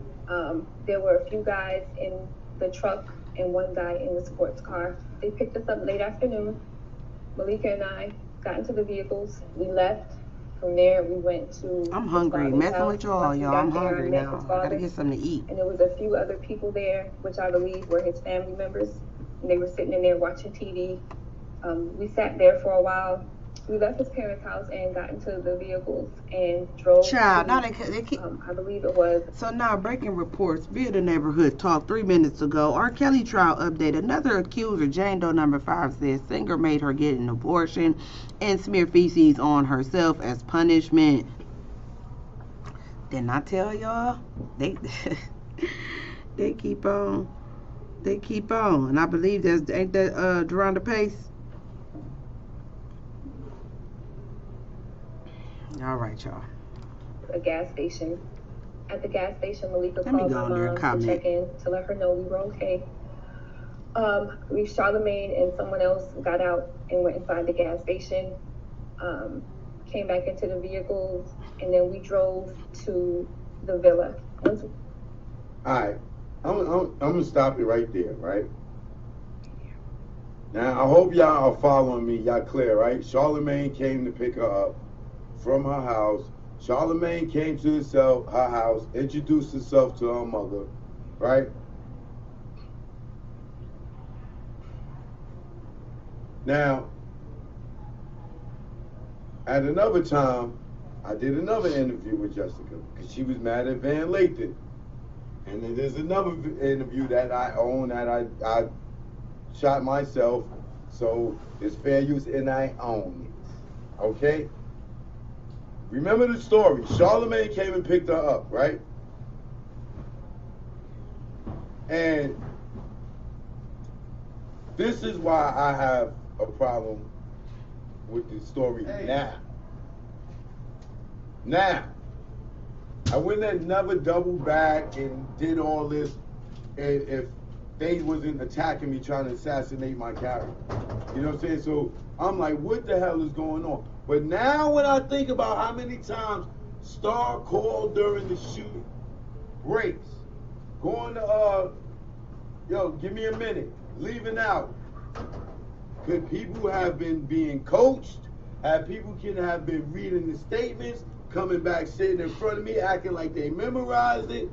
There were a few guys in the truck and one guy in the sports car. They picked us up late afternoon. Malika and I got into the vehicles. We left. From there, we went to. I'm hungry. Messing with y'all, y'all. I'm hungry now. I gotta get something to eat. And there was a few other people there, which I believe were his family members. And they were sitting in there watching TV. We sat there for a while. We left his parents' house and got into the vehicles and drove. Child, to, now they keep. I believe it was. So now, breaking reports via the neighborhood talk 3 minutes ago. R. Kelly trial update. Another accuser, Jane Doe number 5, says singer made her get an abortion and smear feces on herself as punishment. Didn't I tell y'all? They keep on. They keep on. And I believe ain't that Deronda Pace? All right, y'all. A gas station. At the gas station, Malika Let me called go my on there and mom to comment. check in to let her know we were okay. Charlemagne and someone else got out and went inside the gas station, came back into the vehicles, and then we drove to the villa. All right, I'm gonna stop it right there, right? Now, I hope y'all are following me. Y'all clear, right? Charlemagne came to pick her up from her house. Charlemagne came to her house, introduced herself to her mother, right? Now, at another time, I did another interview with Jessica because she was mad at Van Lathan. And then there's another interview that I own that I shot myself, so it's fair use and I own it. Okay? Remember the story. Charlemagne came and picked her up, right? And this is why I have a problem with the story now. Now, I wouldn't have never doubled back and did all this if they wasn't attacking me, trying to assassinate my character. You know what I'm saying? So I'm like, what the hell is going on? But now when I think about how many times Star called during the shooting, breaks, going to, yo, give me a minute, leaving out. Could people have been being coached? People can have been reading the statements, coming back, sitting in front of me, acting like they memorized it,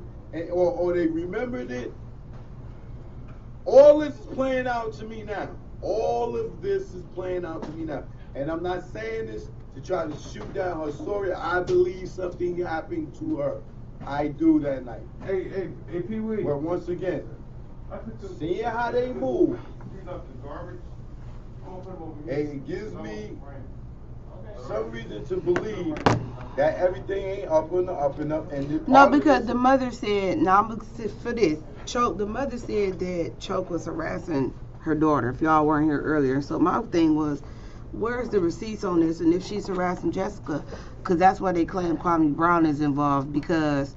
or they remembered it. All this is playing out to me now. All of this is playing out to me now. And I'm not saying this to try to shoot down her story. I believe something happened to her. I do that night. Hey, Pee Wee. But once again, seeing how they move, it gives me some reason to believe that everything ain't up and up and up. And no, because the mother said, now I'm gonna sit for this. Choke. The mother said that Choke was harassing her daughter. If y'all weren't here earlier, so my thing was, where's the receipts on this? And if she's harassing Jessica, because that's why they claim Kwame Brown is involved, because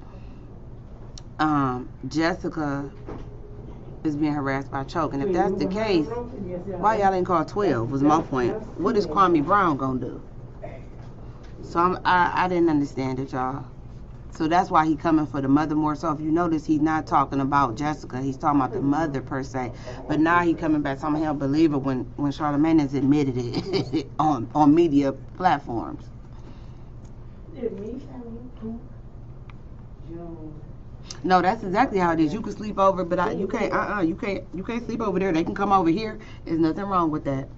Jessica is being harassed by Choke. And if that's the case, why y'all ain't called 12 was my point. What is Kwame Brown gonna do? So I didn't understand it, y'all. So that's why he coming for the mother more so. If you notice, he's not talking about Jessica. He's talking about the mother per se. But now he coming back talking he'll believe it when Charlamagne has admitted it on media platforms. No, that's exactly how it is. You can sleep over, but you can't. You can't sleep over there. They can come over here. There's nothing wrong with that.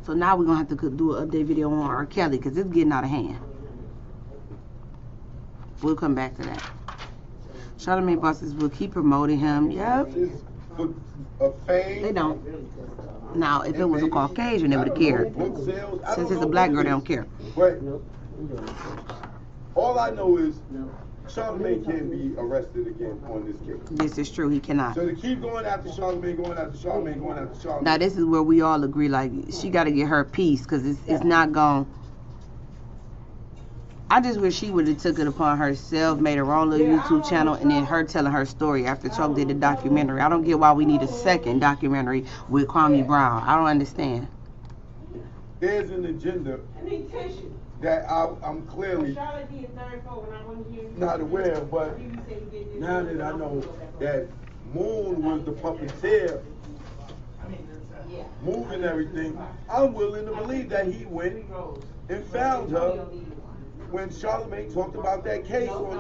So now we're gonna have to do an update video on R. Kelly because it's getting out of hand. We'll come back to that. Charlamagne bosses will keep promoting him. Yep. They don't. Now, if it was a Caucasian, they would have cared. Since it's a black girl, they don't care. But all I know is Charlamagne can't be arrested again on this case. This is true. He cannot. So to keep going after Charlamagne, going after Charlamagne, going after Charlamagne. Now, this is where we all agree, like, she got to get her piece because it's not going. I just wish she would have took it upon herself, made her own little YouTube channel, and then her telling her story after Choke did the documentary. I don't get why we need a second documentary with Kwame Brown. I don't understand. There's an agenda that I'm clearly not aware of, but now that I know that Moon was the puppeteer moving everything, I'm willing to believe that he went and found her when Charlamagne talked about that case on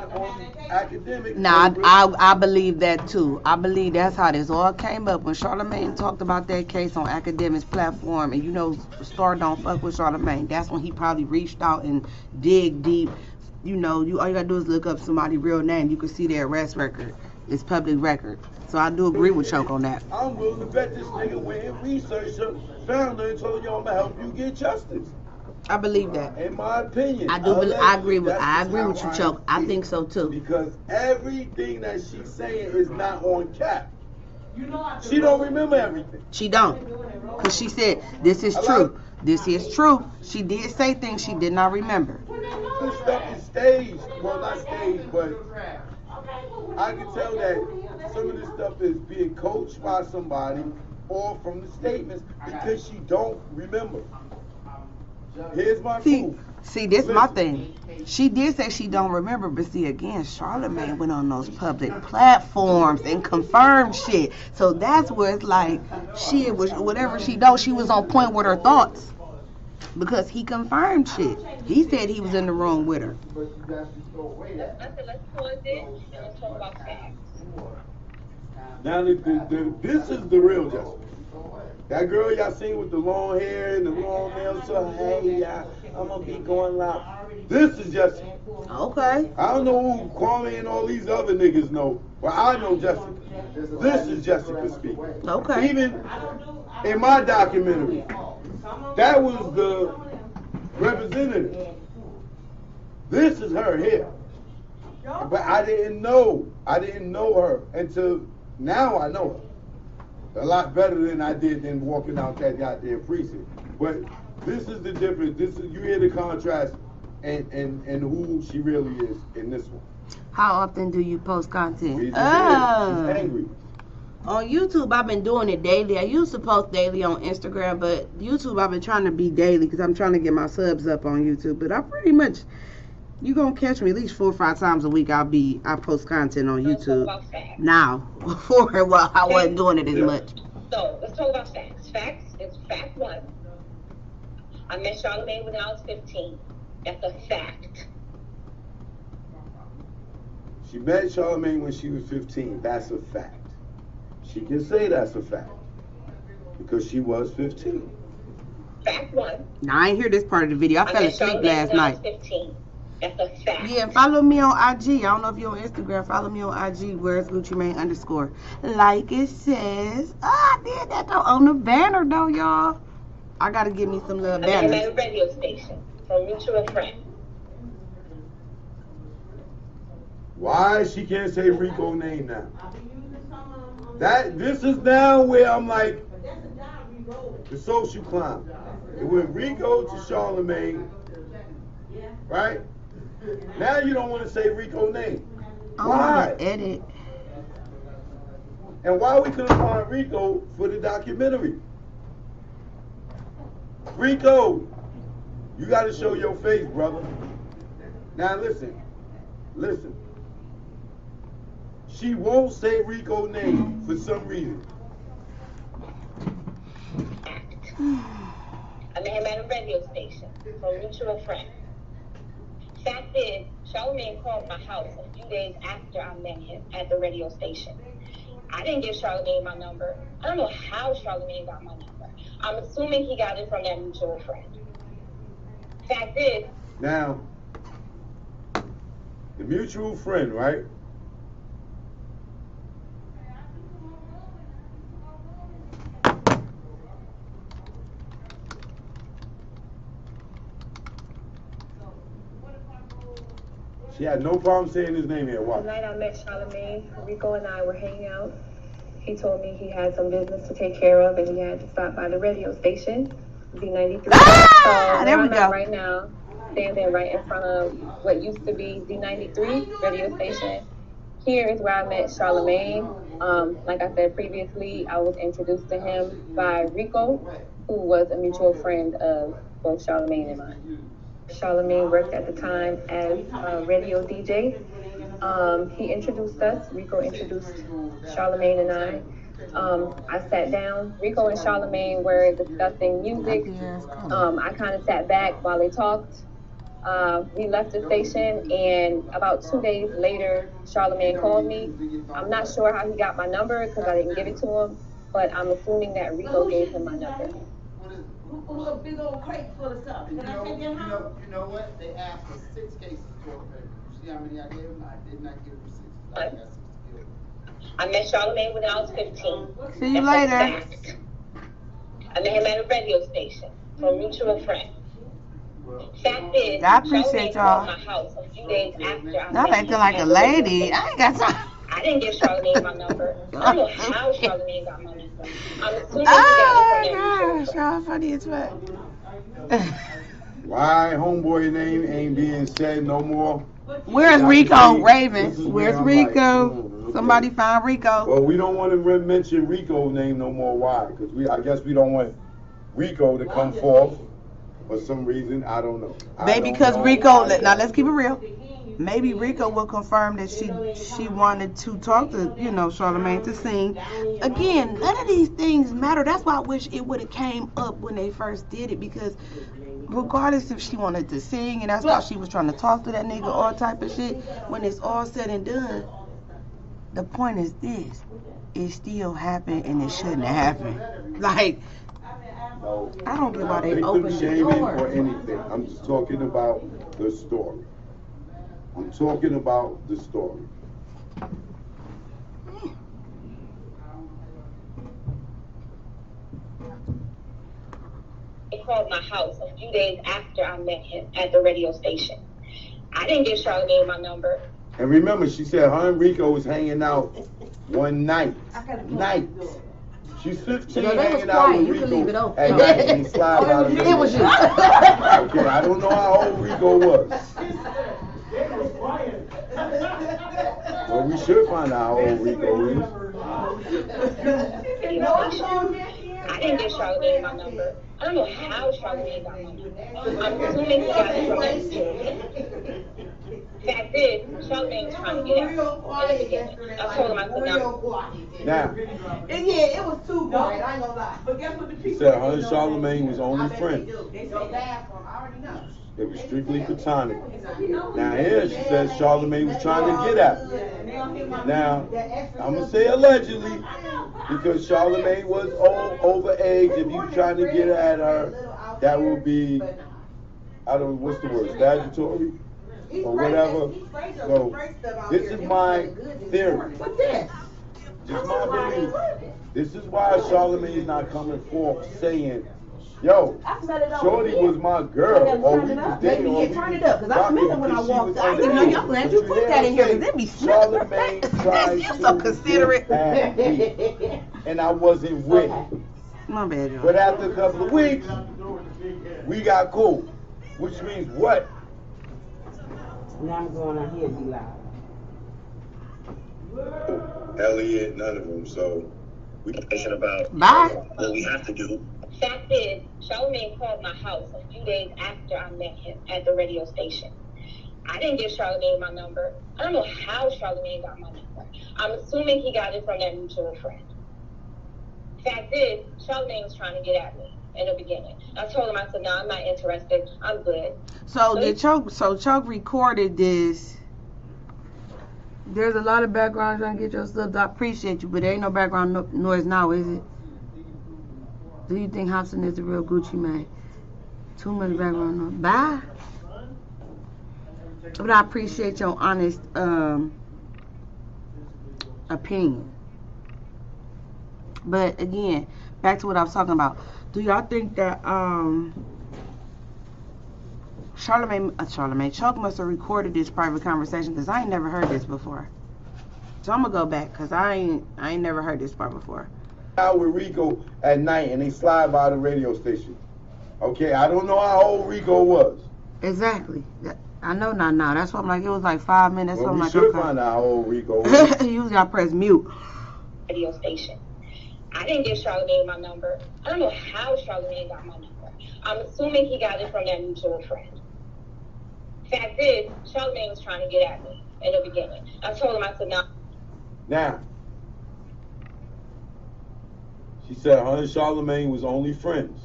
academic. Nah, I believe that too. I believe that's how this all came up when Charlamagne talked about that case on Academic's platform, and you know Star don't fuck with Charlamagne. That's when he probably reached out and dig deep. You know, all you gotta do is look up somebody's real name. You can see their arrest record. It's public record. So I do agree with Choke on that. I'm willing to bet this nigga went and researched her, found her, and told y'all I'm gonna help you get justice. I believe that. In my opinion, I agree with you, Choke. I think so too. Because everything that she's saying is not on cap. She don't remember everything. She don't, because she said this is true. This is true. She did say things she did not remember. This stuff is staged. Well, not staged, but I can tell that some of this stuff is being coached by somebody or from the statements because she don't remember. Here's my proof. See, this is my thing. She did say she don't remember, but see, again, Charlamagne went on those public platforms and confirmed shit. So that's where it's like, shit, whatever she knows, she was on point with her thoughts. Because he confirmed shit. He said he was in the room with her. Let's pause it and let's talk about facts. Now, this is the real justice. That girl y'all seen with the long hair and the long nails, so hey, y'all, I'm gonna be going loud. This is Jessica. Okay. I don't know who Kwame and all these other niggas know, but I know Jessica. This is Jessica speaking. Okay. Even in my documentary, that was the representative. This is her here. But I didn't know her until now I know her. A lot better than I did than walking out that goddamn precinct. But this is the difference. You hear the contrast and who she really is in this one. How often do you post content? She's angry. On YouTube, I've been doing it daily. I used to post daily on Instagram, but YouTube, I've been trying to be daily because I'm trying to get my subs up on YouTube. But I pretty much, you're going to catch me at least 4 or 5 times a week. I post content on YouTube now. Before, well, I wasn't doing it as much. So, let's talk about facts. Facts is fact 1. I met Charlamagne when I was 15. That's a fact. She met Charlamagne when she was 15. That's a fact. She can say that's a fact. Because she was 15. Fact 1. Now, I ain't hear this part of the video. I fell asleep last night. I was 15. That's a fact. Yeah, follow me on IG. I don't know if you're on Instagram. Follow me on IG. Where's Gucci Mane _ like it says. I did that though on the banner though, y'all. I gotta give me some little I'm at banners. a radio station from mutual friend. Why she can't say Rico's name now? This is now where I'm like the social clown. It went Rico to Charlemagne, right? Now you don't want to say Rico's name. Why? Edit. And why we couldn't find Rico for the documentary? Rico, you got to show your face, brother. Now listen. She won't say Rico's name for some reason. I met him at a radio station from mutual friend. Fact is, Charlemagne called my house a few days after I met him at the radio station. I didn't give Charlemagne my number. I don't know how Charlemagne got my number. I'm assuming he got it from that mutual friend. Fact is... Now, the mutual friend, right? She had no problem saying his name here. Why? The night I met Charlemagne, Rico and I were hanging out. He told me he had some business to take care of and he had to stop by the radio station, Z93. So there we go. Right now, standing right in front of what used to be Z93 radio station. Here is where I met Charlemagne. Like I said previously, I was introduced to him by Rico, who was a mutual friend of both Charlemagne and mine. Charlemagne worked at the time as a radio DJ. He introduced us. Rico introduced Charlemagne and I. I sat down. Rico and Charlemagne were discussing music. I kind of sat back while they talked. We left the station, and about 2 days later, Charlemagne called me. I'm not sure how he got my number because I didn't give it to him, but I'm assuming that Rico gave him my number. A big old crate full of stuff. Can I take them home? You know what? They asked for 6 cases of toilet paper. You see how many I gave them? I did not give them 6. I got 6 to give. I met Charlemagne when I was 15. See you later. I met him at a radio station from mutual friend. Fact is, I appreciate y'all. my house a few days after I Not acting like a lady. I ain't got time. I didn't give Charlemagne my number. I don't know how Charlemagne got my number. I'm assuming he got it from that mutual friend. Y'all funny as fuck. Why homeboy name ain't being said no more? Where's Rico? Raven. Where's Rico? Somebody find Rico. Well, we don't want to mention Rico's name no more. Why? Because I guess we don't want Rico to come forth for some reason. I don't know. Maybe because Rico, now let's keep it real. Maybe Rico will confirm that she wanted to talk to, Charlemagne to sing. Again, none of these things matter. That's why I wish it would have came up when they first did it, because regardless if she wanted to sing and that's why she was trying to talk to that nigga, all type of shit, when it's all said and done, the point is this: it still happened and it shouldn't have happened. Like, no, I don't get why they victim opened the shaming door. or anything. I'm just talking about the story. I'm talking about the story. He called my house a few days after I met him at the radio station. I didn't give Charlemagne my number. And remember, she said her and Rico was hanging out one night. She's 15 hanging out with Rico at night and he slide out of the It was you. Okay, I don't know how old Rico was. Well, we should find out how old Rico is. I didn't give Charlemagne my number. I don't know how Charlemagne got my number. I'm assuming he got it from that mutual friend. Fact is, Charlemagne was trying to get out in the beginning. I told him I could not. Now, Yeah, it was too quiet. I ain't gonna lie. But guess what the people she said her and Charlemagne was only friends. They say bathroom. I already know. It was strictly platonic. Now here she says Charlemagne was trying to get at her. Now, I'm going to say allegedly, because Charlemagne was overaged. If you trying to get at her, that would be, I don't know, what's the word, statutory? or whatever. So this is my theory. What's this? Just my belief. This is why Charlamagne's not coming forth saying, yo, Shorty was my girl, or we was dating, or we turn it up, because I remember when I walked out. I didn't know y'all glad you put that in here, because it be Charlamagne tried You're so considerate. at me, and I wasn't with it. My bad, y'all. But after a couple of weeks, we got cool. Which means what? Now I'm going on here to be loud. Elliot, none of them. So we thinking about Bye. what we have to do. Fact is, Charlamagne called my house a few days after I met him at the radio station. I didn't give Charlamagne my number. I don't know how Charlamagne got my number. I'm assuming he got it from that mutual friend. Fact is, Charlamagne was trying to get at me in the beginning. I told him, I said, no, I'm not interested. I'm good. So Chuck recorded this. There's a lot of background trying to get your stuff. I appreciate you, but there ain't no background noise now, is it? Do you think Hobson is a real Gucci man? Too much background noise. Bye. But I appreciate your honest opinion. But again, back to what I was talking about. Do y'all think that Charlamagne, Chuck must have recorded this private conversation, because I ain't never heard this before. So I'm gonna go back, because I ain't never heard this part before. Out with Rico at night and they slide by the radio station. Okay, I don't know how old Rico was. Exactly. I know not now. That's why I'm like, it was like 5 minutes. Well, so I'm we like, should okay. find out how old Rico was. Usually I press mute. Radio station. I didn't give Charlamagne my number. I don't know how Charlamagne got my number. I'm assuming he got it from that mutual friend. Fact is, Charlamagne was trying to get at me in the beginning. I told him, I said, no. Now, she said her and Charlamagne was only friends.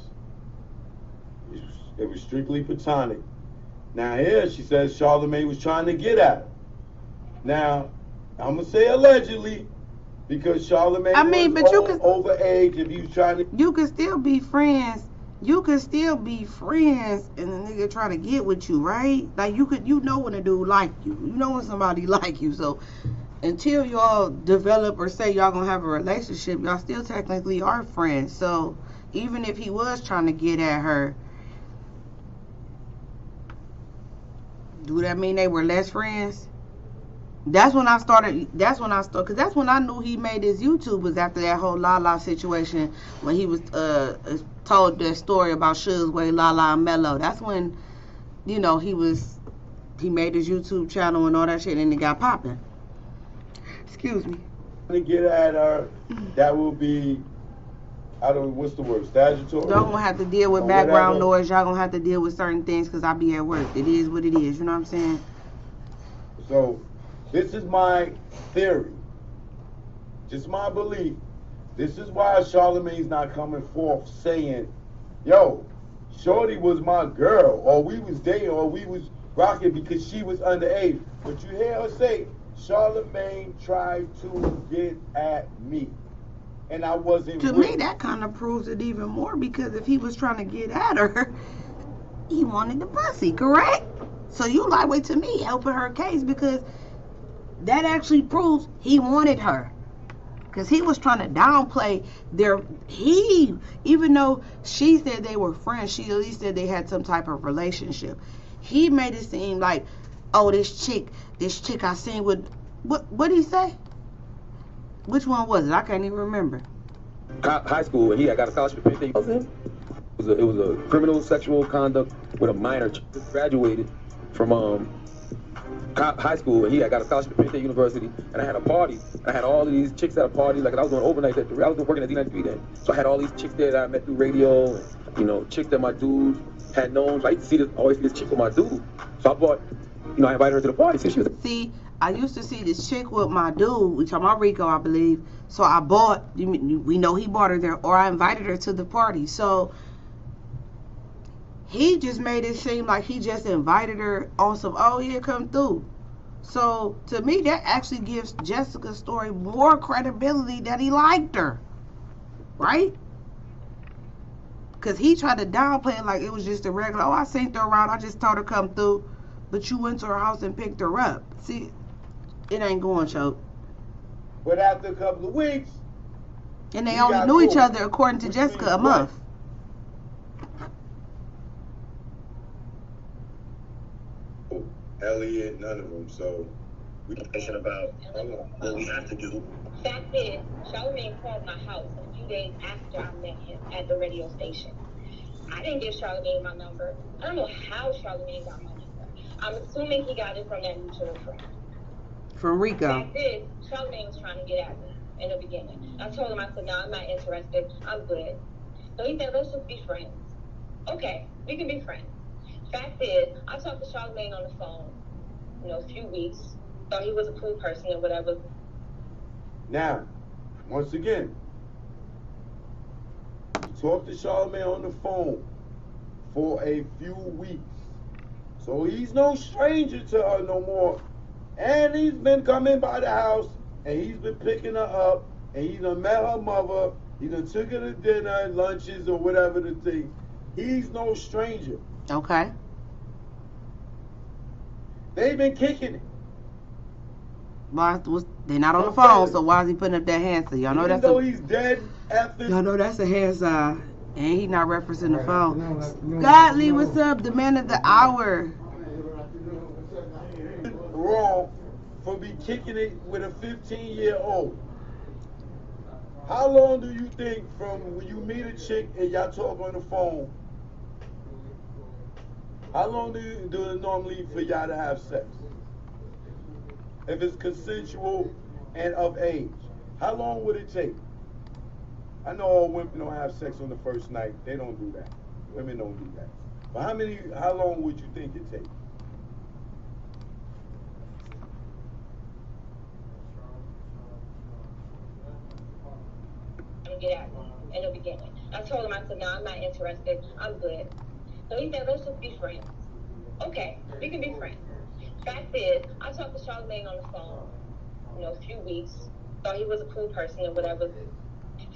It was strictly platonic. Now here she says Charlamagne was trying to get at her. Now, I'm going to say allegedly, because Charlamagne was over age if he was trying to... You could still be friends. You could still be friends and the nigga trying to get with you, right? Like, you know when a dude like you. You know when somebody like you. So, until y'all develop or say y'all gonna have a relationship, y'all still technically are friends. So, even if he was trying to get at her, do that mean they were less friends? That's when I started, because that's when I knew he made his YouTube, was after that whole Lala situation, when he was told that story about Suge's Way, Lala and Mello. That's when, you know, he made his YouTube channel and all that shit, and it got popping. Excuse me. To get at her, that will be, what's the word, statutory? Y'all gonna have to deal with background noise. Y'all gonna have to deal with certain things, because I be at work. It is what it is, you know what I'm saying? So, this is my theory. Just my belief. This is why Charlamagne's not coming forth saying, yo, Shorty was my girl, or we was dating, or we was rocking because she was underage. But you hear her say, Charlamagne tried to get at me, and I wasn't. To me, that kind of proves it even more, because if he was trying to get at her, he wanted the pussy, correct? So you lightweight to me helping her case, because that actually proves he wanted her. Because he was trying to downplay even though she said they were friends, she at least said they had some type of relationship. He made it seem like, oh, this chick I seen with, what did he say? Which one was it? I can't even remember. High school, and he had got a scholarship. It was a criminal sexual conduct with a minor. Graduated from high school, and he had got a scholarship at Penn State University, and I had a party. I had all of these chicks at a party, like I was doing overnight. I was working at D93 then, so I had all these chicks there that I met through radio, and you know, chicks that my dude had known. So I used to always see this chick with my dude. So I bought, you know, I invited her to the party. See, I used to see this chick with my dude, we talking about Rico, I believe. So I bought, we know he bought her there, or I invited her to the party. So he just made it seem like he just invited her on some, oh yeah, come through. So to me, that actually gives Jessica's story more credibility that he liked her, right? Because he tried to downplay it like it was just a regular, oh, I seen her around, I just told her come through. but you went to her house and picked her up. See, it ain't going, Choke. But after a couple of weeks, and they only knew each other, according to Jessica, a month. Elliot, none of them. So we thinking about what we have to do. Fact is, Charlamagne called my house a few days after I met him at the radio station. I didn't give Charlamagne my number. I don't know how Charlamagne got my number. I'm assuming he got it from that mutual friend. From Rico. Fact is, Charlamagne was trying to get at me in the beginning. I told him, I said, no, I'm not interested. I'm good. So he said, let's just be friends. Okay, we can be friends. Fact is, I talked to Charlamagne on the phone, a few weeks. Thought he was a cool person or whatever. Now, once again, you talked to Charlamagne on the phone for a few weeks. So he's no stranger to her no more. And he's been coming by the house, and he's been picking her up, and he done met her mother, he done took her to dinner, lunches, or whatever the thing. He's no stranger. Okay. They've been kicking it. They're not on the phone, so why is he putting up that hand sign? Y'all know Even that's though he's dead after. Y'all know that's a hand sign. And he not referencing the phone. Godly, what's up? The man of the hour. Wrong for be kicking it with a 15-year-old. How long do you think from when you meet a chick and y'all talk on the phone, how long do it normally for y'all to have sex? If it's consensual and of age, how long would it take? I know all women don't have sex on the first night. They don't do that. Women don't do that. But how long would you think it take? Get at me in the beginning. I told him, I said, no, I'm not interested. I'm good. So he said, let's just be friends. Okay, we can be friends. Fact is, I talked to Charlamagne on the phone, a few weeks. Thought he was a cool person or whatever.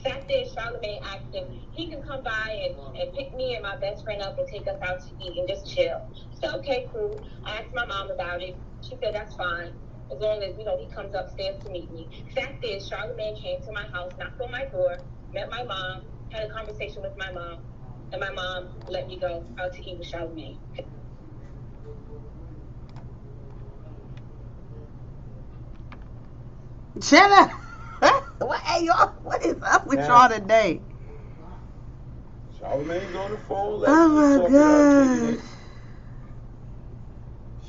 Fact is, Charlamagne asked him, he can come by and pick me and my best friend up and take us out to eat and just chill. So, okay, cool. I asked my mom about it. She said, that's fine. As long as, he comes upstairs to meet me. Fact is, Charlamagne came to my house, knocked on my door, met my mom, had a conversation with my mom, and my mom let me go out to eat with Charlamagne. Shut up. What is up with y'all today? Charlamagne's on the phone. Oh my God.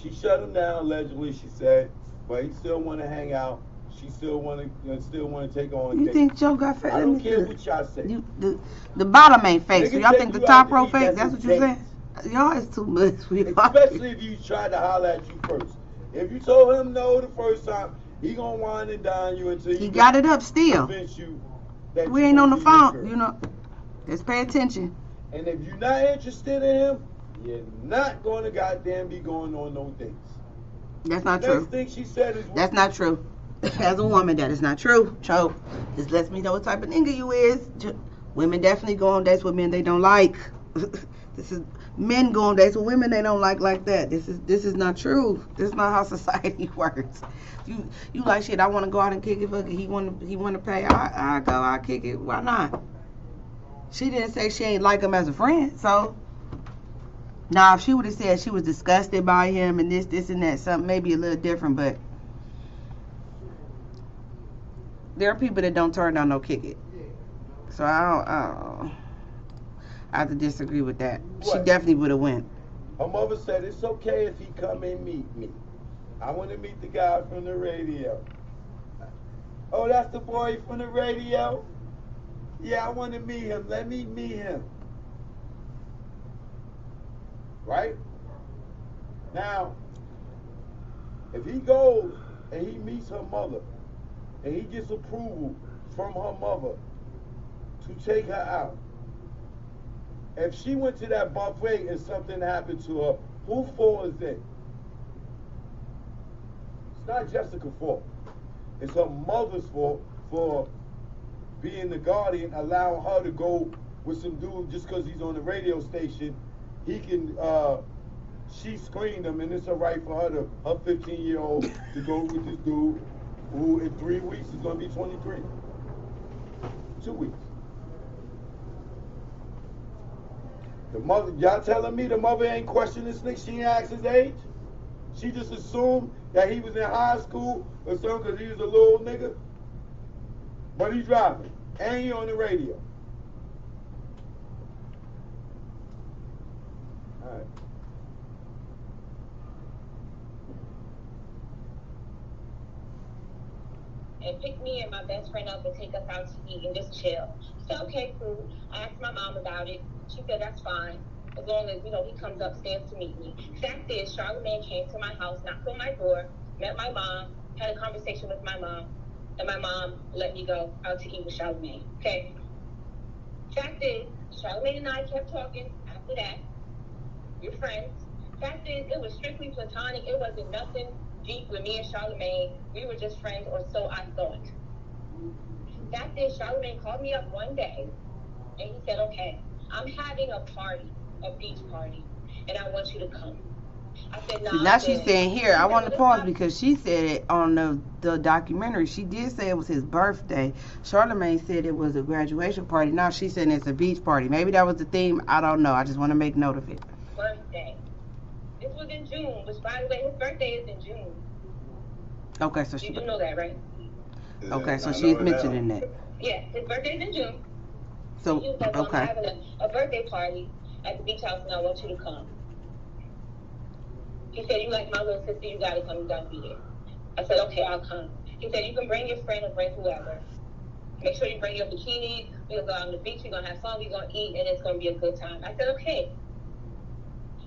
She shut him down allegedly, she said, but he still want to hang out. She still want to take on. You think Joe got fake? I don't care what y'all say. The bottom ain't fake. So y'all think the top row fake? That's what you saying? Y'all is too much. Especially if you tried to holler at you first. If you told him no the first time, he gonna wind and dine you until he got it up still. We ain't on the phone, Let's pay attention. And if you're not interested in him, you're not gonna goddamn be going on no dates. That's not true. Next thing she said is that's not true. As a woman, that is not true. Cho, this lets me know what type of nigga you is. Women definitely go on dates with men they don't like. This is men go on dates with women they don't like that. This is not true. This is not how society works. You like shit. I want to go out and kick it. Fuck it. He want to pay. I go. I kick it. Why not? She didn't say she ain't like him as a friend. So now if she would have said she was disgusted by him and this and that, something maybe a little different. But there are people that don't turn down no kick it. So I have to disagree with that. What? She definitely would have went. Her mother said it's okay if he come and meet me. I want to meet the guy from the radio. Oh, that's the boy from the radio? Yeah, I want to meet him. Let me meet him. Right? Now, if he goes and he meets her mother and he gets approval from her mother to take her out, if she went to that buffet and something happened to her, whose fault is it? It's not Jessica's fault. It's her mother's fault for being the guardian, allowing her to go with some dude just because he's on the radio station. He can she screened him, and it's all right for her 15-year-old to go with this dude who in 3 weeks is gonna be 23. 2 weeks. The mother, y'all telling me the mother ain't questioning this nigga? She ain't asked his age? She just assumed that he was in high school or something because he was a little nigga? But he's driving, and he on the radio. All right. And pick me and my best friend up and take us out to eat and just chill. I said, okay, cool. I asked my mom about it. She said, that's fine. As long as, he comes upstairs to meet me. Fact is, Charlamagne came to my house, knocked on my door, met my mom, had a conversation with my mom, and my mom let me go out to eat with Charlamagne. Okay? Fact is, Charlamagne and I kept talking after that. We're friends. Fact is, it was strictly platonic. It wasn't nothing deep with me and Charlamagne. We were just friends, or so I thought. Fact is, Charlamagne called me up one day, and he said, okay, I'm having a party, a beach party, and I want you to come. I said, no. See, now she's saying here, I want to pause because she said it on the documentary. She did say it was his birthday. Charlamagne said it was a graduation party. Now she's saying it's a beach party. Maybe that was the theme. I don't know. I just want to make note of it. Birthday. This was in June, which, by the way, his birthday is in June. Okay, so she... You do know that, right? Okay, so she's mentioning that. Yeah, his birthday's in June. So, he was like, well, okay. I'm having a birthday party at the beach house, and I want you to come. He said, you like my little sister, you gotta come, you gotta be there. I said, okay, I'll come. He said, you can bring your friend or bring whoever. Make sure you bring your bikini. We're gonna go out on the beach, we're gonna have fun, we're gonna eat, and it's gonna be a good time. I said, okay.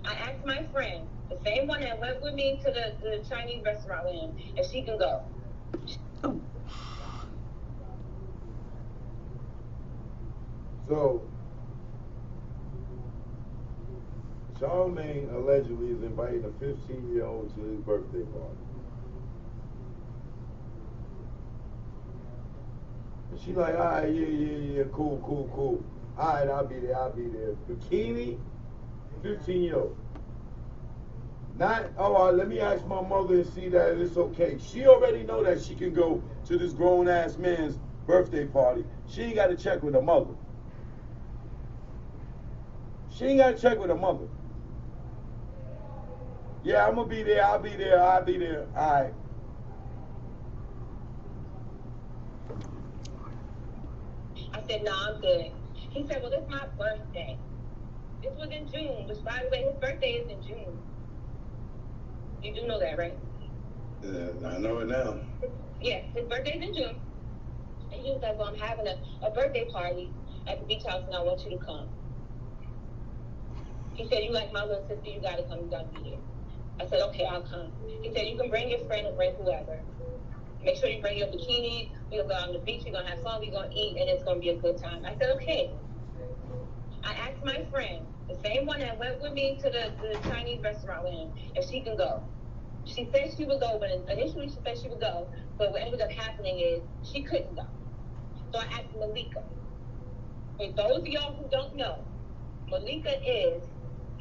I asked my friend, the same one that went with me to the Chinese restaurant with him, if she can go. So, Charlamagne allegedly is inviting a 15-year-old to his birthday party. And she like, all right, yeah, cool. All right, I'll be there. Bikini, 15-year-old. Not, let me ask my mother and see that it's okay. She already know that she can go to this grown-ass man's birthday party. She ain't got to check with her mother. She ain't got to check with her mother. Yeah, I'm going to be there. I'll be there. All right. I said, no, I'm good. He said, well, it's my birthday. This was in June, which, by the way, his birthday is in June. You do know that, right? Yeah, I know it now. Yeah, his birthday's in June. And he was like, well, I'm having a birthday party at the beach house, and I want you to come. He said, you like my little sister, you gotta come, you gotta be there. I said, okay, I'll come. He said, you can bring your friend or bring whoever. Make sure you bring your bikini. We'll go out on the beach, we're gonna have fun, we're gonna eat, and it's gonna be a good time. I said, okay. I asked my friend, the same one that went with me to the Chinese restaurant with him, if she can go. She said she would go, but initially she said she would go, but what ended up happening is she couldn't go. So I asked Malika. For those of y'all who don't know, Malika is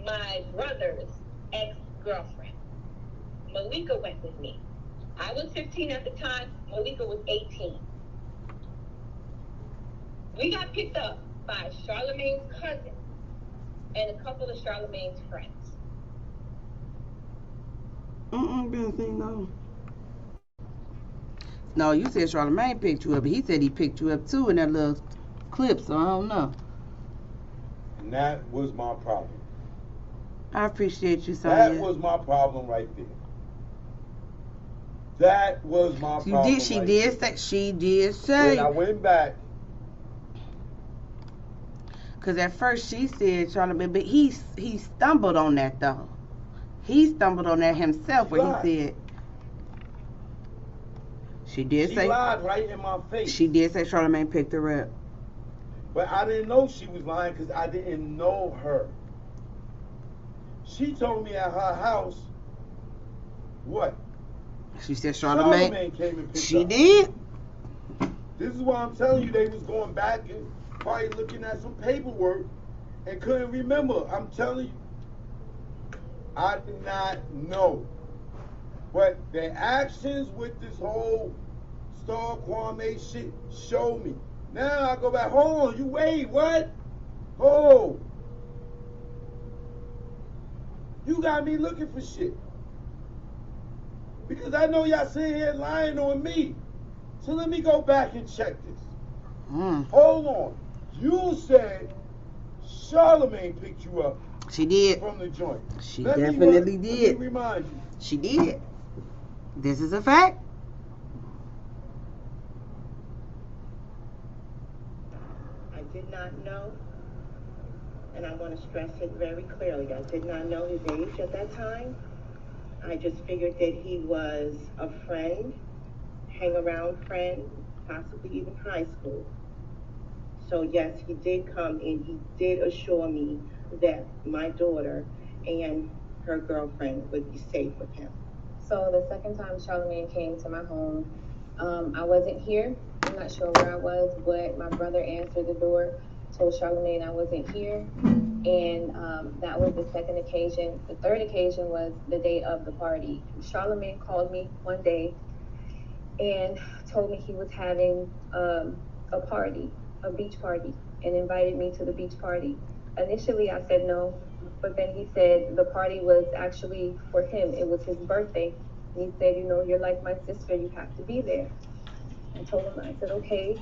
my brother's ex-girlfriend. Malika went with me. I was 15 at the time, Malika was 18. We got picked up by Charlamagne's cousin and a couple of Charlamagne's friends. No. No, you said Charlamagne picked you up, but he said he picked you up too in that little clip, so I don't know. And that was my problem. I appreciate you, Sonya. That was my problem right there. That was my problem. She did say. When I went back. Because at first she said Charlamagne, but he stumbled on that though. He stumbled on that himself where he said. She lied right in my face. She did say Charlamagne picked her up. But I didn't know she was lying because I didn't know her. She told me at her house, what? She said Charlamagne came and picked She up. did. This is why I'm telling you they was going back and probably looking at some paperwork and couldn't remember. I'm telling you. I did not know. But the actions with this whole Star Kwame shit show me. Now I go back, hold on, you wait, what? Oh. You got me looking for shit. Because I know y'all sitting here lying on me. So let me go back and check this. Hold on. You said Charlemagne picked you up. She did. From the joint. She definitely did. Let me remind you. She did. This is a fact. I did not know, and I want to stress it very clearly, I did not know his age at that time. I just figured that he was a friend, hang around friend, possibly even high school. So yes, he did come and he did assure me that my daughter and her girlfriend would be safe with him. So the second time Charlemagne came to my home, I wasn't here. I'm not sure where I was, but my brother answered the door, told Charlemagne I wasn't here. And that was the second occasion. The third occasion was the day of the party. Charlemagne called me one day and told me he was having a party, a beach party, and invited me to the beach party. Initially, I said no, but then he said the party was actually for him. It was his birthday. And he said, you know, you're like my sister, you have to be there. I told him, I said, okay.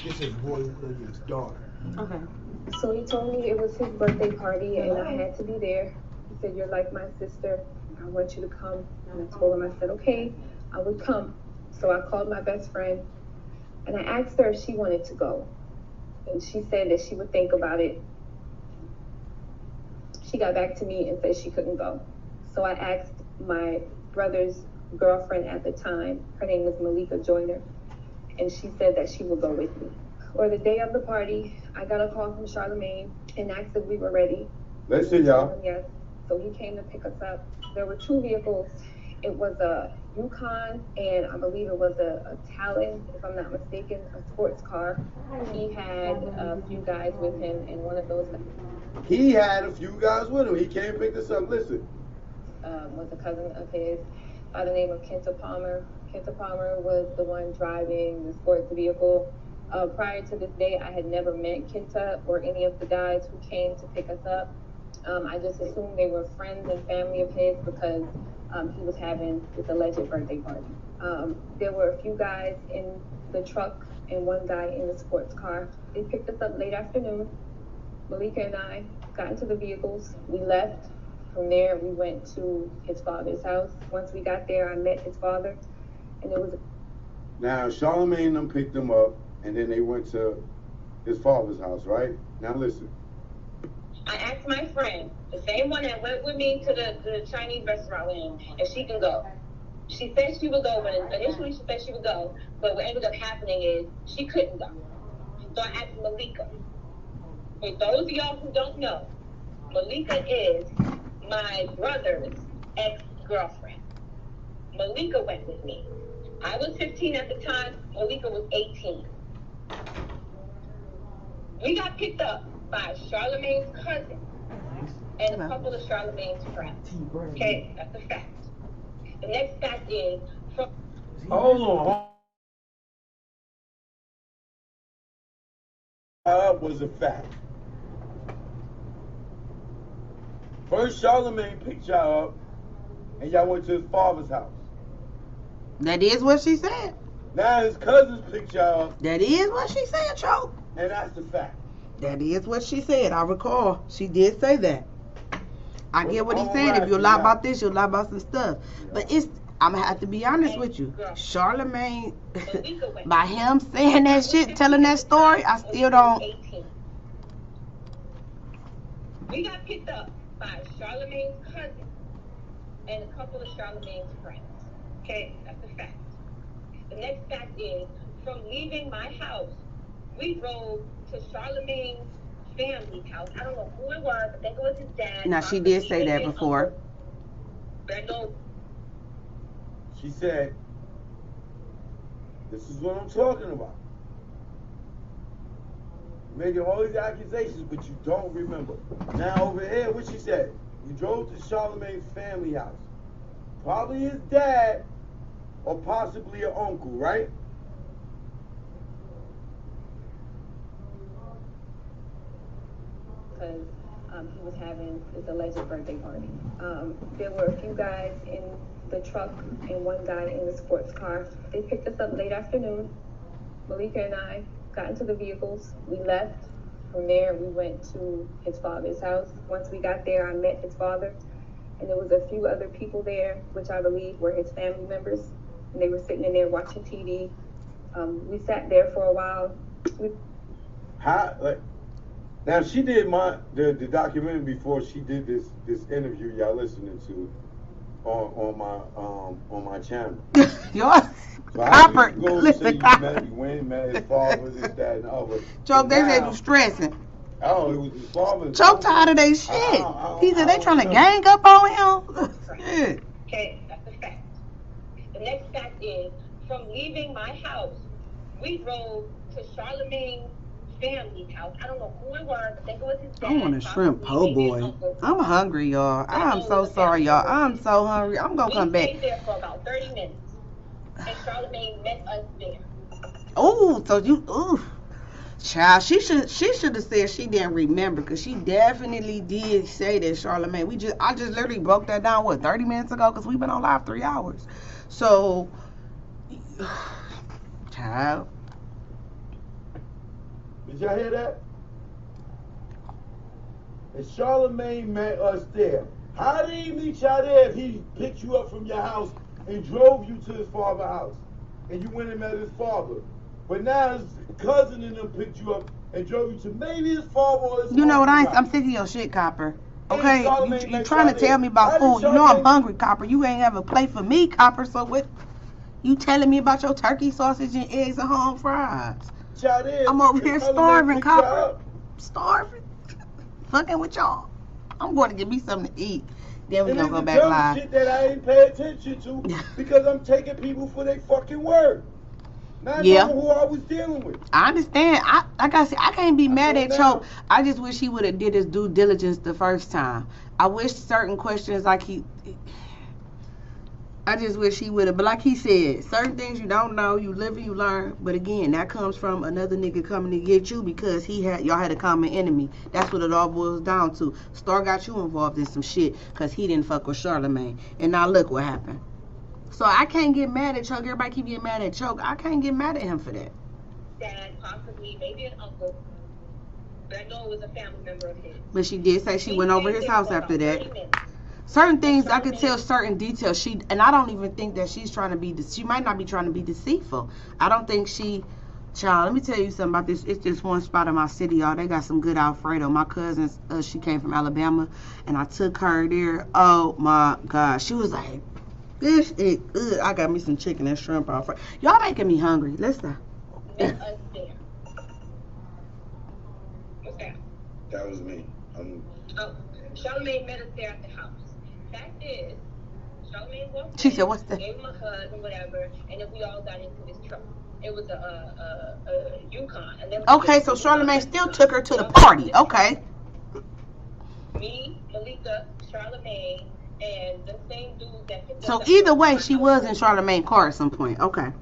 This is Roy Williams' daughter. Okay. So he told me it was his birthday party and I had to be there. He said, you're like my sister. I want you to come. And I told him, I said, okay, I would come. So I called my best friend and I asked her if she wanted to go. And she said that she would think about it. She got back to me and said she couldn't go. So I asked my brother's girlfriend at the time, her name was Malika Joyner, and she said that she would go with me. Or the day of the party, I got a call from Charlemagne and asked if we were ready. Listen, y'all. Yes. So he came to pick us up. There were two vehicles. It was a Yukon and I believe it was a Talon, if I'm not mistaken, a sports car. He had a few guys with him and one of those He had a few guys with him. He came and picked us up. Listen. Was a cousin of his by the name of Kenta Palmer. Kenta Palmer was the one driving the sports vehicle. Prior to this day, I had never met Kenta or any of the guys who came to pick us up. I just assumed they were friends and family of his because he was having this alleged birthday party. There were a few guys in the truck and one guy in the sports car. They picked us up late afternoon. Malika and I got into the vehicles. We left. From there, we went to his father's house. Once we got there, I met his father, and it was. Now, Charlemagne them picked them up, and then they went to his father's house, right? Now, listen. I asked my friend, the same one that went with me to the Chinese restaurant with him, if she can go. She said she would go, but initially she said she would go, but what ended up happening is she couldn't go. So I asked Malika. For those of y'all who don't know, Malika is my brother's ex-girlfriend. Malika went with me. I was 15 at the time, Malika was 18. We got picked up by Charlemagne's cousin and a couple of Charlemagne's friends. Okay, that's a fact. The next fact is from. Hold on. Was a fact. First, Charlemagne picked y'all up, and y'all went to his father's house. That is what she said. Now his cousins picked y'all up. That is what she said, Cho. And that's the fact. That is what she said. I recall. She did say that. I get what he's saying. If you lie about this, you'll lie about some stuff. But I'm going to have to be honest with you. Charlemagne, by him saying that shit, telling that story, I still don't. We got picked up by Charlemagne's cousin and a couple of Charlemagne's friends. Okay, that's a fact. The next fact is, from leaving my house, we drove to Charlemagne's family's house. I don't know who it was. I think it was his dad. Now, she did say that before. She said, this is what I'm talking about. making all these accusations, but you don't remember. Now over here, what she said, you drove to Charlamagne's family house. Probably his dad or possibly an uncle, right? Because he was having his alleged birthday party. There were a few guys in the truck and one guy in the sports car. They picked us up late afternoon. Malika and I got into the vehicles. We left. From there, we went to his father's house. Once we got there, I met his father, and there was a few other people there, which I believe were his family members, and they were sitting in there watching TV. We sat there for a while. Now she did the documentary before she did this interview y'all listening to on my channel. Yours. So Copper, listen, Copper. When met his father, this, that, and the other. Choke, they said you stressing. Oh, it was his father. Choke tired of they shit. He said they trying to gang up on him. Shit. Okay, that's a fact. The next fact is, from leaving my house, we drove to Charlamagne's family's house. I don't know who it was. I think it was his dad. I want a shrimp po' boy. I'm hungry, y'all. I'm so sorry, y'all. I'm so hungry. I'm gonna come back. We stayed there for about 30 minutes. And Charlamagne met us there. Oh, so you, ooh, child, she should have said she didn't remember, because she definitely did say that Charlamagne. I just literally broke that down 30 minutes ago, because we've been on live 3 hours. So, child. Did y'all hear that? And Charlamagne met us there. How did he meet y'all there if he picked you up from your house and drove you to his father's house, and you went and met his father? But now his cousin and them picked you up and drove you to maybe his father or his You know what? house. I'm sick of your shit, Copper. Okay, you trying to tell me about food. You know I'm hungry, Copper. You ain't have a plate for me, Copper. So what? You telling me about your turkey sausage and eggs and home fries? I'm over here starving, Copper. Starving. Fucking with y'all. I'm going to get me something to eat. Then we gonna go back live. Shit that I ain't pay attention to because I'm taking people for their fucking word. Not knowing who I was dealing with. I understand. Like I said, I can't be mad at Choke. I just wish he would have did his due diligence the first time. I wish certain questions I just wish he would have. But like he said, certain things you don't know, you live and you learn. But again, that comes from another nigga coming to get you because y'all had a common enemy. That's what it all boils down to. Star got you involved in some shit because he didn't fuck with Charlamagne. And now look what happened. So I can't get mad at Choke. Everybody keep getting mad at Choke. I can't get mad at him for that. Dad, possibly, maybe an uncle. But I know it was a family member of his. But she did say she went over his house after that. Certain things I could tell, certain details. And I don't even think that she's trying to be. She might not be trying to be deceitful. I don't think she. Child, let me tell you something about this. It's just one spot in my city, y'all. They got some good Alfredo. My cousin, she came from Alabama, and I took her there. Oh my God, she was like, "This is good." I got me some chicken and shrimp Alfredo. Y'all making me hungry. Let's go. Met us there. What's that? That was me. Charlamagne met us there at the house. Fact is, Charlamagne walked She said, "What's that?" Gave him a hug and whatever, and then we all got into this truck. It was a Yukon. And then okay, so Charlamagne still took her to the party. Okay. Me, Malika, Charlamagne, and the same dude that picked us So up. either way, she was in Charlamagne's car at some point. Okay.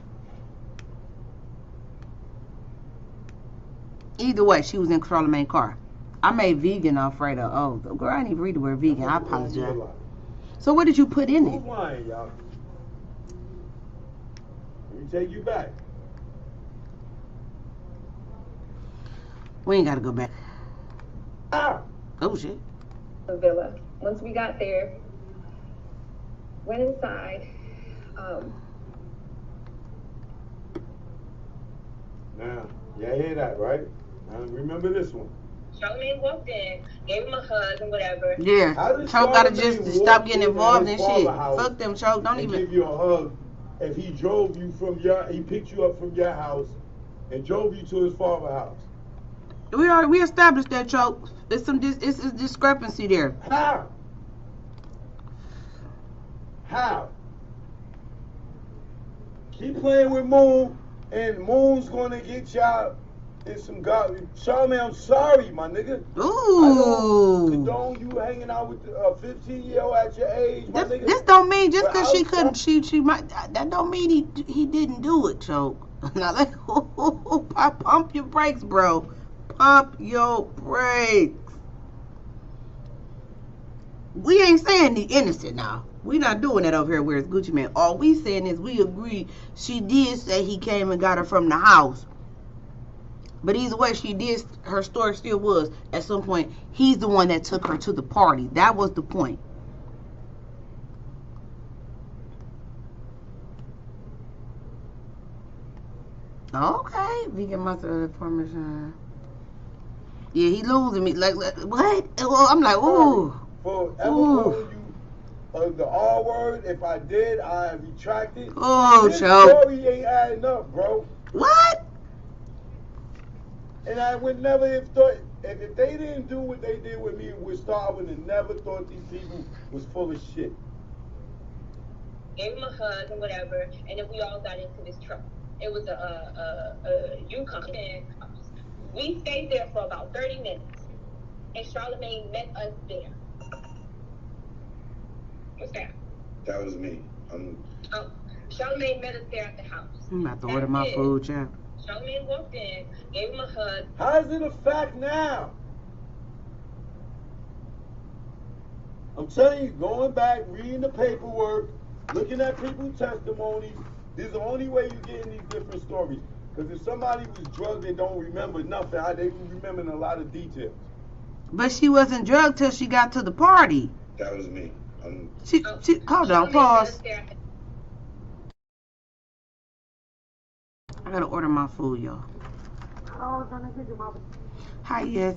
Either way, she was in Charlamagne's car. I made vegan Alfredo. Oh, girl, I didn't even read the word vegan. I apologize. So what did you put in it? Who's lying, y'all? Let me take you back. We ain't gotta go back. Ah. Oh shit. The villa. Once we got there, went inside. Now, y'all hear that, right? Now remember this one. Charlamagne walked in, gave him a hug and whatever. Yeah. Choke gotta just stop getting involved in shit. Fuck them, Choke. Don't even give you a hug if he drove you he picked you up from your house and drove you to his father's house. We established that, Choke. It's a discrepancy there. How? How? Keep playing with Moon, and Moon's gonna get y'all It's some God. Charlamagne, I'm sorry, my nigga. Ooh. I don't condone you hanging out with a 15-year-old at your age, my nigga. This don't mean just because But she couldn't, she might, that don't mean he didn't do it, Choke. Now, like, pump your brakes, bro. Pump your brakes. We ain't saying he innocent now. We not doing that over here where it's Gucci Man. All we saying is we agree she did say he came and got her from the house. But either way, her story still was, at some point, he's the one that took her to the party. That was the point. Okay, vegan monster parmesan. Yeah, he losing me. Like what? Well, I'm like, ooh. For ever calling you the R word, if I did, I retract it. Oh, this Choke. story ain't adding up, bro. What? And I would never have thought, if they didn't do what they did with me with Star, I would have never thought these people was full of shit. Gave him a hug and whatever, and then we all got into this truck. It was a Yukon. We stayed there for about 30 minutes, and Charlamagne met us there. What's that? That was me. Charlamagne met us there at the house. I'm about to order my food, child. Charlamagne walked in, gave him a hug. How is it a fact now? I'm telling you, going back, reading the paperwork, looking at people's testimonies, this is the only way you get in these different stories. Because if somebody was drugged and don't remember nothing, they be remembering a lot of details. But she wasn't drugged till she got to the party. That was me. Hold on, pause. I gotta order my food, y'all. Hi, yes.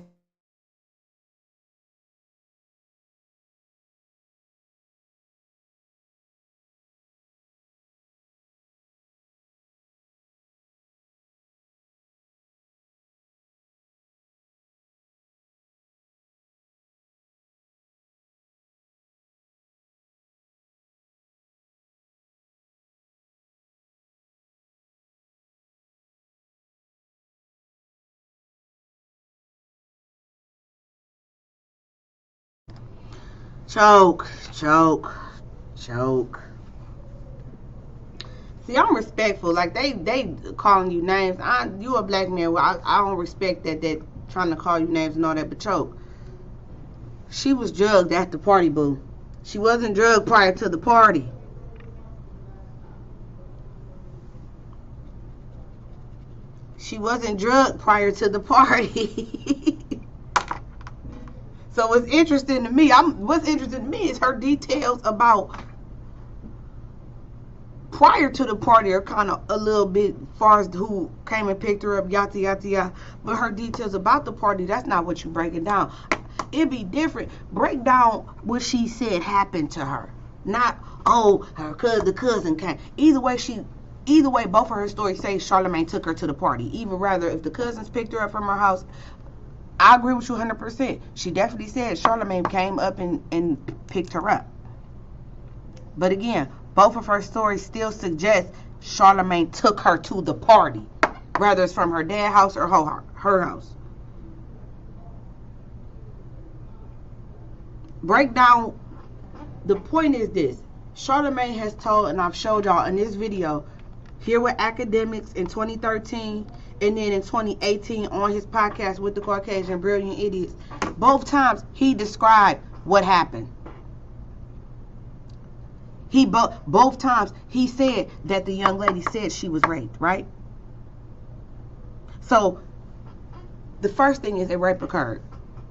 Choke. See, I'm respectful. Like they calling you names. You a black man. I don't respect that trying to call you names and all that. But Choke, she was drugged at the party, boo. She wasn't drugged prior to the party. She wasn't drugged prior to the party. So what's interesting to me, is her details about prior to the party are kind of a little bit far as who came and picked her up, yada yada yada. But her details about the party, that's not what you breaking down. It'd be different. Break down what she said happened to her. Not the cousin came. Either way, both of her stories say Charlamagne took her to the party. Even rather, if the cousins picked her up from her house, I agree with you 100%. She definitely said Charlamagne came up and picked her up. But again, both of her stories still suggest Charlamagne took her to the party, whether it's from her dad's house or her house. Break down. The point is this. Charlamagne has told, and I've showed y'all in this video, here with Academics in 2013, and then in 2018 on his podcast with the Caucasian Brilliant Idiots. Both times he described what happened. Both times he said that the young lady said she was raped, right? So the first thing is that rape occurred.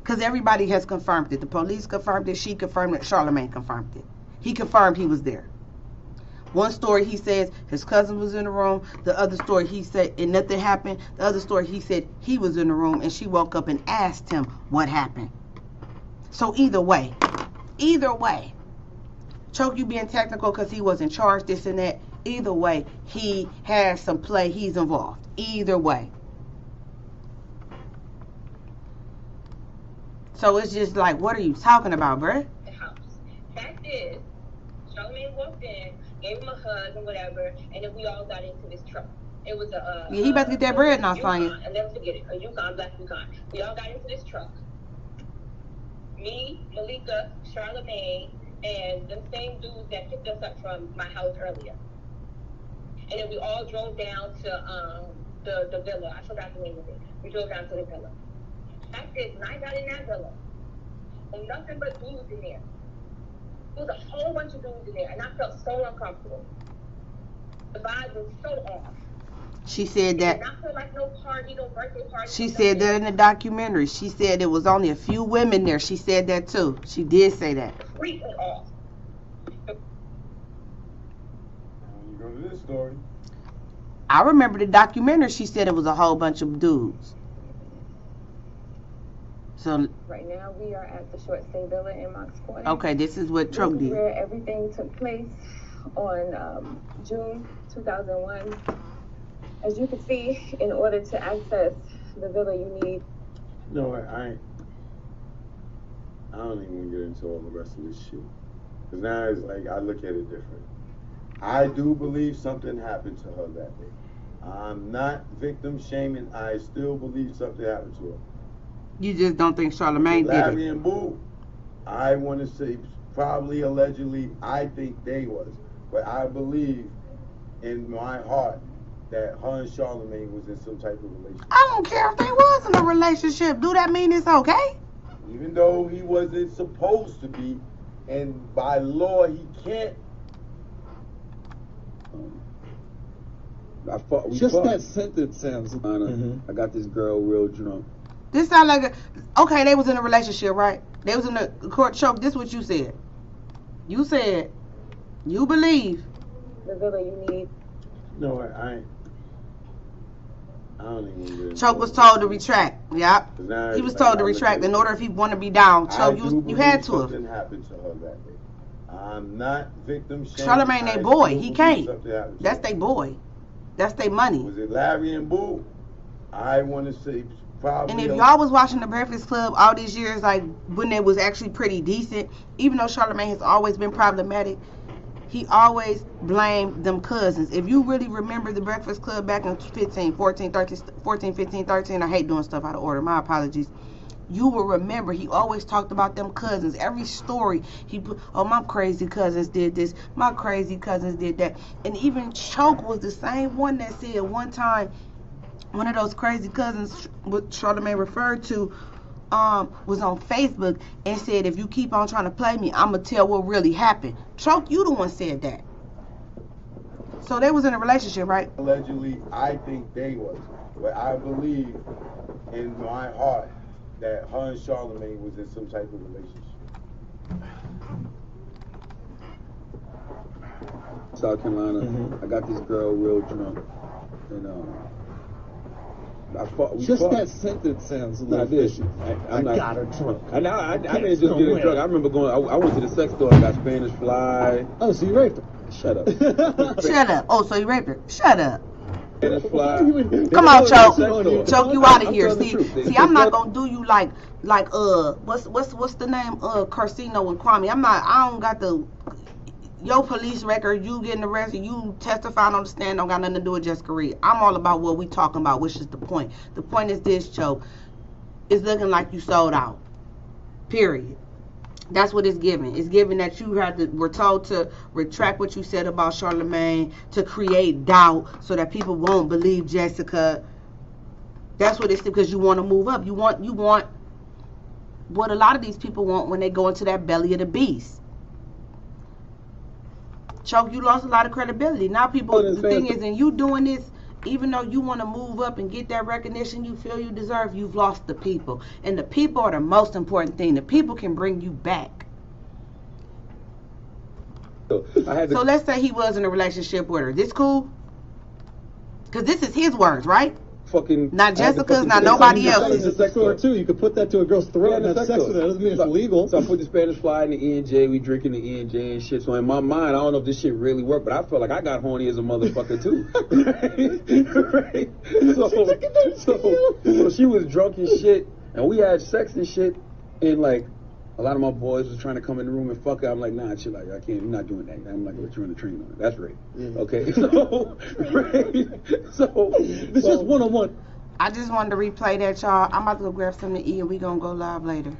Because everybody has confirmed it. The police confirmed it. She confirmed it. Charlamagne confirmed it. He confirmed he was there. One story he says his cousin was in the room. The other story he said and nothing happened. The other story he said he was in the room and she woke up and asked him what happened. So either way, Choke, you being technical because he wasn't charged, this and that. Either way, he has some play. He's involved. Either way. So it's just like, what are you talking about, bruh? The house. Fact is, Charlamagne walked in, gave him a hug and whatever, and then we all got into this truck. It was a Yeah, he about to get that bread now, Sonya. I'll never forget it. A Yukon, black Yukon. We all got into this truck. Me, Malika, Charlamagne, and the same dudes that picked us up from my house earlier. And then we all drove down to the villa. I forgot the name of it. We drove down to the villa. That's it. When I got in that villa, there was nothing but dudes in there. There was a whole bunch of dudes in there, and I felt so uncomfortable. The vibe was so off. She said that. It did not feel like no party, no birthday party. She said that in the documentary. She said it was only a few women there. She said that too. She did say that. Freaking off. You go to this story. I remember the documentary. She said it was a whole bunch of dudes. So Right now, we are at the Short Stay Villa in Mox Corner. okay, this is what Truck This is did. where everything took place on June 2001. As you can see, in order to access the villa, you need. No, I don't even want to get into all the rest of this shit. Because now it's like, I look at it different. I do believe something happened to her that day. I'm not victim shaming. I still believe something happened to her. You just don't think Charlamagne did Larry it. and Boo, I want to say probably allegedly, I think they was. But I believe in my heart that her and Charlamagne was in some type of relationship. I don't care if they was in a relationship. Do that mean it's okay? Even though he wasn't supposed to be, and by law he can't. That sentence sounds. I got this girl real drunk. This sound like okay, they was in a relationship, right? They was in a court choke. This what you said. You said you believe. The villa you need. No, I don't even get into Choke was all told that. to retract. Yep. Now He it's was like, told I to look retract at in it- order if he want to be down. I Choke, do you had believe to have. something happened to her that day. I'm not victim shaming. Charlamagne, I they boy. still He believe can't. something happened to That's her. they boy. That's they money. Was it Larry and Boo? I want to say probably. And if y'all was watching The Breakfast Club all these years, like when it was actually pretty decent, even though Charlamagne has always been problematic, he always blamed them cousins. If you really remember The Breakfast Club back in 15, 15, 13, I hate doing stuff out of order, my apologies. You will remember he always talked about them cousins. Every story he put, oh, my crazy cousins did this, my crazy cousins did that. And even Choke was the same one that said one time, one of those crazy cousins what Charlamagne referred to was on Facebook and said, if you keep on trying to play me, I'm going to tell what really happened. Choke, you the one said that. So they was in a relationship, right? Allegedly, I think they was. But I believe in my heart that her and Charlamagne was in some type of relationship. South Carolina. I got this girl real drunk, and we fought. That sentence sounds a little fishy. I'm not, got her drunk. I didn't just get her drunk. I remember going. I went to the sex store and got Spanish Fly. Oh, so you raped her? Shut up. Shut up. Oh, so you raped her. Shut up. Spanish Fly. Come on, Choke. Choke, you out of here. telling the truth. See, I'm not gonna do you like what's the name Carsino and Kwame. I don't got the your police record, you getting arrested, you testifying on the stand don't got nothing to do with Jessica Reed. I'm all about what we talking about, which is the point. The point is this, Choke. It's looking like you sold out. Period. That's what it's giving. It's giving that you were told to retract what you said about Charlamagne, to create doubt so that people won't believe Jessica. That's what it's because you want to move up. You want what a lot of these people want when they go into that belly of the beast. Choke, you lost a lot of credibility. Now people, the thing is, and you doing this, even though you want to move up and get that recognition you feel you deserve, you've lost the people. And the people are the most important thing. The people can bring you back. So let's say he was in a relationship with her. This cool? Because this is his words, right? Not Jessica's, not nobody else's. It's a sex store too. You could put that to a girl's throat and have sex with her. That doesn't mean it's illegal. So I put the Spanish Fly in the E&J. We drinking the E&J and shit. So in my mind, I don't know if this shit really worked, but I felt like I got horny as a motherfucker too. Right? So she was drunk and shit, and we had sex and shit, and like A lot of my boys was trying to come in the room and fuck her. I'm like, nah, chill out. I can't. I'm not doing that. I'm not going to turn the train on it. That's rape. Okay, so so it's just one-on-one. I just wanted to replay that, y'all. I'm about to go grab something to eat, and we gonna go live later.